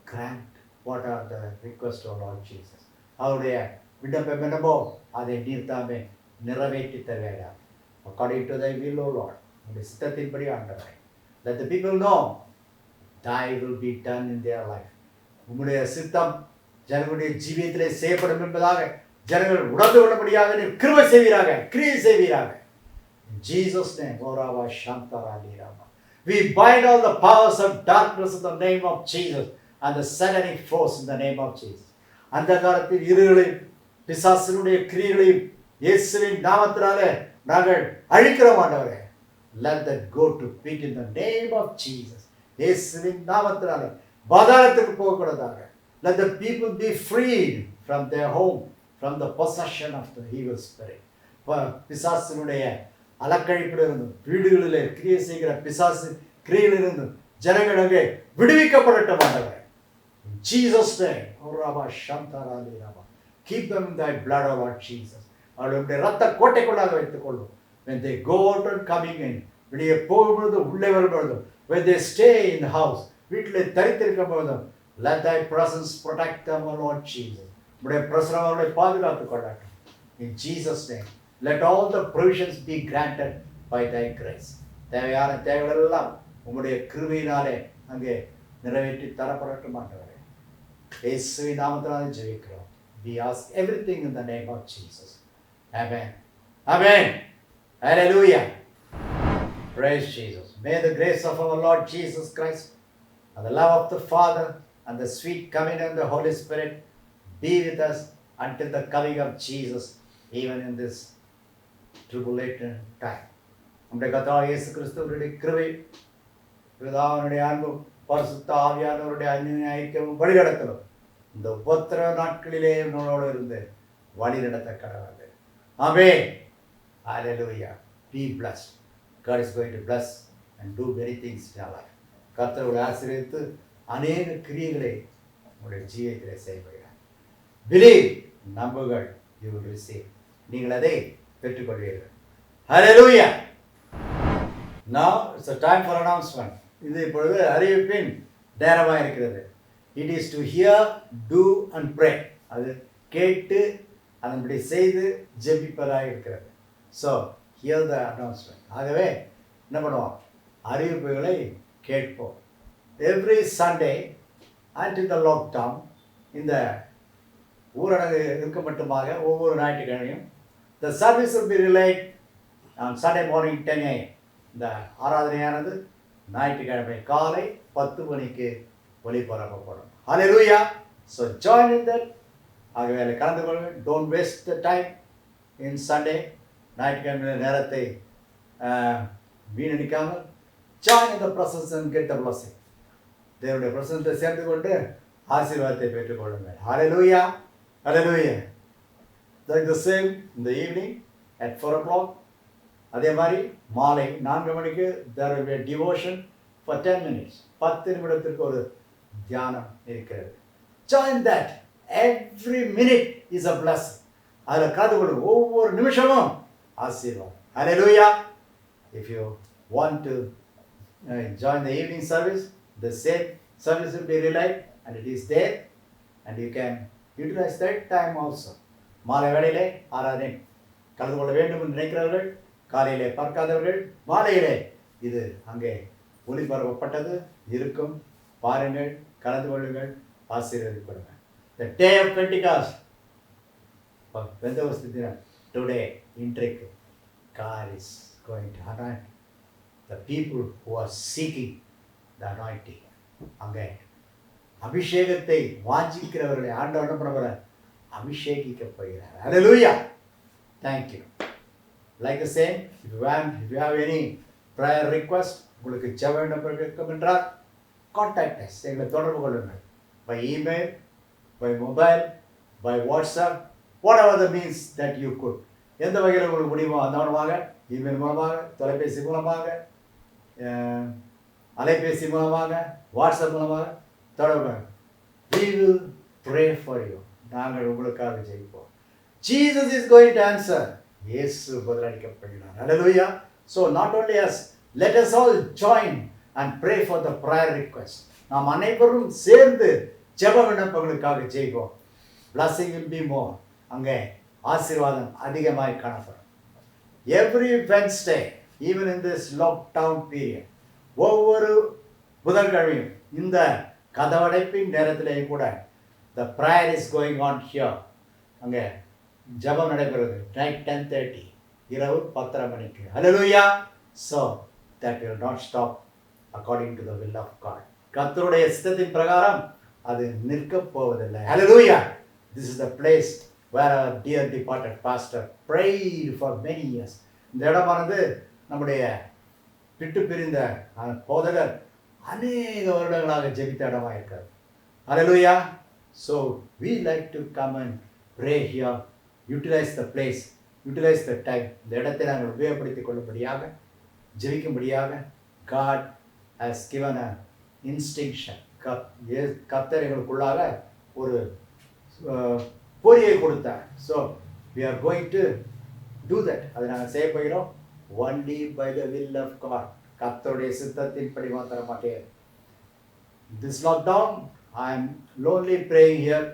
grant what are the requests, O Lord Jesus. அவருடைய விண்ணப்பம் என்னமோ அதை நீர் தாமே நிறைவேற்றி தருவீராக. according to thy will, O Lord. உம்முடைய சித்தத்தின்படி ஆண்டவரே. let the people know thy will be done in their life. உம்முடைய சித்தம் ஜனங்களுடைய ஜீவியத்திலே செய்யப்படும் என்பதாக ஜனங்கள் உணர்ந்து கொள்ளும்படியாக நீர் கிருபை செய்வீராக, கிரியை செய்வீராக. in Jesus name, orava shantara lirama. we bind all the powers of darkness in the name of Jesus and the satanic force in the name of Jesus. அந்த காலத்தில் இருளையும் பிசாசினுடைய கிரியைகளையும் இயேசுவின் நாமத்தினாலே நாங்கள் அழிக்கிறோம் ஆண்டவரே. let that go to pit in the name of Jesus. இயேசுவின் நாமத்தினாலே பாதாளத்துக்கு போகக்கூடாதாக. let the people be freed from their home, from the possession of the evil spirit. பிசாசினுடைய அலக்கழிப்பிலிருந்தும் வீடுகளிலே கிரியை செய்கிற பிசாசு கிரியையிலிருந்தும் ஜனங்கள் அங்கே விடுவிக்கப்படட்டும் ஆண்டவரே. in Jesus name, orava shantara lirama. keep them in thy blood, O Lord Jesus. அவர்களுடைய ரத்த கோட்டைக்குள்ளாக வைத்துக் கொள்ளும். when they go out and coming in, வெளியே போகும்பொழுது உள்ளே வரும்பொழுதும், when they stay in the house, வீட்டிலே தரித்திருக்கும் பொழுதும், let thy presence protect them, O Lord Jesus. உம்முடைய பிரசன்னம் அவர்களை பாதுகாத்துக் கொள்ளட்டும். in Jesus name, let all the provisions be granted by thy grace. தேவையான தேவைகள் எல்லாம் உம்முடைய கிருபையினாலே அங்கே நிறைவேற்றி தரப்படட்டும் ஆண்டவரே. இயேசுவின் நாமத்தினாலே ஜெபிக்கிறோம். we ask everything in the name of Jesus. amen. amen. hallelujah. praise Jesus. may the grace of our Lord Jesus Christ and the love of the Father and the sweet communion of the Holy Spirit be with us until the coming of Jesus, even in this tribulation time. நம்முடைய கர்த்தராகிய இயேசு கிறிஸ்துவினுடைய கிருபை, பிதாவினுடைய அன்பும் பரிசுத்த ஆவியானவருடைய அந்நிய ஐக்கியமும் வழிநடத்தலும் இந்த உபத்திரவ நாட்களிலே நம்மளோடு இருந்து வழி நடத்த கடவுளே. ஆமென். hallelujah. be blessed. God is going to bless and do many things in our life. கர்த்தர் உங்களை ஆசீர்வதித்து அநேக கிரியைகளை உங்களுடைய ஜீவியத்திலே செய்கிறார். believe, நம்புங்கள், you will receive. நீங்கள் அதை பெற்றுக்கொள்வீர்கள். hallelujah. now it's a time for announcement. இது இப்பொழுது அறிவிப்பின் நேரமாக இருக்கிறது. it is to hear, do and pray. அது கேட்டு அதன்படி செய்து ஜெபிப்பதாக இருக்கிறது. so hear the announcement. ஆகவே என்ன பண்ணுவோம், அறிவிப்புகளை கேட்போம். every Sunday until the lockdown, இந்த ஊரடங்கு இருக்க மட்டுமாக ஒவ்வொரு ஞாயிற்றுக்கிழமையும் the service will be relayed on Sunday morning 10 a.m. இந்த ஆராதனையானது ஞாயிற்றுக்கிழமை காலை 10 மணிக்கு ஒளிபரப்பப்படும். hallelujah. so join in that. ஆகவே அதில் கலந்து கொள்ளுங்கள். don't waste the time in Sunday. ஞாயிற்றுக்கிழமை நேரத்தை வீணடிக்காமல் join in the process and get the blessing. தேவனுடைய பிரசன்னத்தை சேர்ந்து கொண்டு ஆசீர்வாதத்தை பெற்றுக்கொள்ளுங்கள். hallelujah. Hallelujah. Like the same in the evening at 4 o'clock. அதே மாதிரி மாலை 4 மணிக்கு there will be a devotion for 10 minutes. 10 நிமிடத்திற்கு ஒரு தியானம் இருக்கிறது. Join that. Every minute is a blessing. அதில் கலந்து கொள்ளும் ஒவ்வொரு நிமிஷமும் ஆசீர்வாதம். Hallelujah. If you want to join the evening service, the same service will be relayed and it is there and you can utilize that time also. மாலை வேளையிலே ஆராதனை கலந்து கொள்ள வேண்டும் என்று நினைக்கிறவர்கள், காலையிலே பார்க்காதவர்கள், மாலையிலே இது அங்கே ஒளிபரப்பப்பட்டது இருக்கும், பாருங்கள், கலந்து கொள்ளுங்கள், ஆசீர்வதிக்கப்படுங்கள். The day of Pentecost, Pentecost தினம், today, இன்றைக்கு, God is going to anoint the people who are seeking the anointing. அங்கே அபிஷேகத்தை வாஞ்சிக்கிறவர்களை ஆண்டவர் என்ன அபிஷேகிக்க போகிறார். Hallelujah. Thank you. Like the same, if you have any prayer request, உங்களுக்கு ஜெப விண்ணப்பம் இருக்கும் என்றால் contact us. எங்களை தொடர்பு கொள்ளுங்கள். By email, by mobile, by WhatsApp, whatever the means that you could. எந்த வகையில் உங்களுக்கு முடியுமோ அந்த மூலமாக, இமெயில் மூலமாக, தொலைபேசி மூலமாக, அலைபேசி மூலமாக, வாட்ஸ்அப் மூலமாக தொடர்பு. We will pray for you. நாங்கள் உங்களுக்காக ஜெயிப்போம். Jesus is going to answer. இயேசு பதிலளிக்கப்படுகிறார். Hallelujah. So not only us, let us all join and pray for the prayer request. நாம் அனைவரும் சேர்ந்து ஜெப விண்ணப்பங்களுக்காக ஜெயிப்போம். Blessing will be more. அங்கே ஆசீர்வாதம் அதிகமாய் காணப்படும். Every Wednesday, even in this lockdown period, ஒவ்வொரு புதன்கிழமையும் இந்த கதவடைப்பின் நேரத்திலேயும் கூட the prayer is going on here. அங்கே ஜெபம் நடைபெறுவது night 10:30, இரவு 10:30 மணிக்கு. Hallelujah. So that will not stop according to the will of God. கர்த்தருடைய சித்தத்தின் பிரகாரம் அது நிற்கப் போவதில்லை. Hallelujah. This is the place where our dear departed pastor prayed for many years. இந்த இடமானது நம்முடைய விட்டு பிரிந்த போதகர் அநேக வருடங்களாக ஜெபித்த இடமாக இருக்கிறது. Hallelujah. So we like to come and pray here, utilize the place, utilize the time. இந்த இடத்தை நாங்கள் உபயோகப்படுத்திக் கொள்ளும்படியாக, ஜெபிக்கும்படியாக God has given an instinction. கர்த்தர் எங்களுக்குள்ளாக ஒரு பொறியை கொடுத்தார். So we are going to do that. அதை நாங்கள் செய்ய போகிறோம். Only by the will of God. கர்த்தருடைய சித்தத்தின்படி மாத்திரமாட்டே. This lockdown, I am lonely praying here.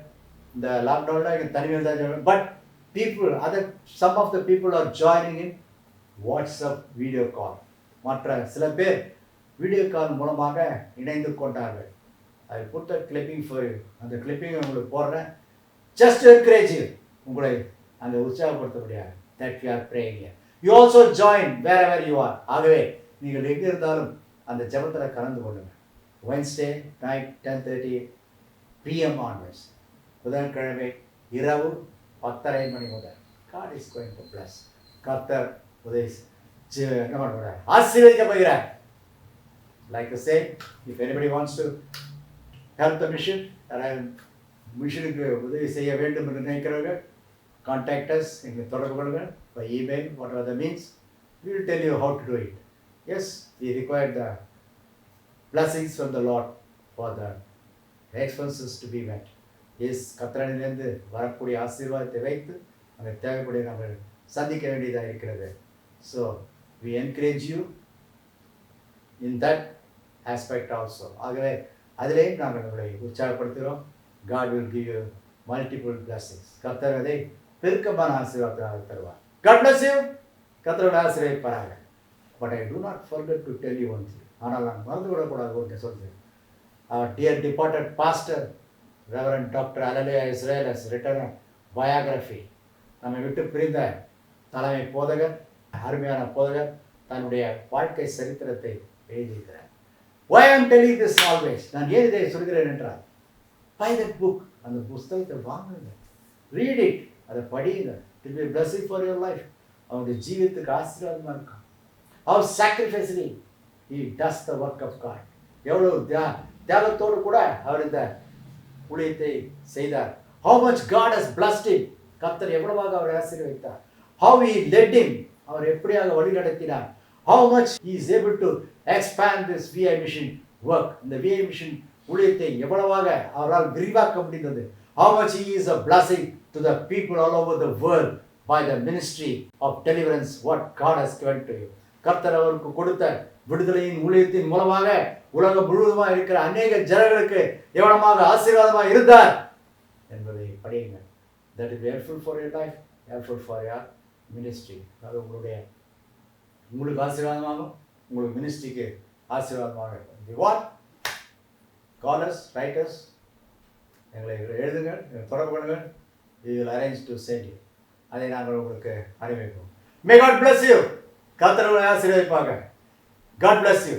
இந்த லாக்டவுன்ல எனக்கு தனிமையில் தான். But people, some of the people are joining in WhatsApp video call. மற்ற சில பேர் வீடியோ கால் மூலமாக இணைந்து கொண்டார்கள். I put the clipping for you. அந்த கிளிப்பிங் உங்களுக்கு போடுறேன். Just to encourage you. உங்களை அந்த உற்சாகப்படுத்த முடியாது. That you are praying here. You also join wherever you are. ஆகவே நீங்கள் எங்கே இருந்தாலும் அந்த ஜெபத்தில் கலந்து கொள்ளுங்கள். Wednesday night 10:30 PM onwards. புதன்கிழமை இரவு 10:30 மணி முதல். God is going to bless. கர்த்தர் உதவி என்ன பண்ணுறார்? ஆசீர்வதிக்க போகிறார். Like I say, if anybody wants to help the mission, மிஷனுக்கு உதவி செய்ய வேண்டும் என்று நினைக்கிறவர்கள், contact us, எங்கள் தொடர்பு கொள்ளுங்கள், by email, whatever the means. We will tell you how to do it. Yes, we require the blessings from the Lord for the expenses to be met. Yes, கர்த்தரிடமிருந்து வரக்கூடிய ஆசீர்வாதத்தை வைத்து அங்கே தேவைப்படைய நாங்கள் சந்திக்க வேண்டியதாக இருக்கிறது. So we encourage you in that aspect also. ஆகவே அதிலேயும் நாங்கள் உங்களை உற்சாகப்படுத்துகிறோம். God will give you multiple blessings. கர்த்தர் அதை பெருக்கமான ஆசீர்வாதத்தை தருவார். God bless you. கர்த்தரோட ஆசீர்வதிப்பாராக. But I do not forget to tell you one thing. ஆனால் நான் மறந்து விடக்கூடாது ஒன்று சொல்கிறேன். Our dear departed pastor, Reverend Dr. Hallelujah Israel has written a biography. நம்மை விட்டு பிரிந்த தலைமை போதகர், அருமையான போதகர் தன்னுடைய வாழ்க்கை சரித்திரத்தை எழுதியிருக்கிறார். Why I am telling this always? நான் ஏன் இதை சொல்கிறேன் என்றால், buy that book. அந்த புஸ்தகத்தை வாங்குங்க. Read it. அதை படியுங்க. It will be a blessing for your life. அவருடைய ஜீவிதத்துக்கு ஆசீர்வாதமாக இருக்கும். How sacrificially he does the work of God. எவ்வளவு தியாகத்தோடு கூட அவர் இந்த ஊழியத்தை செய்தார். How much God has blessed him. கர்த்தர் எவ்வளவாக அவரை ஆசீர்வதித்தார். How he led him. அவர் எப்படியாக வழி நடத்தினார். How much he is able to expand this VI mission work. இந்த VI mission ஊழியத்தை எவ்வளவாக அவரால் விரிவாக்க முடிந்தது. How much he is a blessing to the people all over the world by the ministry of deliverance what God has given to you. கர்த்தர் அவருக்கு கொடுத்த விடுதலையின் ஊழியத்தின் மூலமாக உலகம் முழுவதுமாக இருக்கிற அநேக ஜனங்களுக்கு எவ்வளவாக ஆசீர்வாதமாக இருந்தார் என்பதை படியுங்கள். That is helpful for your life, helpful for your ministry. அது உங்களுக்கு ஆசீர்வாதமாகும், உங்களுக்கு மினிஸ்ட்ரிக்கு ஆசீர்வாதமாக இருக்கும். You want? Call us, write us. எங்களை எழுதுங்கள், தொடர்பு பண்ணுங்கள். We will arrange to send you. அதை நாங்கள் உங்களுக்கு அனுப்பிப்போம். May God bless you. கர்த்தர் உங்களை ஆசீர்வதிப்பாங்க. God bless you.